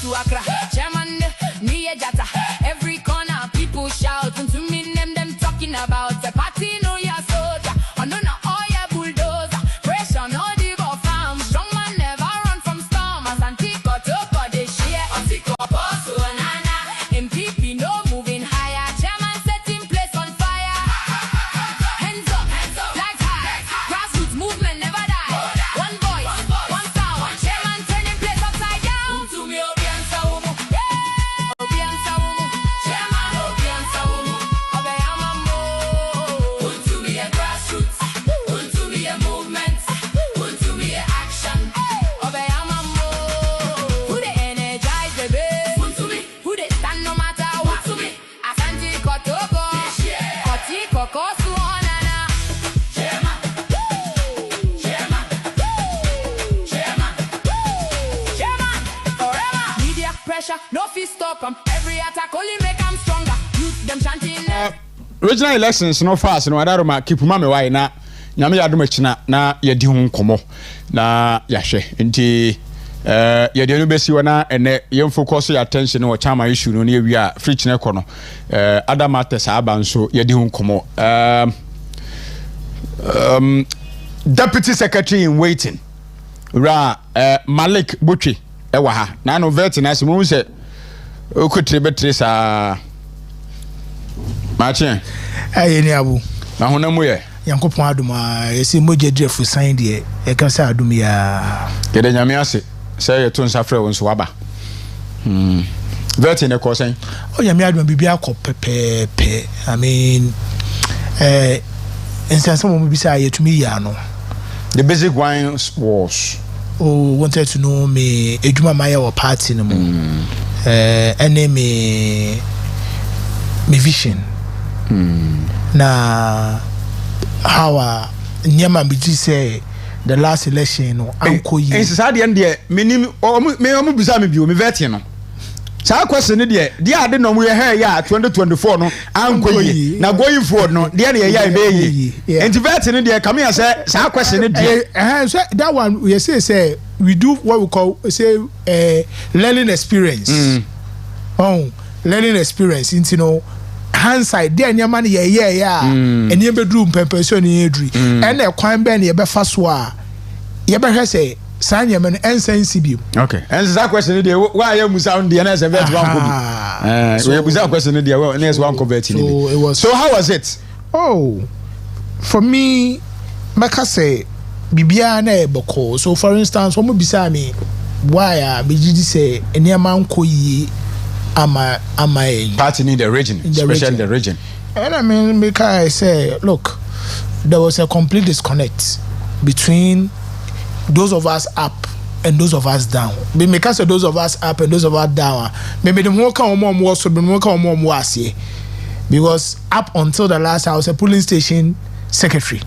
to Accra. Chairman, Nia Jata. Every corner, people shout. And to me, them talking about the party, no, ya soldier. Oh, no, all ya bulldozer. Pressure, no, dig off farm. Strong man never run from storm. As Antico, Toko, they share. Antico, Bosso, Nana. MPP, no moving higher. Chairman setting place on fire. Hands up, flags high. Grassroots movement never die. One voice, one sound. Chairman turning place upside down. To me, Obiansa Umu. Yeah, Obiansa Umu. Chairman, Obiansa Umu. Obeyamambo. To me, a grassroots. To me, a movement. To me, a action. Obeyamambo. Who they energize the base? To me. Who they stand no matter what? To me. Asante Kotoko. Koti Koko Suonana. Chairman. Chairman. Chairman. Chairman. Forever. Media pressure, no fee stop 'em. Every attack only make 'em stronger. Youth them chanting. Regional elections no fast no adaroma keep mama why na nyame ya adoma china na yedi ho nkomo na yahwe nti yedi no besi wona ene yem focus your attention no chama issue no na wi a free chine kono adama tesa aba nso yedi ho nkomo deputy secretary in waiting ra Malik Butchi ewa ha na no vet na se mo se okotre betre sa Martin. Ni abu. Na honamu ye. Yankopon aduma yesi moje drefu sign de e kan sa adum ya. Kede nyame ase. Say ye to nsafre won so waba. Veti ne ko sen. O nyame aduma bibia ko pepepe. I mean instance mo bisa ye tumi ya no. The basic one was wanted to know me eduma maye wo party no mo. Ene me vision. Na how nyama biji say the last election no anko yi inside the end there me bisa me bio me veti no sa question ne de ade no mo ye ha ya 2024 no anko yi na going forward no de na ya be yi enti veti ne de come here say sa question ne de so that one we say we do what we call learning experience learning experience into no hindsight there nyama ne eni bedroom pempensio ne edri ene kwan be ne ye be fa so a ye be hwe say san nyama no ensensi bi okay and that question dey why you musa on dey na say vet one ko bi we musa question dey well na one convert ni so how was it for me maka say bibia na e boko so for instance wo mo bisa me why be gidi say eni amanko yi party in the region, especially in the region. And I mean, because I say, look, there was a complete disconnect between those of us up and those of us down. Because of those of us up and those of us down, maybe the more come more so the more come more was here. Because up until the last, I was a polling station secretary.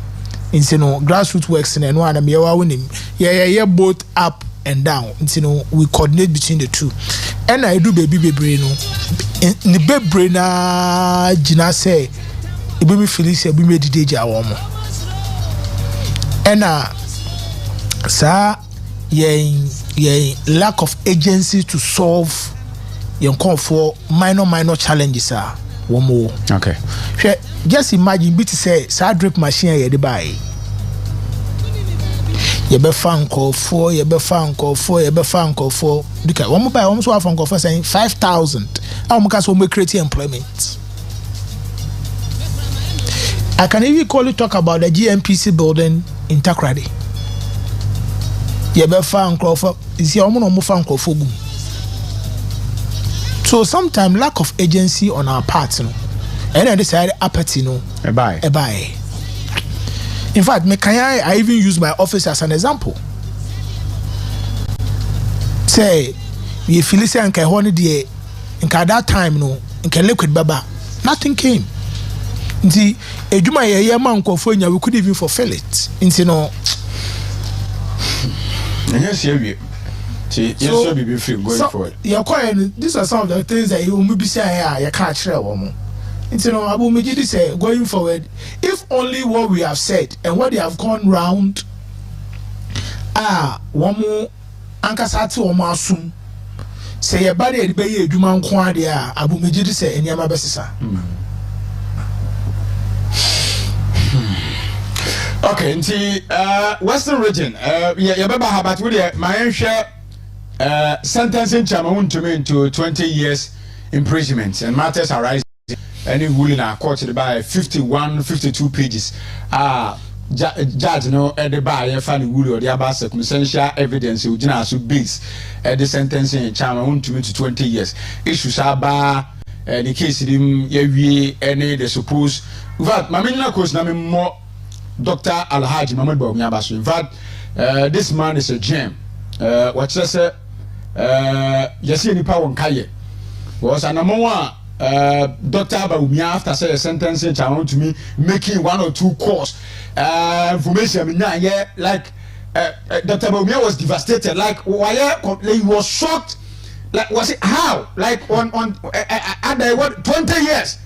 In grassroots works and one and yeah, both up and down. We coordinate between the two. And I do baby no the baby na jina say e be me feel say be me dide ja wo mo and sa ye lack of agency to solve your call for minor challenges wo mo okay just imagine bit say sa drip machine ye dey buy ye be fan call for because one buy one so fan call for saying 5,000 how much we create employment. I can even call it talk about the GMPC building in Takoradi. Ye be fan call for is your no fan call for gum. So sometimes lack of agency on our part and then decide apathy no e buy in fact, I even use my office as an example. Say, we feel say anke hone de anke that time no anke liquid baba nothing came. Nti eduma ye man nkofo nya we could even fulfill it. Nti no. Yes, you. So be free going forward. These are some of the things that you maybe say you can't share one. Abu Mejidi say going forward, if only what we have said and what they have gone round one more ankasati or masum say your body be ye adwuma nko ade a abu megidi say enema besesa. Okay, nti Western region ya baba habat we dey my nhwe sentencing chama wontumi into 20 years imprisonment and matters arise any ruling are court by 52 pages judge no the by funny rule or the about circumstantial evidence ugina so base the sentencing chama wontumi to 20 years issues aba the case dim ye any the suppose in fact mamina course na me more Dr. Alhaji Mohammed Bawumia Basu. In fact, this man is a gem. What you say? Yesi ni pa wonkaye. Was an among Dr. Bawumia after say a sentencing challenge to me making 1 or 2 calls. Information like Dr. Bawumia was devastated. Like why he was shocked. Like was it how? Like on at the 20 years.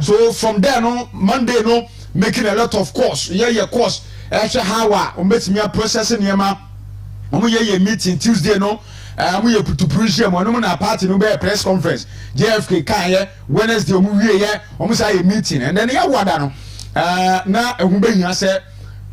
So from there no Monday no making a lot of course course actually how me processing yema meeting Tuesday no we to preach no na party no be press conference JFK kan Wednesday we say meeting and then wada no na ehun be hia say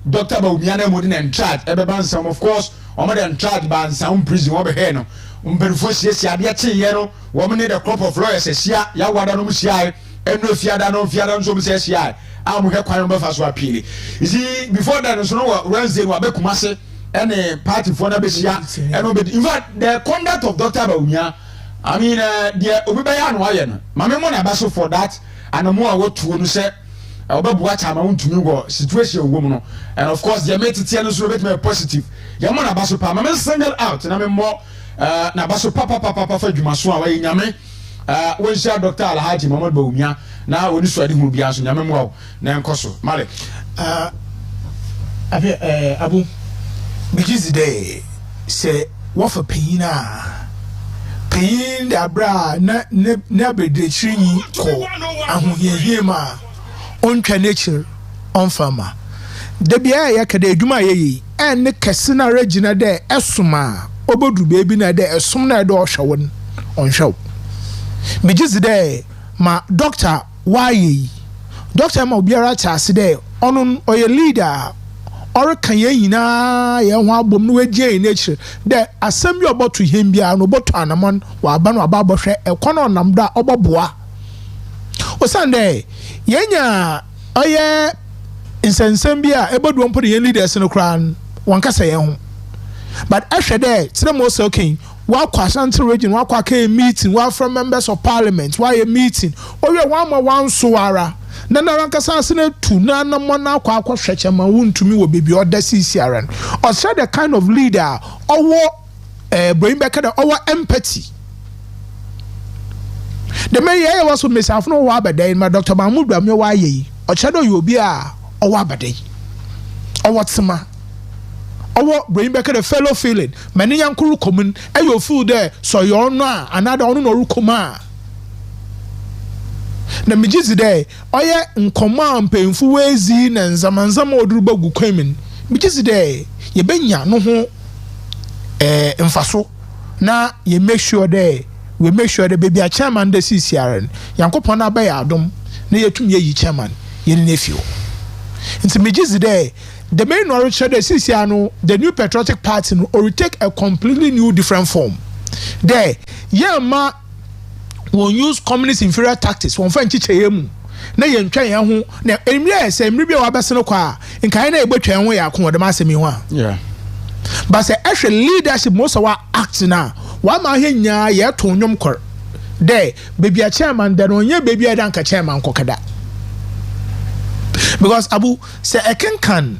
Dr. Bawumia na modern in charge ebe some of course in charge ban some prison we be here no mperfo siesia ade che no we need a crop of lawyers sia ya wada no sia eno fiada no so sia I'm here quite number for appeal. You see, before that, so no Wednesday, we be Kumasi and party for na besia. And in fact, the conduct of Dr. Bawumia, I mean, the Obibaya no ayen. Mama mo na baso for that, and more what to no say. Obabuwa chama unto me situation woman. And of course, the mate tia no so bit me positive. Ya mo na baso pa. Mama single out na me more na baso papa for dwumaso a we nyame. When share Dr. Alhaji Mohammed Bawumia na oni so ade hu bia so nyame mo na enkoso male abu bigizi dey say what for pain da bra na bedre chirinyi ko ahohie ma ontwa nature on farmer da bia ya kada adwuma yeyi en kese na regina dey esoma obodu bebi na dey esom na dey ohwewon onhwew bigizi dey ma doctor why doctor ma obiara chase dey onun oye leader or kan ye nyina ye ho abom no wagye nature dey asem bi oboto him bia no boto anamon wa aba no aba bohwe ekono nam da oboboa osande yenya oye insensem bia ebodu mpo de leaders no kran wankasa ye ho but ahwe dey tiremo so okay wa kwa Central region wa kwa ka meeting wa from members of parliament wa a meeting owe wa ma wan so ara na na rankasa asene tu na na mo na kwa hweche ma wuntumi wo bebi oda sisi ara o say the kind of leader owo bring back the our empathy the man here was so myself no wa abadai ma Dr. Mahmoud Bamye wa yi o chedo yo bi a owo abadai owo tsema owo bring back the fellow feeling many yankuru common e you feel there so you know another onu no rukoma na mijizi there oye nkoma mpemfu wezi na nzamanzama oduruba gukwemin mijizi there ye benya no ho mfaso na ye make sure there we make sure the baby a chairman the CCRN yankopon na ba ya adom na yetum ye yi chairman ye ne nefio nti mijizi there the main origin the CCR the new patriotic party will take a completely new different form there yema will use communist inferior tactics won fan chiche yemu na ye ntwan ye ho na emre se emre bia wa beseno kwa nkan na ebotwan ho ya ko de ma asemi ho a yeah but say actual leadership most of our act na wa ma henya ye to nwom kor there baby a chairman there onye baby a danka chairman kokada because abu say can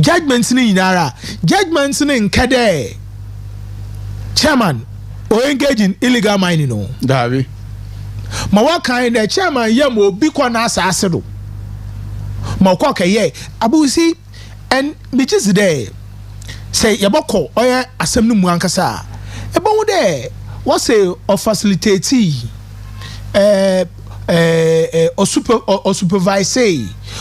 judgments ni inara judgments ni nkade chairman o engage in illegal mining no davi ma wa kan the chairman yam obi kwa na asase do ma kwa ka ye abu si and which is there say yaboko oya asem no mu ankasa e bon there what say or facilitate or supervise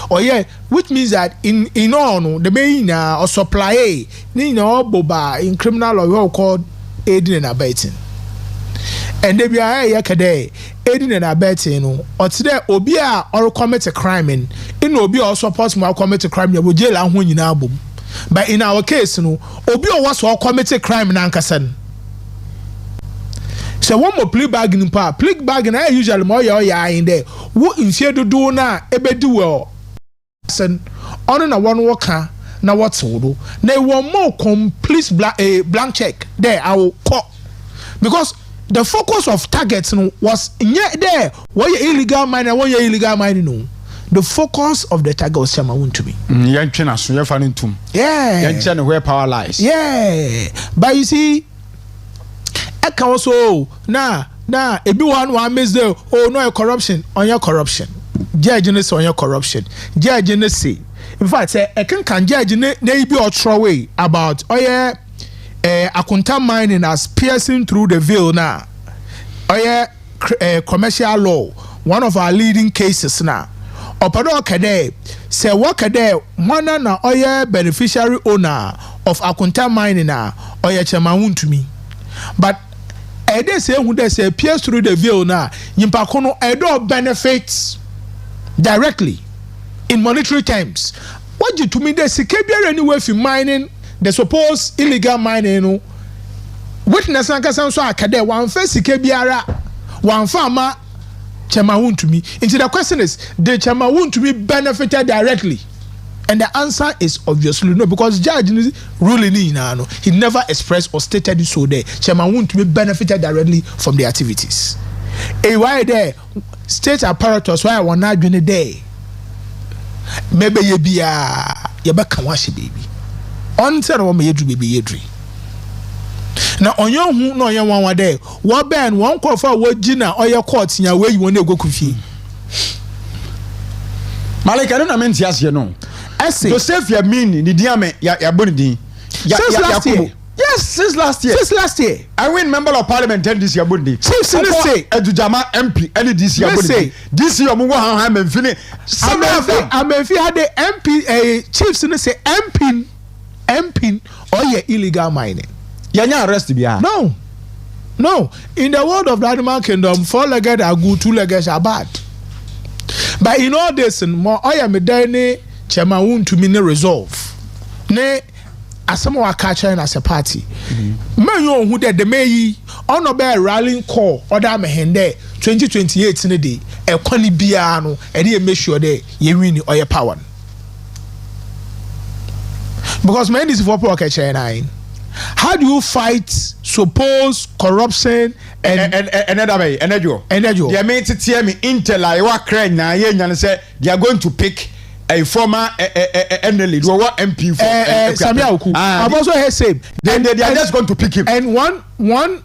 or yeah, which means that in all the main or supply ni no boba in criminal law called aiding and abetting and they be a yakade aiding and abetting no or today obia or commit a crime in obi also supports more commit a crime you jail and when you now boom but in our case no obi was all commit a crime in ankasan so one more plea bargain pa plea bargain I usually more ya in there what in fear to do na ebe do well sen on na one worker na what's all na one more complete blank check there I will call because the focus of targets was there why illegal mining why illegal mining no the focus of the target was Chama want to be yeah where power lies yeah but you see I can also nah everyone miss there oh no corruption on your corruption judge on your corruption judge in fact I can judge ne be or throw away about oh yeah Akunta mining as piercing through the veil now. Commercial law, one of our leading cases now. Opado kade say what kade one na oye beneficiary owner of Akunta mining na oye chema to me. But they say who they say pierce through the veil now. Yimpa kono edo benefits directly in monetary terms. What you to me they say kebiara anywhere for mining. The supposed illegal mining no witness ankasan so akade one face biara one farmer Chama want to me into the question is the Chama want to be benefited directly and the answer is obviously no because judge ruling no he never expressed or stated it so there Chama want to be benefited directly from the activities why there state apparatus why I want not doing there maybe you be can wash baby until the woman you be yedri. Now on your who no your one day, what ban one call for what Gina or your courts in your way you want to go kufi. Malik, I don't mean yes, you know. I say Joseph ya mean the diame ya bonidi. Since last year. Yes, since last year. Since last year. I win member of parliament this year bundi. Chief say Edujama MP any this year bundi. This year omo han han memfini. I'm if you had the MP chief say MP or your illegal mining. Yanya arrest biya. No. In the world of the animal kingdom, 4-legged are good, 2-legged are bad. But in all this, more I am a day Chama want to mean resolve. Ne asamoah catcher as a party. Man you who the may on a bear rallying call or damn hende 2028 in a day. A quani biano and he make sure that you win or your power. Because man is for poor catcher. How do you fight suppose corruption and another way and they made it tell me intel I wa crane na and say they are going to pick a former MP for Samia Oku. I've also heard same. Then they are just going to pick him. And one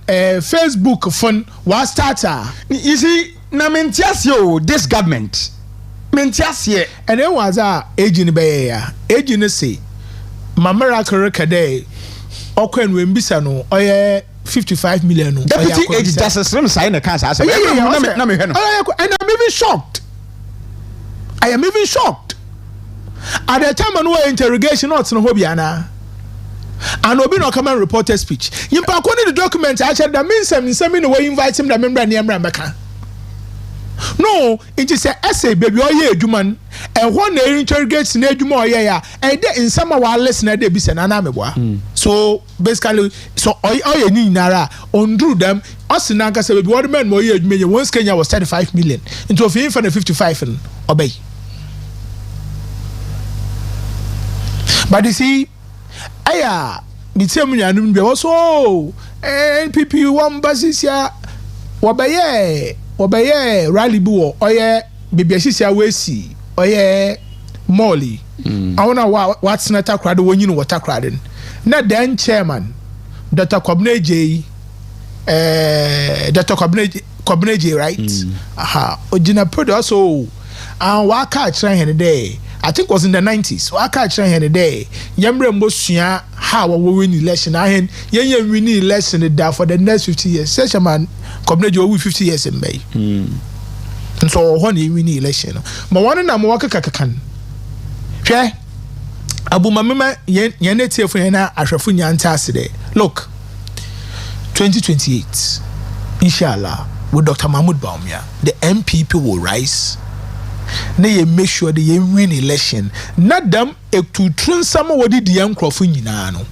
Facebook fund was starter. You see, na mentiasio this government. Mentiasie. And then was agent beya. Agent say Mamara Kade Okwen Wembisa no oye 55 million no. Deputy agent just slim sign the cancer. And I'm even shocked. I am even shocked. At the time no interrogation not no hobiana. And obi no come and report a speech. Yimpa ko the document actually that means some no way invite him the member near Meka. No, it is a essay baby oye adwuma and one they interrogate na adwuma oye ya and there in some our listener dey be say na meboa. So basically so oye ni nara undo them us na nka say baby what man mo oye adwuma once Kenya was 35 million into of him for 55 and obey. But you see aya me tell me anu be also NPP one basis ya Obaye rally bu oye baby asisia wesi oye molly awona what's na Takoradi wonyi no Takoradi na then chairman Dr. Kobneje right aha ojina product so and waka try hen day I think was in the 90s waka try hen day yemre mbosua how we win election ahen yen win election there for the next 50 years such man Kobneje will 50 years in May and so when he win election but one na mo waka kakakan hwe abumamema yen etie fu yen na ahwefo nyanta ase de look 2028 inshallah, with Dr. Mahmoud Bawumia, the MPP will rise. They make sure they win election. Not them to train some what did the young Crawford no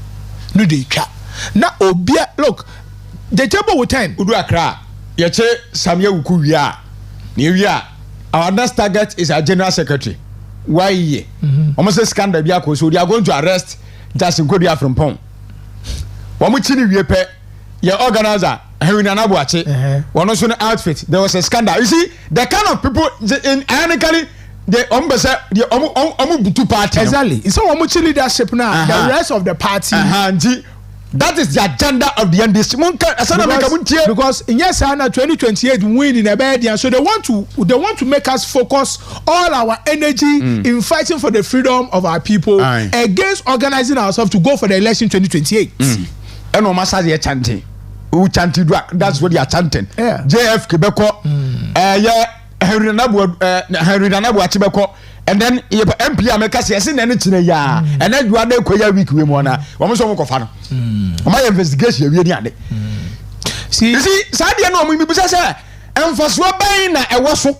they chat. Now obia look the table with 10 Udu Accra. Yache Samuel Ukuya. New year. Our next target is our general secretary. Why ye? Almost a scandal biako, so they are going to arrest Justin Kodia from Pong. Wamuchini Yepe, your organizer, Henry Nanabuache, one also an outfit. There was a scandal. You see, the kind of people in ironically the Omubutu party. Exactly. It's all much leadership now. The rest of the party. That is the agenda of the NDC. Because in yes, 2028 win in a bed, so they want to make us focus all our energy in fighting for the freedom of our people against organizing ourselves to go for the election 2028. And no matter they chanting, who chanted that's what they are chanting. JF Quebeco, Henry Nanabu Achibeko. And then MP America says in anything ya, and then you are there quite a week we wanna almost almost of my investigation. See, Sadia no me be say, and for swapping a wasso.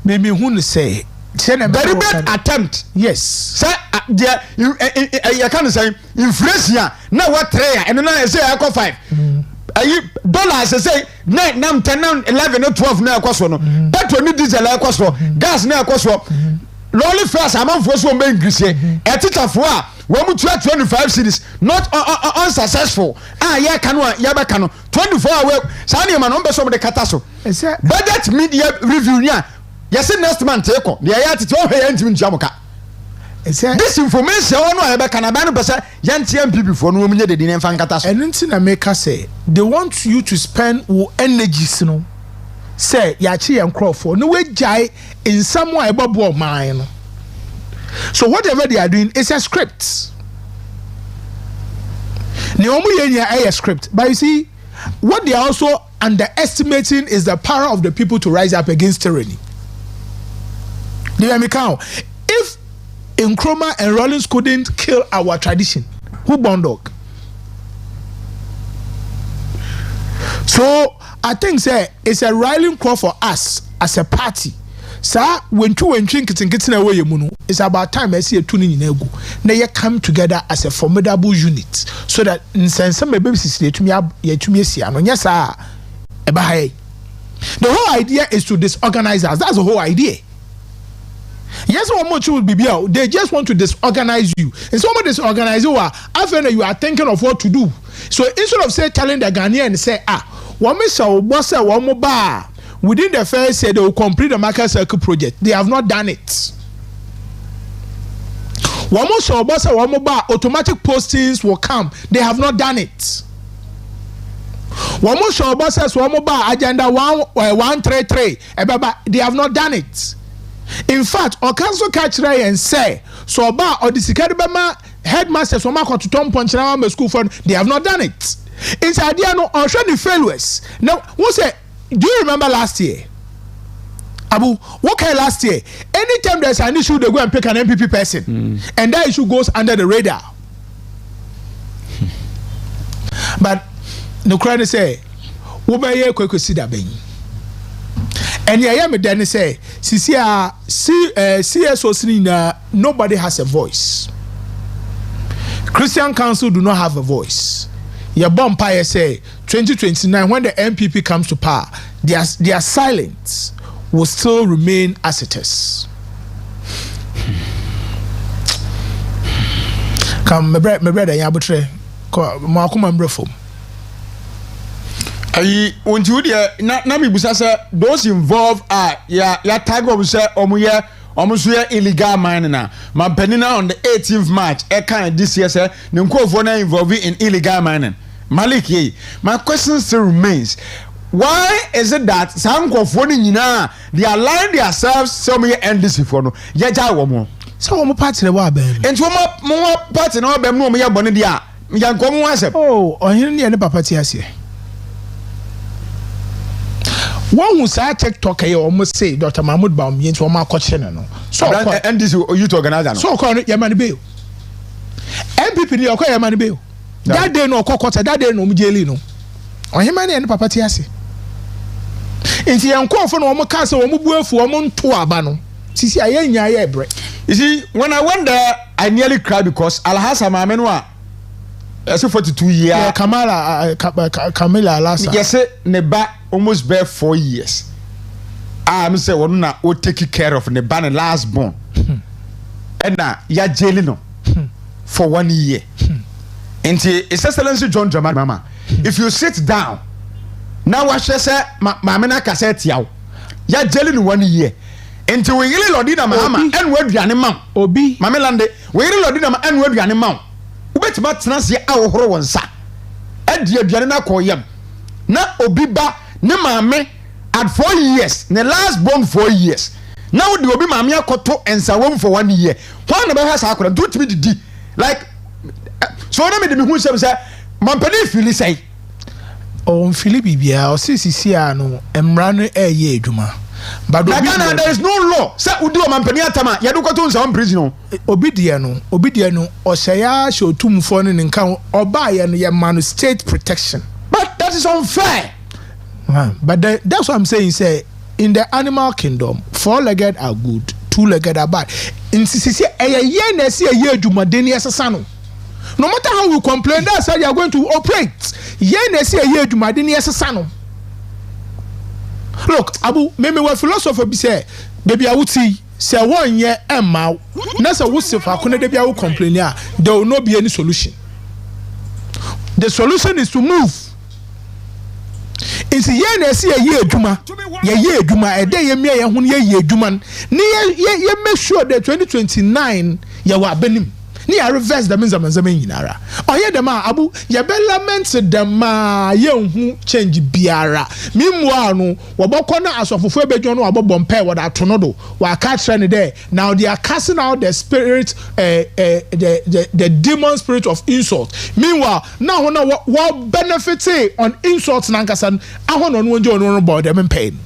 Maybe who say, very bad attempt. Yes, sir, you can't say inflation now what 3 and then I say I call 5. Dollars say 9, 10, 11, 12 now cost one. Petrol need diesel cost one. Gas now cost one. Lolly first amount for so many Greece. A teacher for 125 cities not unsuccessful. Yeah, cano 24 hour. Sani man on some of the cataso. Budget media review. Yes, next month take on the ayat to in Jamoka. This information on why can a young TMP before no minute didn't find catastrophe. And in America say they want you to spend energy, you know. Say Yachi and Crawford no way jai in some way about mine. So whatever they are doing is a script. A script, but you see, what they are also underestimating is the power of the people to rise up against tyranny. If Nkrumah and Rawlings couldn't kill our tradition, who born dog? So I think say it's a rallying call for us as a party. Sir, when two and drink getting away munu, it's about time I see a tuning in ego. Now you come together as a formidable unit so that in some babies to me yes sir. The whole idea is to disorganize us. That's the whole idea. Yes, one more will be here. They just want to disorganize you. And someone disorganize you, after you are thinking of what to do. So instead of say telling the Ghanaian say, one more bar within the first say they will complete the market circle project. They have not done it. One more bar automatic postings will come. They have not done it. One more bar agenda 133. They have not done it. In fact, or council catch and say so about or the Sikadabama headmasters or Marco to Tom Ponchana school fund, they have not done it. It's idea no or the failures. Now, what's it? Do you remember last year? Abu, what kind last year? Anytime there's an issue, they go and pick an MPP person, and that issue goes under the radar. But no credit say, "Ubaye kweko sida ben." And yeah, me then say, CSO nobody has a voice. Christian Council do not have a voice. Your bumpire say 2029 when the MPP comes to power, their silence will still remain as it is. Come, my brother, Yabutre, Markuma Brefom. When you Nami Busasa, those involved are ya Tago say almost illegal mining now. My penina on the 18th March, this year, sir, Nunko involved in illegal mining. Malik, my question still remains. Why is it that some of they align themselves some year end this for no? Yaja womo. So I'm party the wabe. And more party no be no me ya bonidia. Yan come once. Oh, on here any papa tiasie. One who say TikTok you almost say Dr. Mahmoud Bawumia into my question no. So and this youth organizer. So call it Yamani Bill. MPP ni okwa Yamani Bill. That day no kokota, that day no mjeli no. On him any papa tiasie. Inti yankofo no omo ka se omo buafu omo nto aba no. Sisi ayenya ye bre. You see, when I went there, I nearly cried because Alhassa Mamenwa, as 42 years. Yeah, Camila Alhassa. Yes, Neba almost bare 4 years. I'm say one na o take care of Neba the last born. And now ya jailing for 1 year. And His Excellency John Dramani Mama, if you sit down, now what she say, Mamena cassette yaw, ya jailing 1 year. Until we really lodina mahama and word yanimam obi mamelande we really lodina and word yanimam ubet matnase awhoro wonsa ade aduane na koyam na obi ba ne maame at 4 years ne last born 4 years now the obi maame akoto ensawom for 1 year why na be ha sa akora do timi didi like so na me de me hu say mampani fili say o fili bibia o sisi ano emra no eye adwuma. But Ghana, there is no law. Say udi o mampani atama. Yadu kwato nsa on prison. Obidia no, osaya shotum fo ne nkan oba ye no ye man state protection. But that is unfair. But that's what I'm saying. Say in the animal kingdom, 4-legged are good, 2-legged are bad. In sisi ye na see ye adwumadeni asesa no. No matter how we complain, that's how you are going to operate. Ye na see ye adwumadeni asesa no. Look, Abu, maybe what philosopher be say, baby, I would see, say 1 year and now, that's a would say for Konadu, I will complain. There will not be any solution. The solution is to move. It's a year, see a year, Juma, a day, a mere, ye, Juman. Ye make sure that 2029, you are benim. Ni a reverse the means of Yinara. Oh, yeah, the ma Abu, ya bella meant the ma young change biara. Meanwhile, no, Wabokona as of Fuebejon or Bompe, what I tornado, while catch any day. Now they are casting out the spirit, the demon spirit of insult. Meanwhile, now what benefits on insults, Nankasan, I want on one joint about them in pain.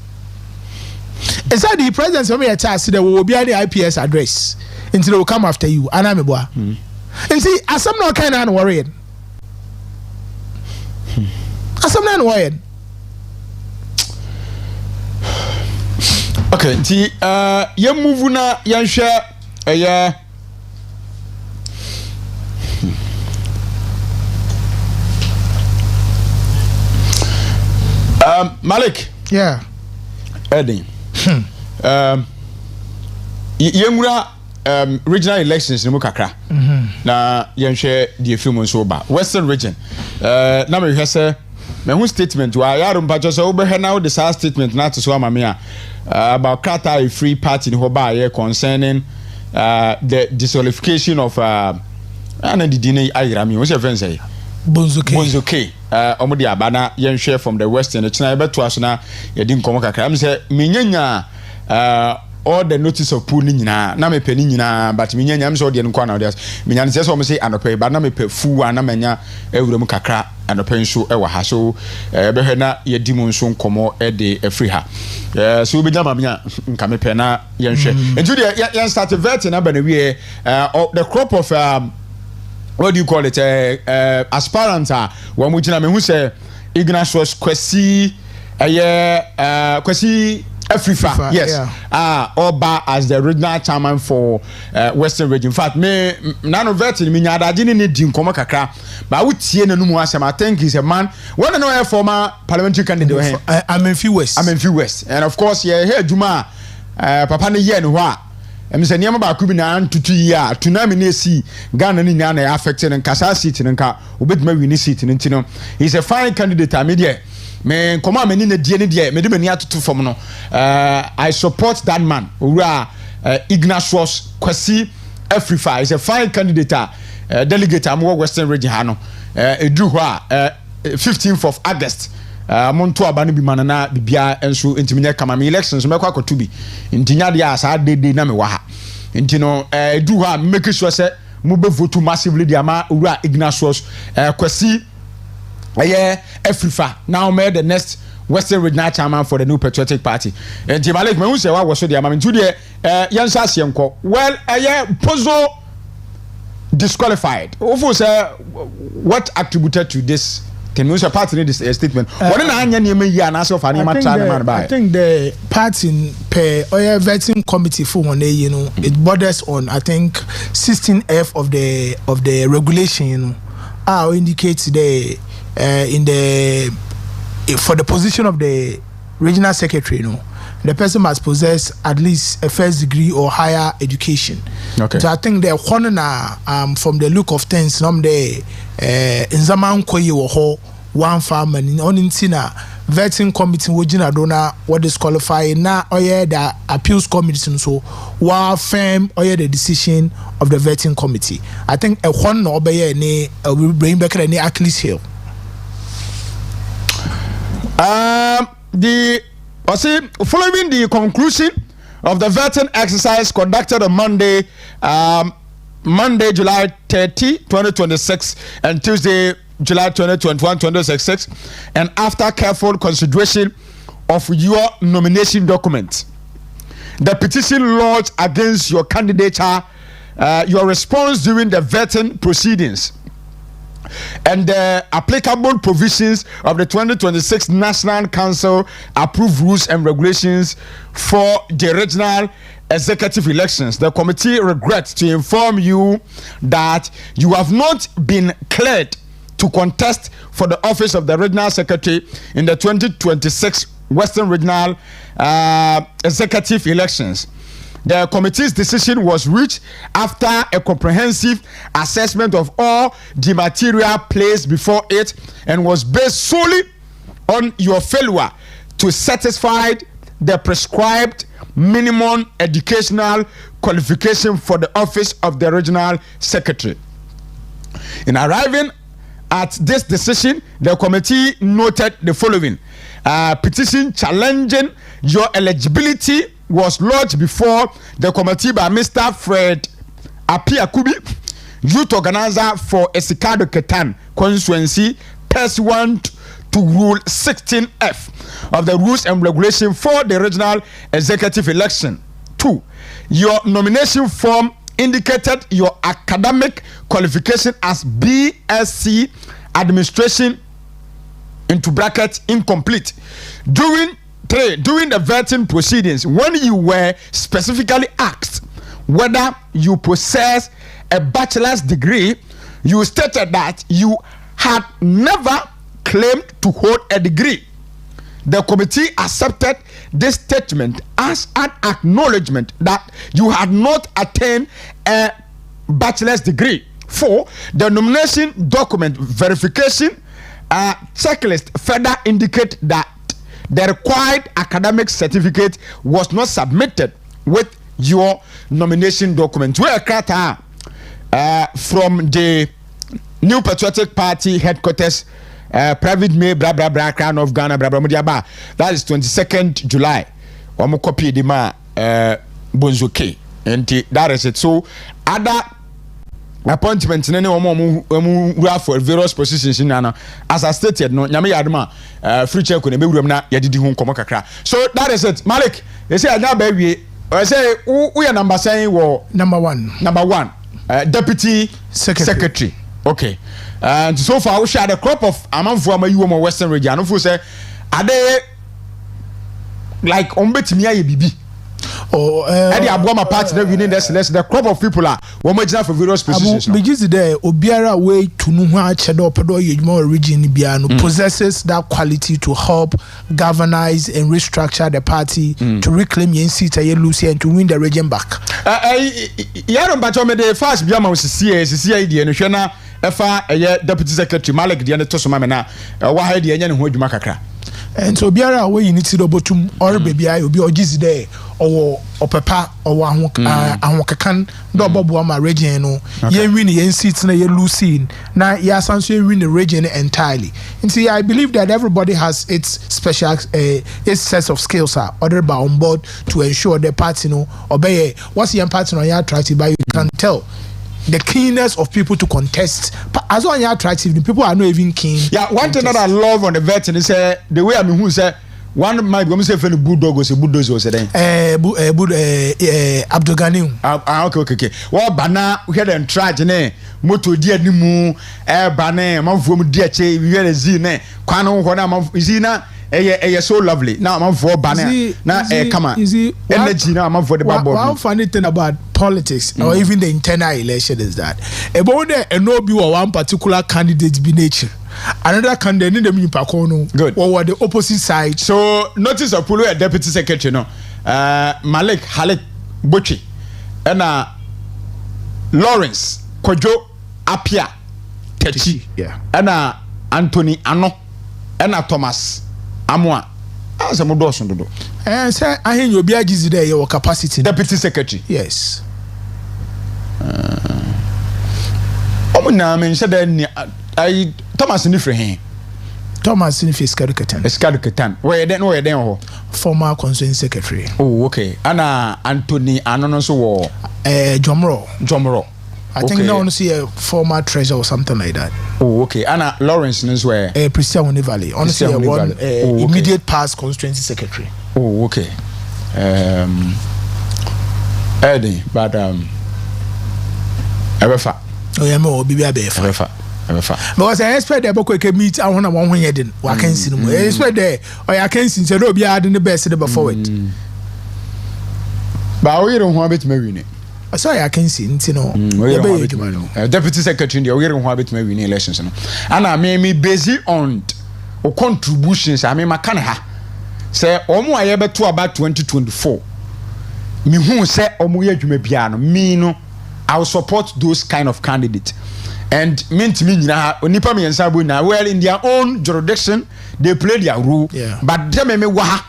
Is that the presence of me at task there will be any IPS address? Until they will come after you, and I'm a boy. And see, as I'm not kind of worried. As I'm not worried. Okay, see, you move na, you share, yeah. Malik. Yeah. Eddie. Yemura. Regional elections in Accra. Na yenhwe the film so ba Western region. Na me hwese me hu statement wa yarum pa just obe he na the statement na to so amame about Qatar free party in Hoba here concerning the disqualification of ana didine ayirami what your friend say Bonzoke omodi abana yenhwe from the Western china beto aso na yedi nkomo kakra me say menyanya all the notice of pool nyina na me pani nyina but me nyanya me so de nkwa na ode me nyane se so me say anope ba na me pe fu na menya ewuram kakra anope nso e wa ha so be hwe na yedi mu nso nkomo e de afri ha so be jama menya nka me pe na yenhwe entu de yan start verting na ba na wie the crop of what do you call it aspirant wa mu gina me hu se Ignatius Kwesi Kwesi Afrifa, yes. Yeah. Oba as the regional chairman for Western region. In fact, me none of that me nyada didn't need him come kakra. But I would see no more. I think he's a man. One and a former parliamentary candidate. I'm in few West. And of course, yeah, here Juma, Papa ne yen wa. I'm saying yama ba kubi na 2 year. Tuna me ne see Ghana ni nyana affected and Kasa seat in nka. Ubet me win seat in ntino. He's a fine candidate. Media. Me koma me ni ne die me de mani atoto fom no I support that man ura Ignatius Kwesi Afrifa is a fine candidate delegate am Western region ha no edu ho 15th of August monto abanu bi manana bibia enso ntiminya kama me elections me kwa kotu bi ntinya de asa de na me wa ha ntino edu ho make sure say mu be vote massively de ama ura Ignatius Kwesi Afrifa now made the next Western regional chairman for the New Patriotic Party. And Timalik me say what was so the amam to the yansa sienko well Pozo disqualified. Ofo say what attributed to this Can we party this statement? What an onion you may hear and ask of an I think the party per oil vetting committee for one day, it borders on 16F of the regulation, indicates the for the position of the regional secretary, the person must possess at least a first degree or higher education. Okay. So I think the corner from the look of things, in Zaman Koye wo one farmer in Onintina vetting committee wojina dona what disqualify na the appeals committee so wa firm the decision of the vetting committee. I think a one no obey ne will bring back any Achilles heel. Following the conclusion of the vetting exercise conducted on Monday, July 30, 2026, and Tuesday, July 2021, 2026, and after careful consideration of your nomination document, the petition lodged against your candidature, your response during the vetting proceedings, and the applicable provisions of the 2026 National Council approved rules and regulations for the regional executive elections. The committee regrets to inform you that you have not been cleared to contest for the office of the regional secretary in the 2026 Western Regional executive elections. The committee's decision was reached after a comprehensive assessment of all the material placed before it and was based solely on your failure to satisfy the prescribed minimum educational qualification for the office of the regional secretary. In arriving at this decision, the committee noted the following. Petition challenging your eligibility was lodged before the committee by Mr. Fred Apiakubi, youth organizer for Esikado Ketan constituency, pursuant to Rule 16F of the Rules and Regulation for the Regional Executive Election. 2. Your nomination form indicated your academic qualification as BSc Administration into bracket incomplete. During the vetting proceedings, when you were specifically asked whether you possess a bachelor's degree, you stated that you had never claimed to hold a degree. The committee accepted this statement as an acknowledgement that you had not attained a bachelor's degree. 4. The nomination document verification checklist further indicate that the required academic certificate was not submitted with your nomination document. We are from the New Patriotic Party headquarters, private May blah blah blah Crown of Ghana blah blah blah. That is 22nd July. Omo copy the ma Bonzoke, and that is it. So other appointment nene omo for various positions in Ghana, as I stated, no nyame yadema free check ko ne bewuram na yadidi hu nkomo kakra. So that is it. Malik, you say anya ba wie, I say who your number saying wo number 1 deputy secretary. Okay. And so far we share the crop of amanfo amayi wo Western region. No for say ade like ombetimi aye bibi. And the Abwama party that winning the crop of people are one for various positions. Because there Obiara way to know Chedo Pedo Yujmo region Biano possesses that quality to help galvanize and restructure the party to reclaim yen seat a Lucy and to win the region back. Yaron Batome the first Biama was CCID and Shana Efa a deputy secretary Malik the Tosomamena, Wahid Yan and Hojumakakra. And so Biara way you need to do bottom or baby I will be or just there or papa or Anwakakan Dobobuama region ye win yen seats na ye Lucine now ye win the region entirely. And see I believe that everybody has its special its set of skills are ordered by on board to ensure the party obey what's the party on your attractive by you can tell the keenness of people to contest. As long as attractive, the people are not even keen. Yeah, one thing that I love on the vetting is the way I mean who say one my go say fe bulldog say bulldozer say den Abdogani okay wo bana we hear dem charge ne moto di animu bana manfo mu di ache we hear zi ne kwano ho na manfo zi na eye so lovely now manfo bana na come on energy now manfo the bad boy one funny thing about politics or even the internal election is that about there no be one particular candidate be nature another candidate in the Mipakono good or the opposite side. So notice of Pulu deputy secretary no Malik Halik Bochi and Lawrence Kojo Apia Techi and Anthony Ano and Thomas Amwa as a modoson do and say I hear you be a there your capacity deputy secretary yes na men said I Thomas Nifre Thomas Nifre Skaduketan where then ho former constituent secretary. Oh okay ana Anthony Anono so wo Jomro I think now want to see a former treasurer or something like that. Oh okay ana Lawrence is where Prisiawuni Valley honestly one immediate past constituency secretary. Oh okay Eddie but Ebefa oh yeah me obi Ebefa because I expect the book can meet I want to one when then I can see I expect there or I can see so be adding the best the forward but we don't want to win it so I can see you know deputy secretary we don't want to win elections and I me based on contributions I mean makana ha say omo aye beto about 2024 me hu say omo ye adwuma bia no me no I will support those kind of candidates. And meant me onipa me nsabo na well in their own jurisdiction they play their role but tell me wa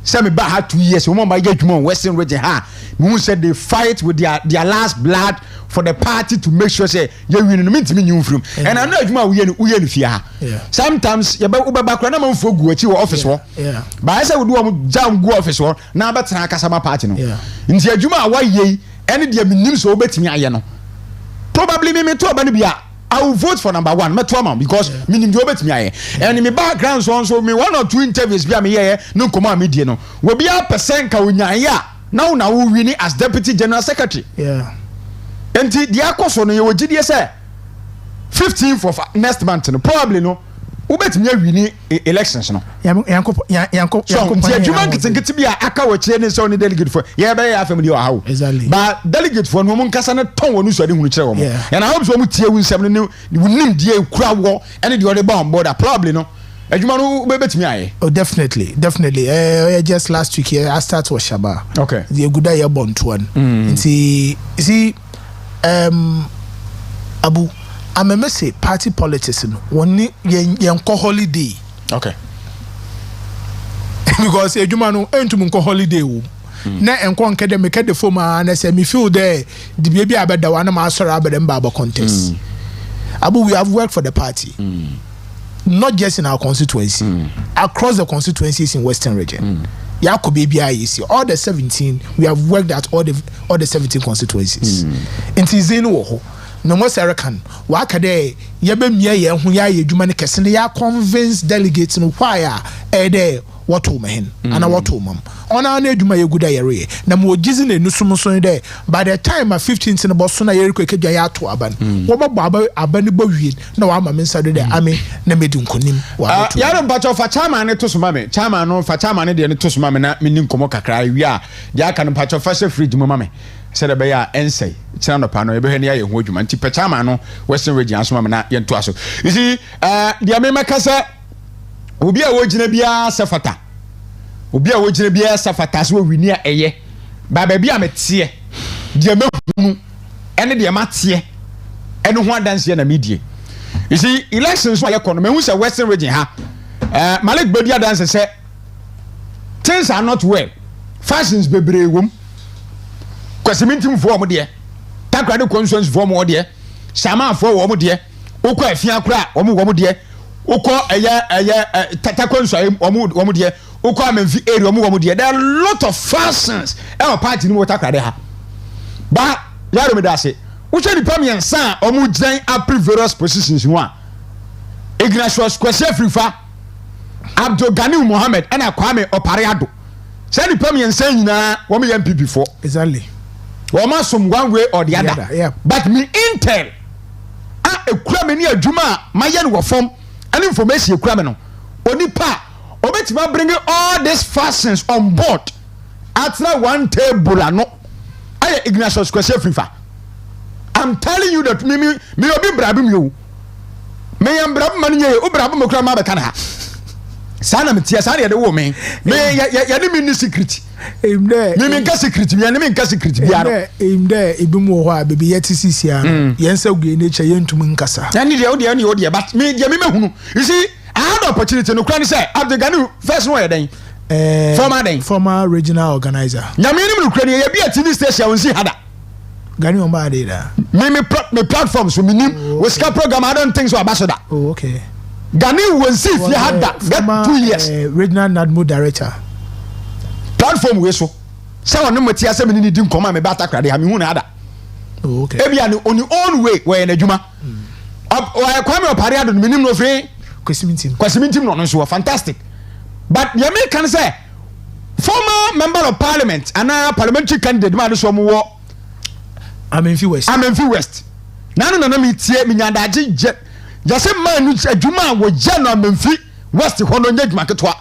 say me ba ha 2 years we ma get adwuma Western region ha me said they fight with their last blood for the party to make sure say you win no meant me nyum from and I know adwuma we ye no fia ha sometimes you ba kra na man fo gu achi wo office wo but I say we do am jam gu office wo na betena kasama party no nti adwuma wa ye any dia minim so obetimi aye no probably me to aba no bia I will vote for number 1 me to am because minim dia obetimi aye and me background so me 1 or 2 interviews bia me ye no komo me die no we bia percent ka onyan ya now we win as deputy general secretary enti dia koso no ye wogidie say 15th of next month no probably no ubetimi awini elections no yanko adwuma nketinketi bia aka wo kire ne so ne delegate for ye be ya family o hawo but delegate for no mun kasa ne ton wonu so de hunu kire wo mo and I hope so mu tie wu nsem ne wunim die ekura wo ene de ode ba on board probably no adwuma no ubetimi aye oh definitely just last week here I start with Shaba okay the good year born to one see Abu I'm a say party politics no one yen holiday okay because edwuma no entum nko holiday wo na enko nkede make the former na say me feel there the baby abeda wana ma asoro abeda mba contest Abu we have worked for the party not just in our constituency across the constituencies in Western region Yako baby IEC all the 17 we have worked at all the 17 constituencies into zenu ho no more Serican wakade yebemia ye ho ya adwuma ne kese ne ya convince delegates no why there what to hen and what to mam ona na adwuma ye guda yere na mo gizi na nusum so there by the time 15th ne boso na yere kwekadwa ya to aban wo babo aban bo wie na wa ma mensa de ame na medi nkonim wa to yaro mpacho fa chairman ne to so mame chairman no fa chairman de ne to so mame na menim komo kakra wi a ya aka no mpacho fa se fridge mo mame said be ya ensay chira no pa no ebe hene ya ye ho adwuma nti pa chairman no Western region aso mame na ye to aso you see dia me makasa obi a wogina bia safata obi a wogina bia safata so wini a eye ba ba bia metie dia mehunu ene dia matie ene ho adanse na medie you see elections so yekono mehu say Western region ha Malik Bodi adanse say things are not well fashions bebre wom kwasimintim fo omo de Takoradi constituency fo omo de Sama fo omo de okọ afia kura omo de ukọ tatakwanso omo de ukọ amemfi area omo de there are a lot of fashions our party ni Takoradi ha ba yaro me da se uche ni pamien san omo gyan up various positions one Ignatius Kwesi Afrifa Abdul Gani Mohammed and Kwame Opariado. Say the Premier saying na woman MPP for. Exactly. Woman some one way or the other. Yeah. But me intel. A cramini a Juma, my yen were form and information criminal. Onipa, Obetima bringing all these fashions on board. At now one table no. I Ignatius question FIFA. I'm telling you that me obi brabim you. Me am brab man ye o brabim mo kra ma be kana. Sana me tia sana ye de wo me. Me ya de me secret. Em there. Me nka secret, me nka secret bia. Em there ebi mo ho a bebi yeti sisi a. Yen sa gu nature yentum nkasa. Na ni de o de but me me hunu. You see, I had opportunity no kra say Abdul Gani first one ye den. Former regional organizer. Nyame ni no kra ni ye bia TV station on si hada. Gani on ba dey da. Me platforms we nim we ska program I don't think so ambassador. Oh okay. Gani will see if you had that 2 years. Regional NADMO director. Platform we so. Say on no matia say me ni din koma me ba Takoradi ha me hu na ada. Oh okay. Ebia ni on your own way we na adwuma. Kwame Opariado me nim no free. Kwesimintim no so fantastic. But you me can say former member of parliament and parliamentary candidate man so mo wo Amenfi West. Nanu na me tie me nyadaje je. Jase man nu adwuma wo je na Amenfi West ho no nyadwuma ketwa.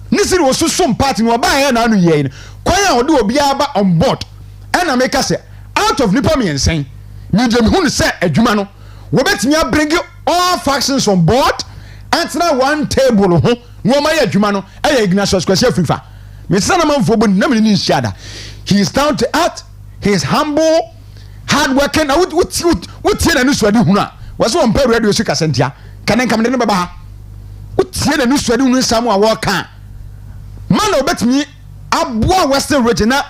Nisiri wo susum party no ba ya na anu ye. Kwan a ode obi aba on board. And I make say out of nipa me ensen. Me dem hu say adwuma no wo betimi bring all factions on board and now one table ho no ma ya adwuma no e Ignatius Kwesi Afrifa. Me say na manfo bo na me ni nsiada. He is down to earth. He is humble. Hard working. What tie na nuswadi hunu a was on pay radio so kasentia kanen kamde ne baba ha what tie na nuswadi hunu samu a wo kan man obetimi aboa Western region na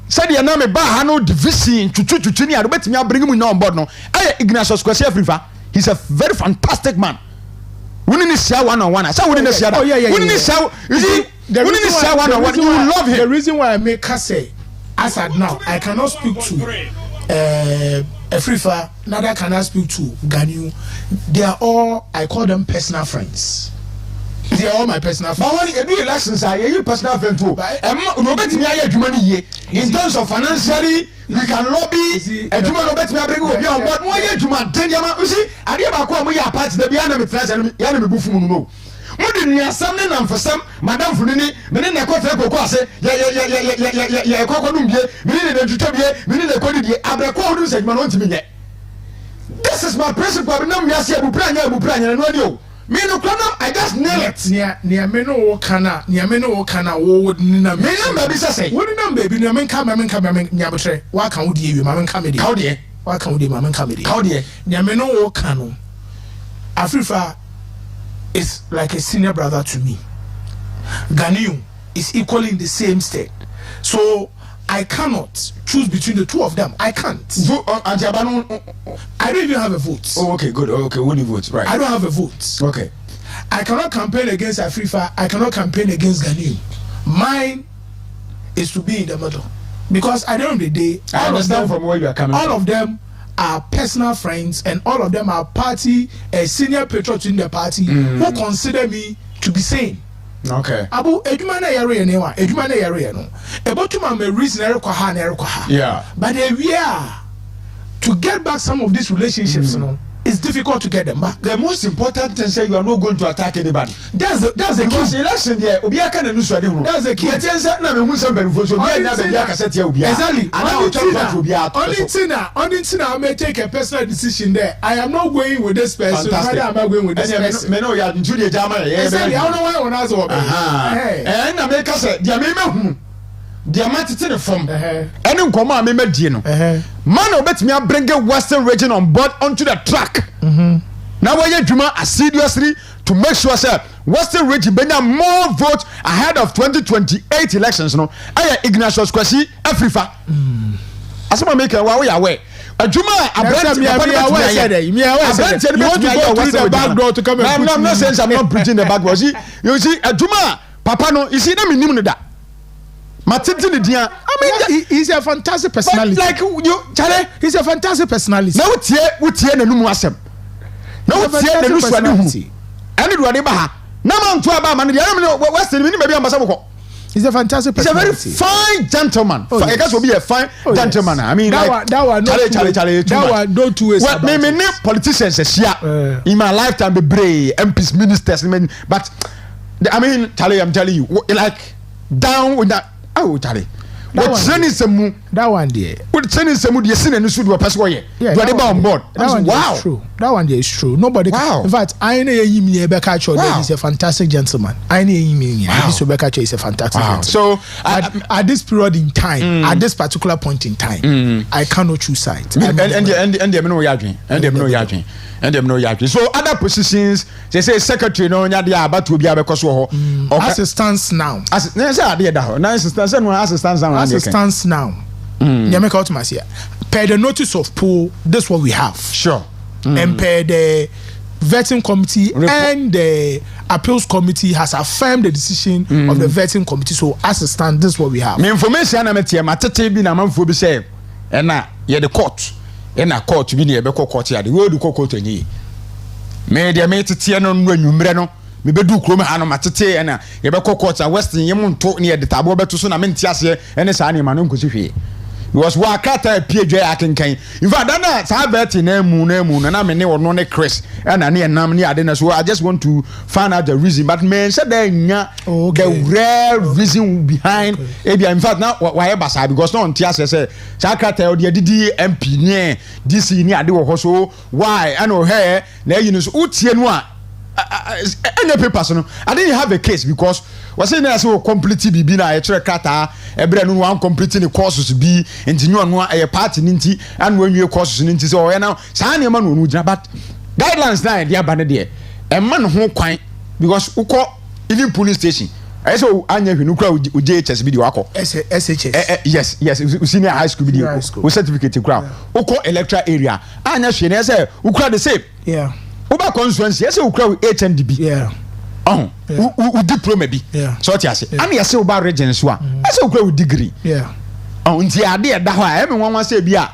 said ya na me ba ha no division tutu ni a obetimi abring mu na on board no Ignatius Kwesi Afrifa. He's a very fantastic man. We need to share one on one. So we need to share. We need to share. You see, we need to share one on one. You love him. The reason why I make her say as at now I cannot speak to Afrifa, neither can I speak to Gani. They are all, I call them personal friends. They are all my personal friends. But when you do elections, you personal friend too. In terms of financially, we can lobby. And you know better bring you. But why you man? You see, I never come with your party. The Biana friends and Yana Bufu no. Mudi ni asamne na mfasam madam funini meni na kwa feko kwa se ya kwa numbie meni na tutobie meni na kwa die abrakwa odu segment on timi. This is my principle. Na me ase abupranya na no ade o. Me no kwana I just nail it. Nia me no wo kana wo ni na me na ba bi say wo ni na baby na me nka nya botre wa kan wo die wi ma me nka me die. How die? Wa kan wo die ma me nka me die. How die? Nia me no wo kanu. Afrifa is like a senior brother to me. Ganiu is equally in the same state. So I cannot choose between the two of them. I can't. I don't even have a vote. Oh, okay, good. Okay, when you vote, right? I don't have a vote. Okay. I cannot campaign against Afrifa. I cannot campaign against Ganiu. Mine is to be in the middle. Because at the end of the day, I understand from where you are coming from. All of them are personal friends and all of them are party senior patriots in the party who consider me to be sane. Okay. Abu eduma na yare ne wa eduma na yare no ebotuma me reason erekwa ha na erekwa ha. Yeah. But we are to get back some of these relationships no it's difficult to get them back. The most important thing say you are not going to attack anybody. That's the key. Election there obi aka na nusu ade hu. That's the key. Yetensa na me hu some benefit so obi na be aka set here obi. Exactly. Only thing I may take a personal decision there. I am not going with this person. Why am I going with this person? Me no ya ntu de jama ya. Exactly. I don't know why one has over. Eh na me ka say dia me hu. Diamante to the form. Any nkomo a me medie no. Man obetimi bring a Western region on board onto the track. Now we are doing assiduously to make sure that Western region benya more votes ahead of 2028 elections. No, I Ignatius Kwesi Afrifa. Asema make we are aware. Ajuma you want to go through the back door to come and I'm not saying I'm not preaching the back door. You see, Ajuma Papa no, you see them in that. I mean, he's a fantastic personality. But like you, Charlie, he's a fantastic personality. Now what tie na numu asem. Now what tie na nusu ade hu. Ene do ade ba ha. Naman to about man, the Western maybe ambassador. He's a fantastic person. He's a very fine gentleman. Oh, I guess will be a fine gentleman. Yes. I mean, that one, don't two ways. Well, me politicians in my lifetime be brave MPs, ministers, but I mean, Charlie, I'm telling you, like down with that. Oh, Charlie. What training some that one there? What training some you seen and should be a password? Yeah, that on board. Wow, is true. That one there is true. Nobody. Wow. In fact, I know him he's a fantastic gentleman. I know him. He's a fantastic gentleman. So at this period in time, at this particular point in time, I cannot choose sides. And them know yarding. So other positions, they say secretary no nya dia about to be because as it stands now. As it stands now. You make out here. Per the notice of poll, this is what we have. Sure. And per the vetting committee and the appeals committee has affirmed the decision of the vetting committee. So as it stands, this is what we have. Me information na metie matete bi na manfo bi say na ye the court. Na court bi na ye be court ya de we do court anyi. Me de me tete no nwumre no me be du krom ha no matete na ye be court a Western ye monto na ye de tabo beto so na me ntiase ene sa na ma no nkosi hwe. Because wakata PJ akenkan. In fact, that sa bet na mu na me ne ono ne Chris and na nam ne ade na so I just want to find out the reason, but man said there nya the rare reason behind in fact now why basa because no ntia say sakata o de didi MP ne DC ne ade wo so why and o here na you know so utie no a any papers no I didn't have a case because was saying as we complete bibi na e chere kata ebre no one completing the courses bi enti no a party ninti and when you courses ninti so now sa na ma no no but guidelines na dia ba ne de e man ho kwan because uko even police station I so anya hwenu kra UJHS bi di wako SHS yes senior high school bi di o certificate kra uko electoral area anya hwe na say ukra the same Uba constituency, yes, you crowd HNDB. Yeah. Oh, diploma be. Yeah. So what you say? And yes, you about regions one. Yes, you crowd degree. Yeah. Oh, until I did that. Why? Everyone say be a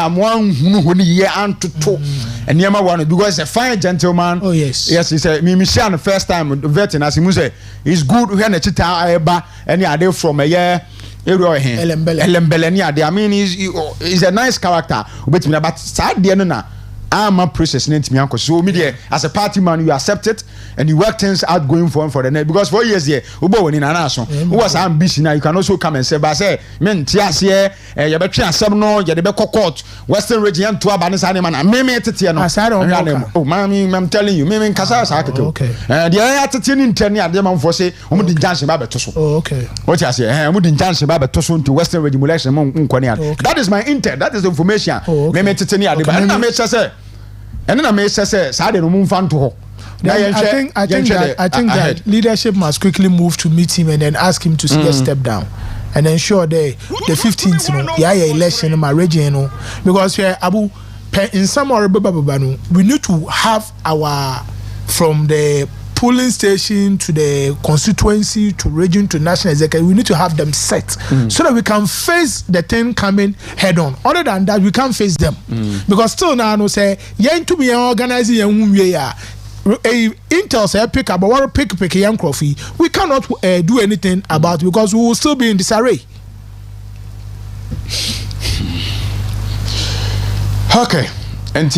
one who year and to two. And Yama one because a fine gentleman. Oh yes. Yes, he said. Me Michelle the first time vetting as he say he's good. We had a chita eba any idea from a year. Elembele. I mean, he's a nice character. But sad dear na. I'm a process name me uncle. So media as a party man, you accept it and you work things out going for the net because 4 years here, Ubo in an nation who was ambition now you can also come and say, but say, men Tias here, you better no, you better court, Western region to Abanis animal, and me Titiano. Oh, mammy, I'm telling you, me Casas. Okay. The other 10 in 10 years, them for say, Umudin Jansen Babatoso. Oh, okay. What I say, Umudin Jansen Babatoso to Western region election. That is my intent, that is the information. Me Titania, and I may say. And then I may say, "Sade no move fan to her." I think that leadership must quickly move to meet him and then ask him to step down, and ensure the 15th, election in my region, because Abu in some or we need to have our from the polling station to the constituency to region to national executive, we need to have them set so that we can face the thing coming head on. Other than that, we can't face them because still now no say yen to be organizing Intel say pick up or pick young coffee. We cannot do anything about it because we will still be in disarray. Okay, and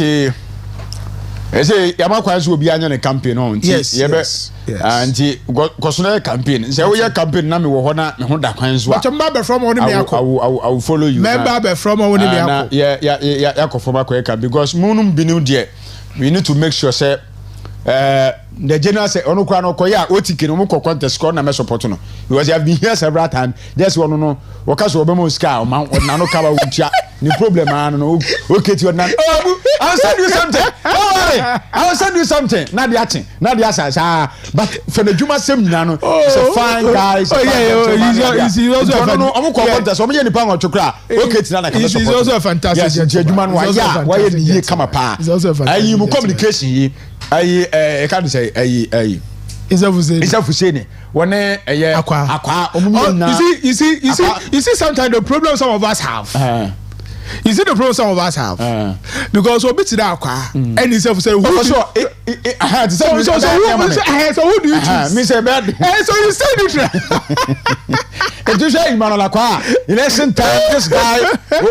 I say Yamakwas will be on a campaign on. Yes. And Cosner campaign. Say we are campaign Nami Wahona Honda Queens. But a member from one I will follow you. Member from one because Munum Binu dear. We need to make sure say the general say Onukwano Koya Otiki no Moko contest score na mesopotono. Because you have been here several times. Just one no Wakaso Obemo Scar Mount Nano Kaba Ucha. No problem, man. No, okay, to your nan. Oh, I'll send you something. Don't worry. I'll send you something. Not the acting, not the assas. But for the Juma Seminano, it's a fine guy. Oh, yeah, he's also a no. I'm going to so many pounds to cry. Okay, it's not. He's also a fantastic. Yes, Juman. Why you come apart? He's also a fantastic. You communication. I can't say. Is that for saying when Aqua. You see, sometimes the problem some of us have. You see the problem some of us have because we beat that car and he said so who do you choose? Me say bad. So you say neutral. It is a man on la car. Election time, this guy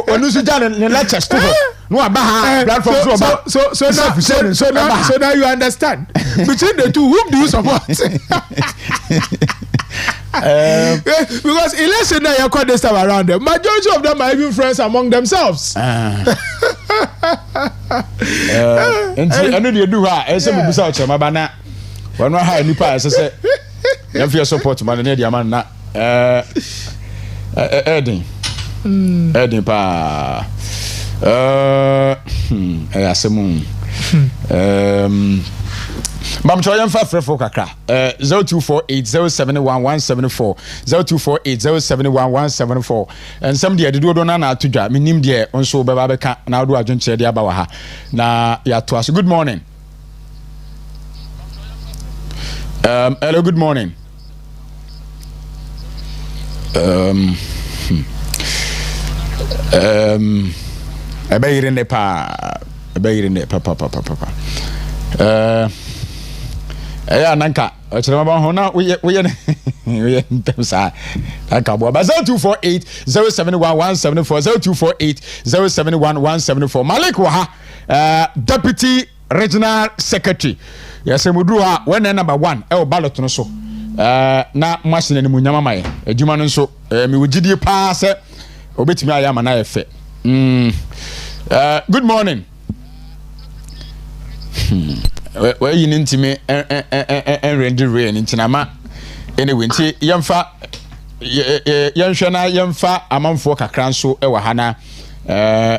when you sit down in lecture stuff. No abaha platform so now you understand. Between the two, whom do you support? Because election now you call this time around them. Majority of them are even friends among themselves. And I know they do her. I say me bisa ocha mabana. When we hire nipa, I say you feel support man na dia man na Edin pa asemu Bam cho yam fa frefo kakra 0248071174 0248071174 and some dia de do na na atudwa minim dia onso beba beka na do adwenche dia ba wa ha na ya to aso. Good morning. Hello, good morning. Abayirinde pa nanka ochirema ba ho na we ntemsa nanka bo ba 0248071174 0248071174 Malik wa Deputy Regional Secretary yasemudu ha when number 1 e ballot no so na machine ni munyama mai adwuma no so mi wogidie pa se obetimi ayama na efe. Good morning. Where you need to me and render rain in Tinama. Anyway, yamfa yamfa amamfo kakran so ewa hana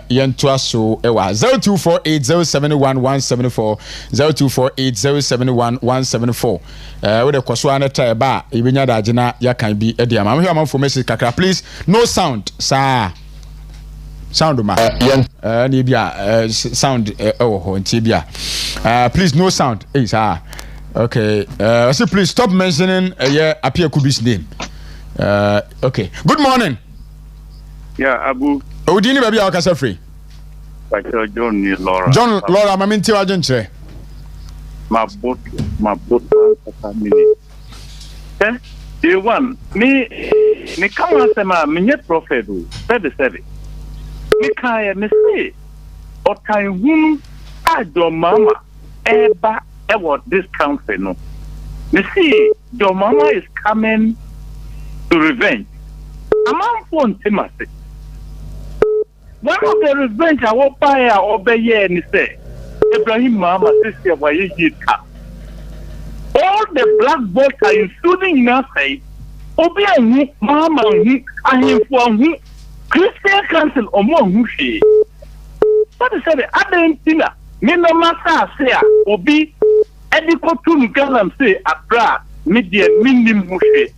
yantua so ewa 0248071174 0248071174 we de kwaso anata ba ibenya da agena yakan bi e dia amamfo message kakra please no sound sir. Sound ma ni bia sound ho nti bia please no sound sir. Okay so please stop mentioning Apia Kubi's name. Okay, good morning. Yeah, Abu Odini baby akasa free. John ni Laura. John Laura maminti wa jenche. My boat family. The one me kama sema menye prophet do. Said me kaya me say o kan hum ado mama eba what this council no. Me see your mama is coming to revenge. Among phone timase. One of the revenge I will buy obey and say Ibrahim Mama sister why you all the black boys are including nothing. Obey Mama I am for Christian Council or more whooshy. What is it? I don't think me no matter say obi ediko to Galam say Accra media minimum whooshy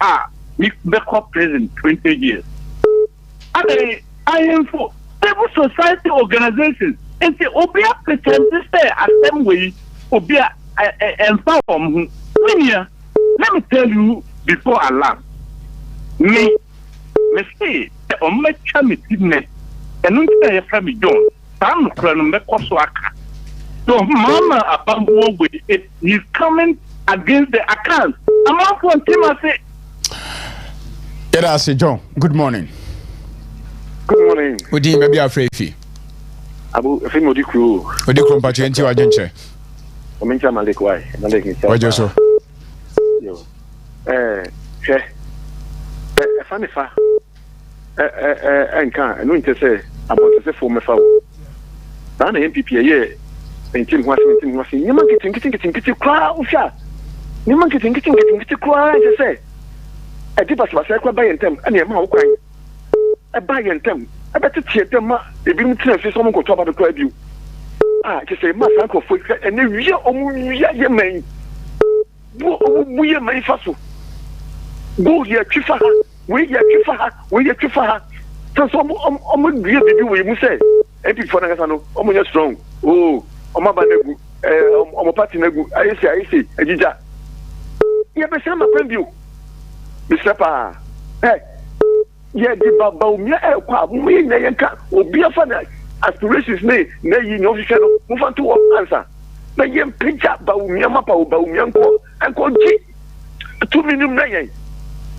me backup president 20 years. I am for civil society organizations and say obia pretend to say assembly obia inform let me tell you before I laugh me say on my chami tidne and no say from me John tam no me koso aka so mama abambo we he's coming against the account I'm out for him I say yeah, say John, good morning. Good morning. Odi maybe afraid fi. Abu fi modi kru. Odi kru mpacho enti wa jenche. O mencha Malik why? Malik ni. Ojo so. Yo. Che. Fa me fa. Enka, no inte say about say for me fa. Na MPP ye. Entim hwase. Nyama kitin kra ufia. Nyama kitin kra je say. Etipa se kwa buyntem ana e ma wo kwan e buyntem e beti tietem ma e bi mtina fi so mo ko to ba do abiu je say ma san ko fo e na wiye omu wiye ye man bu ye man fa so go ye twifa ha we ye twifa ha so omu wiye bibi we mu say e bi fo na kasa no omu ye strong omu ba negu omu party negu ayesi ejija ye be sama kwambiu Mr. Pa, hey, yeah the baumia kwa mu na yenka obi afa na aspirations na yi no hwehwe no mu fa to answer na yem picture baumia mapa baumia nko ji 2 minutes na yen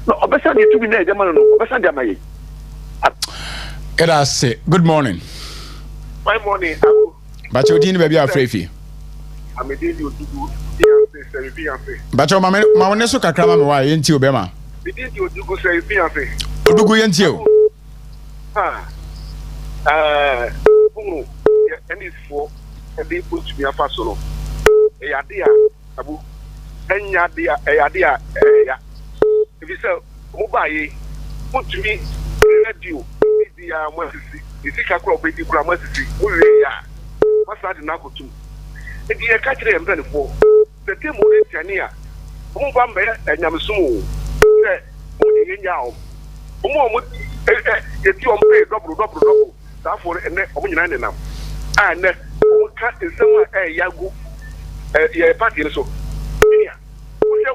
no obesa de 2 minutes de man no obesa de amaye. Say good morning. My morning. But you didn't be afraid. I'm a daily Odugu. But your mamma neso kakrama me why enti obema. We did you Odugu say fiancé. Odugu enti o. And it's for and they put me a fasolo. E adia abu. Enya dia ya. If you say mobile put me radio dia mwasisi. Isika kwa bedi kwa mwasisi. Uwe ya. Masadi na kutu. Edi e ka kire mbe ne fo. The team will tell you, Mumba and Yamsumu. What you know, if you pay double, therefore, and then open them. And then, cut is somewhere a yagu, a party so. Yeah,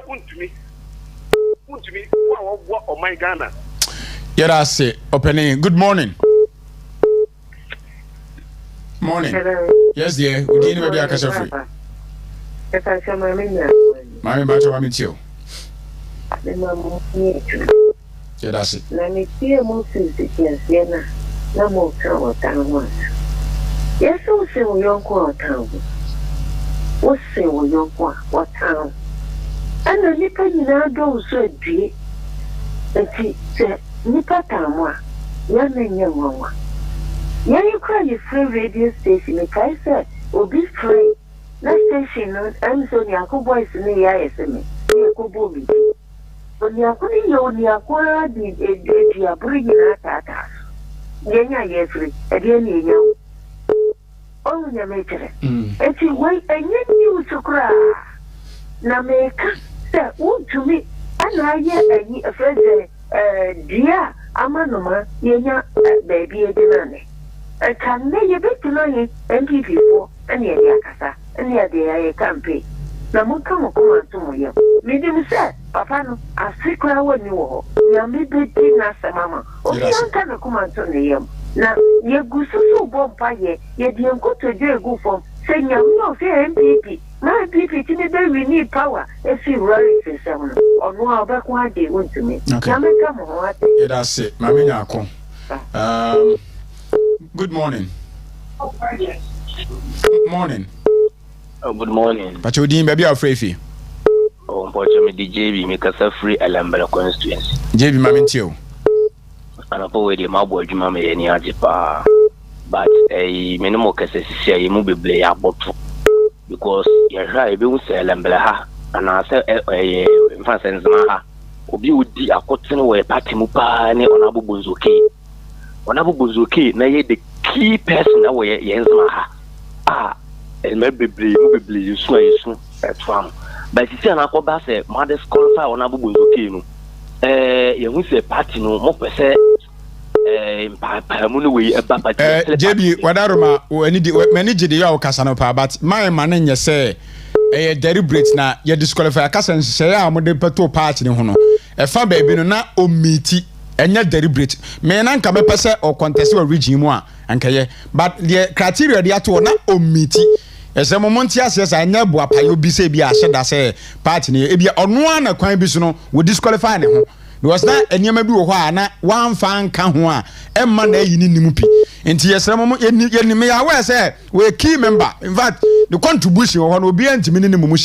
what to me? What oh my Ghana? Yeah, I say, opening. Good morning. Morning. Yes, dear. We didn't maybe I can free. If I come, I'm in there. Mammy, but I'm in you. The mamma, yeah, that's it. Let me see a Moses, yes, no more town once. Yes, who say we don't go town? What say we don't go what town? And the nipper you now do so deep. And she said, Nipper town, young and young one. Yeah, you cry your free radio station, like I said, will be free. Na station I'm so ni boys ni ya eseme ni akubo bi oni akuni yo ni akwa di aburi na tata yenya yefri ede ni enya o nya mekere eti wai enye ni usukra na meka se untumi ana ye enyi afeze dia amanoma yenya baby edinane kan ne ye betuno ye MPP for ani ya kasa any idea I campaign. Now, come on to me. Medium said, Papa, no, I think I want you. You may be dinner, Mamma. Oh, you can't come on to me. Now, you go so bomb by ye, yet you go to jail go from saying you know, fair MPP. My people, we need power. If you worry for someone, or no, back one day, want to me. Okay, come on. Yeah, that's it. Mammy, good morning. Morning. Oh, good morning. But you didn't be afraid. Oh, unfortunately, JB make us a free Alambra constituency. JB, Mamintio. And I put the Mabo Jumame any Ajipa. But a minimal cases say you move be a bottle because you're right, you say Alambra, and I say a Francis Maha. Obi would be a cotton way party mupa and on Abu Buzuki. On Abu Buzuki, now the key person away Yens Maha. And maybe you swear that's one. But you see, an aqua say, mother's qualify on Abu Buzuki. You will say party no more per se. JB, whatever, when you manage the Yao Casanopa, but my man and you say, a deliberate now, you disqualify Cassan say, I'm with the pato party in Hono. A fan baby, no, o meaty, and yet deliberate. May not come a person or contest or regime one, and Kaye, but the criteria they are to not o meaty. As a moment, yes, I never you be say, be a said, I say, party, if you on one a crime business would disqualify him. Was that and you may be one fan can one and Monday in Nimupi. And yes, you may aware say we're key member. In fact, the contribution will be anti minimum, but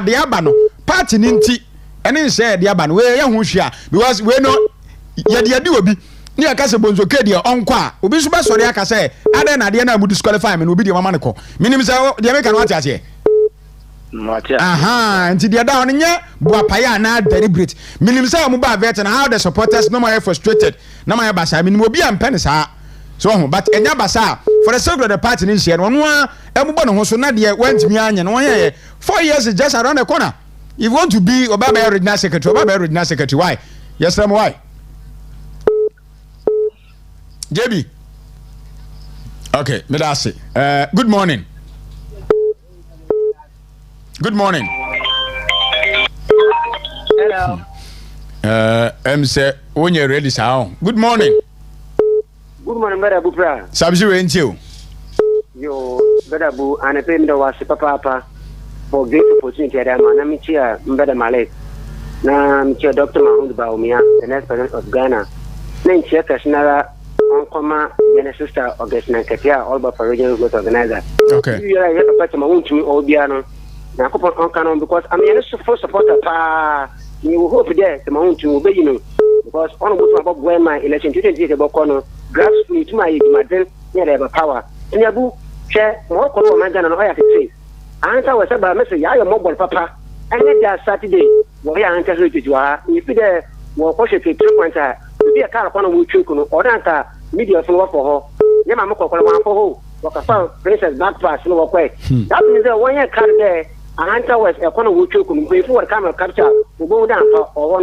the Abano party ninti and then say the Aban where young share because we're not yet do be near Casabonzo Kedia on qua. Ubisuba Soriaka say, I then at the end I would disqualify me will be the Mamanico. Minimum the American watch here. Aha, and the down in ya, Buapaya na deliberate. Minimum Muba vet and how the supporters no more frustrated. No my basa, I mean, will be and pennies. So, but in Yabasa, for the circle of the party in Sierra, one more, Emubano was not yet went to me and 1 year. 4 years is just around the corner. You want to be Obama Redna Secretary, Obama Redna Secretary, why? Yes, I'm why. JB. Okay, Medasi. Good morning. Good morning. Hello. Say when you're ready, sound. Good morning. Good morning, Brother Prah. Sabji Wentio. Yo, Brother Bu, and a payment was Papa for great opportunity. I'm here, Brother Malek. Now, I'm here, Dr. Mahmoud Baumia, the next president of Ghana. Then, Chair Kashnara, Onkoma, and sister August Nankatia, all but for regional growth organizer. Okay. You are a person to me, Obiano. Now, on because I'm a full supporter. You hope there, the Mount to obey you, because on about when my election 2020 about corner, grassroots to my then, yeah, they have power. In your book, share more color man than I have to say. Answer was about message, I am mobile papa, and let that Saturday, where I answer to you are, if you there, will push it to 3 points, to be a car upon a wood chuku, or answer media for her. Yamma one for her, what a found Princess Backpass, no way. That means that 1 year car there. Answer was a corner wood chokum before camera capture will go down or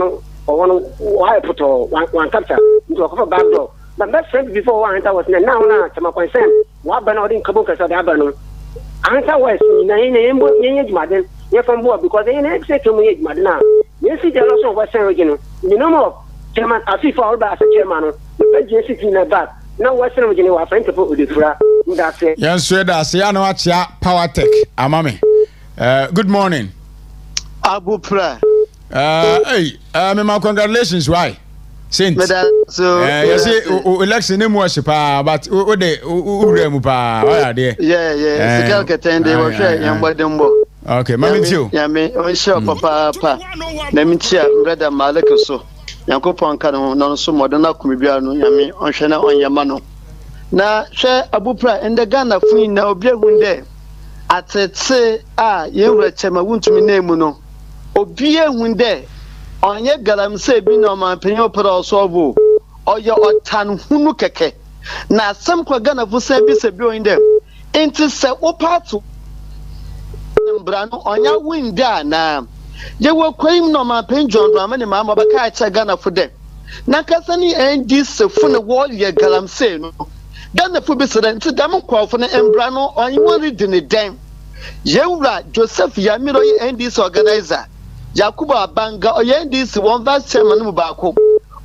one wire put one capture into a cover back door. But that sent before one answer was now to my concern. What Bernard in Kabukas of the Abano? Answer was in Madden, you're from board because they ain't say to me, Madonna. You see the loss of Western region. You know more, Chairman, I see for all as a chairman, the Jessica in the back. Now Western region was friend to put with the Prah. That's it. Yes, sir, that's Power Tech, Amami. Good morning. Abu Prah. Hey, my congratulations, why? Saint. So, you see, election name was but okay, Mammy, yeah, me, I sure, Papa. Let me cheer, Brother Malek so. Yankopon Cano, non so modern, Kumibiano, Yami, on Shana on Yamano. Now, share Abu Prah and the Ghana free now, be a day. At say, you were Chema won't me name no. Obia winde on ye galam say be no man penyo pro so or your otan hunu keke. Na some Ghana for say be se be in them. Into se opatu Brano on ya winda na. Ye were claim no man pen John Ramani Mamma Baka Ghana for them. Na kasani and this fun wall ye galam say no. Ghana for president to them call for the Embrano or you want it in the dam. Yewra Joseph Yamiro and this organizer. Jakuba Banga or this one vice chairman Mubako.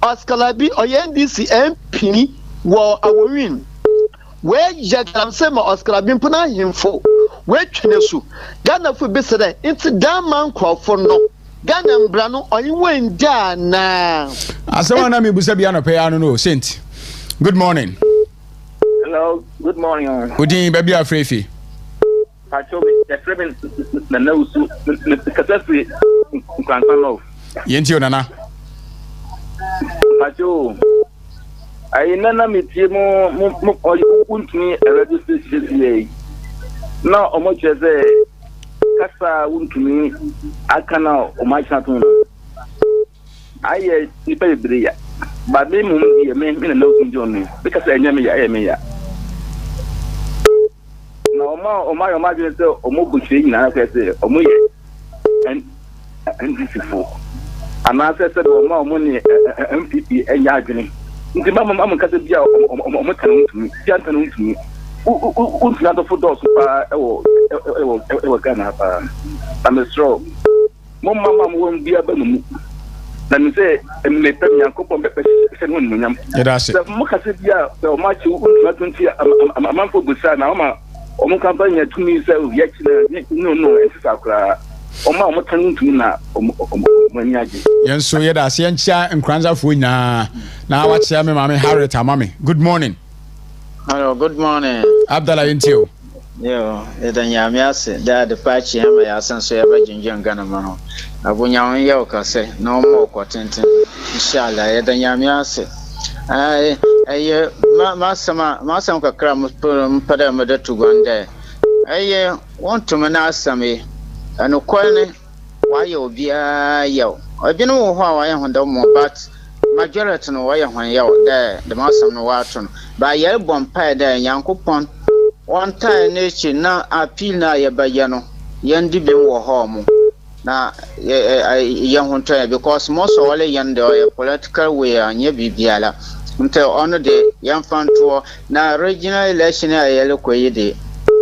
Oscar Labi or this MP war our win. Where Jagam Sema Oscar Labin Puna him for. Where Chinesu. Ghana for president it's a damn man call for no. Ghana Embrano or you went down now. As someone I'm Busabiano Piano, no, Saint. Good morning. Hello, good morning. Good evening, baby, Afrefi. I told the friend the nose, the catastrophe, Cranton. Yentio Nana. Pacho, I never meet him or you won't me a registration. Now, how much as a Casa won't to me, I cannot or my chaton. I pay Bria, but they may be a man in a note in Johnny because I never am. No, my imagine so, or more bushing, and I say, or more, and this is for. And I said, more money, MPP, and Yagini. The Mamma Catabia, or Macan to me, Jantan to me. Who's not a football or Ghana? I'm a straw. Mamma won't be a bum. Let me say, and may tell me a couple of the Mocasibia, so much you won't not see a month of Busana. Omo campaign to me say no it's Accra omo turning to na omo yenso ye da se encha nkranza fo nya na wa che me mama Harriet amami. Good morning. Hello, good morning. Abdallah Yentio. Yo, edanya me ase da de pachi ha me asan so ya ba jinjin Ghana ma no abunya won ye o ka se no mo ko tenten inshallah edanya me ase ai masam kakra mpada mada tugande aye want to mana asame anu kwene waye obia yaw obino wo ho waye honda mo but majority no waye hon yaw the masam no wato ba ye bompa da yankopon one time nature na appeal na ye baye no yandi bi wo ho mo na ye honto because most of all yande political way anya bibiala until on the young fan tour na regional election a yellow quay day.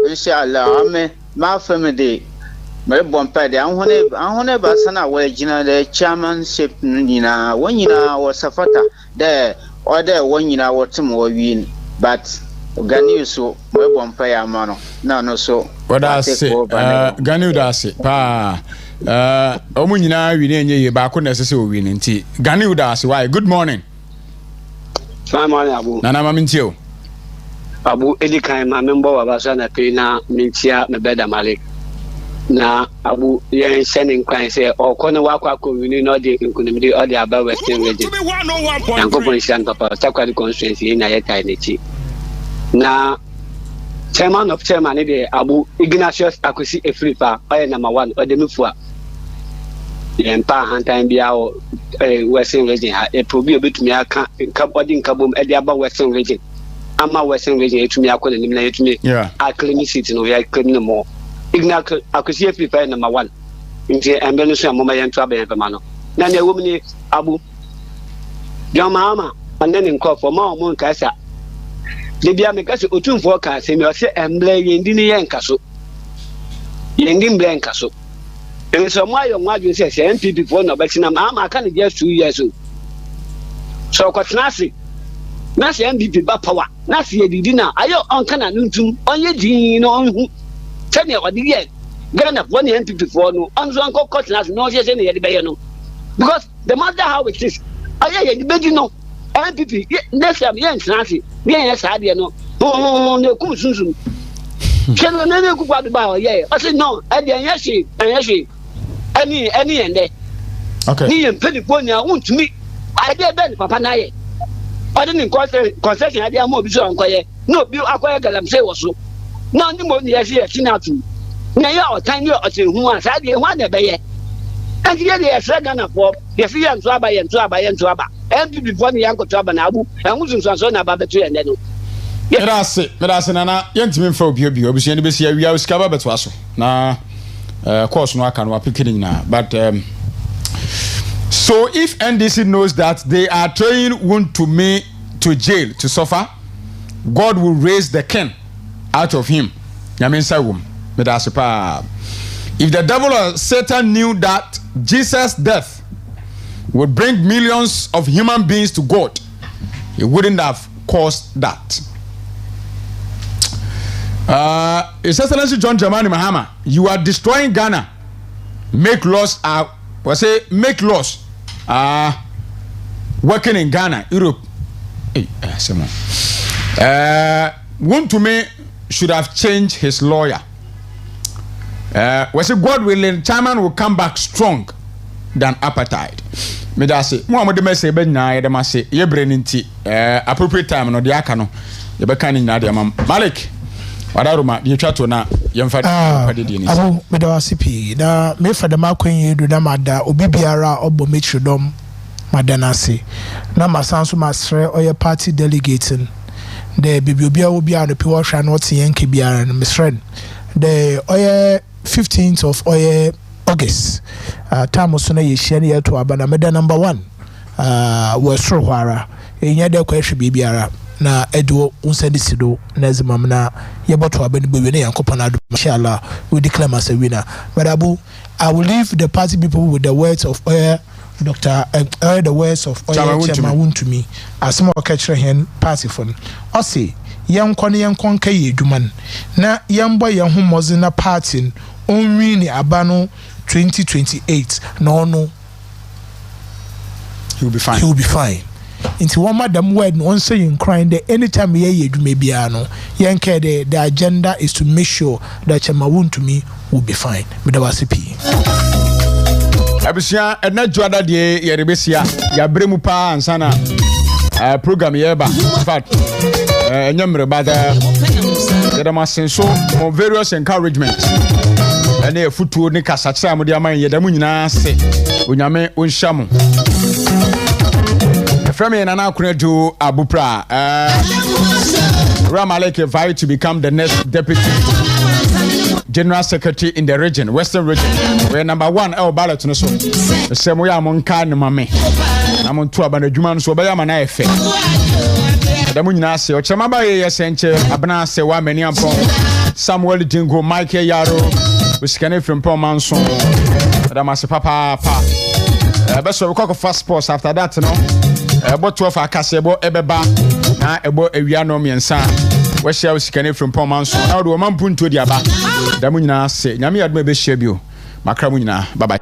Inshallah, my family me bompa de anhone ba sana wa gina the chairmanship nyina wonyina wo safata de order wonyina wotem wo win but Gani so me bompa ya mano no so what I say Gani da say pa omu nyina wi na enye ye ba ko na sese o wi nti Gani da say why good morning fine morning abu nana ma mintio abu edikan ma member wa basa na pe na mintia me beda malik na abu yen sending kwan say o ko na wakwa ko wi ni no de nkunimdi o de aba western region yanko position papa Takoradi constituency na yeta ni na chairman of chairman de abu Ignatius Akosi Efripa oye number 1 o de mfua yempa hantan bia o western region ha e probi obetumi aka kabodi nkabom e de aba western region ama western region etumi akọ nim na etumi a clean city no ya clean mo Ignatius Akosi Efripa number 1 nti embele so amoma yentu aben ma no na na ewo mni abu jama anene nkofo ma o mo nkasa Libya me kasi otumfo ka se me o se emble yendi ni yenkaso yendi mble nkaso en so mo ayo nwadwe se MPP for no betina ma aka ne just 2 years so kwatnasi na se MPP ba power na se yedidi na ayo onka na ntum onye din no onhu tene odi ye Ghana for the MPP for no onzo onko kwatnasi no se ne yedi be ye no because the matter how it is ayo yedi be no MPP next time yen transi yen saade no ne kum sunsun keno ne ku kwadu ba o ye o say no e de enyeshi ani ende okay ni yen pedi po ni a untumi I dey ben papa na ye o de ni concession ade am obi so ankoye no bi akoye galam say wo so na ni mo ni ye se tinatu na ya o tan ni o te hu a saade hu na be ye anti ye dey se Ghana for ye fi ye nto aba MPP for ni yanko to aba na abu enwusunso na aba beto ye ne no Medase nana yentimi mfa obi obusua ne besi awia uskaba beto aso na course no aka no apikini na but so if NDC knows that they are throwing Wontumi to jail to suffer, God will raise the king out of him. Nyamensa wom medase pa. If the devil or Satan knew that Jesus' death would bring millions of human beings to God, he wouldn't have caused that. His Excellency John Dramani Mahama, you are destroying Ghana. Make laws working in Ghana, Europe. Hey, Wontumi should have changed his lawyer. We say God willing, Chairman will come back strong than apartheid. Me da say mo amode me say be nyina ye dem ase ye breninti appropriate time no de aka no ye be kan nyina de am Malik wadaruma de twa to na ye mfa de ni abu me da CP na me fa de makwan ye do na mada obi biara obo metrodom madana ase na masanso masre oye party delegating de bibia obi a no pe wo hwa no te yenke biara no mesren de oye 15th of oye August time so na ye hia na to abana meda number 1 we soro hwara enya de kwa hwe bibiara na edo unsedi sido na zimam na ye boto abani bewe na Konadu inshallah we declare as a winner but abu I will leave the party people with the words of Dr. The words of Chairman Wontumi as more catcher hen party fun o say yankon kai eduman na yambo yan humozi na party onwi ni abano 2028 no he will be fine into one madam word no say in crying there anytime ye edume bia no yanke the agenda is to make sure that Chairman Wontumi will be fine with our CP abusia ena juada de yerebesia ya bremu pa ansana program yeba in fact enyamre bada yedama senso on various encouragements ene efutuo ne kasache amode aman yedamu nyina se onyame onhyamu from here nana Konadu Abu Prah Ramalek invite to become the next deputy general secretary in the region, western region. We're number 1 our ballot no so the same way among kan mame I'm on to abana djuma no so be ya na efe da mu nyina se o chama ba ye senche abana se wa mani ampon Samuel Dingo Michael Yaro osikane from Paul Manson da mase papa beso we call fast sports after that no ebo 12 akase ebo ebeba na ebo awia no miensa we share osikane from Paul Manson na do man punto di aba da mu nyina se nyame aduma be share bio makra mu nyina bye bye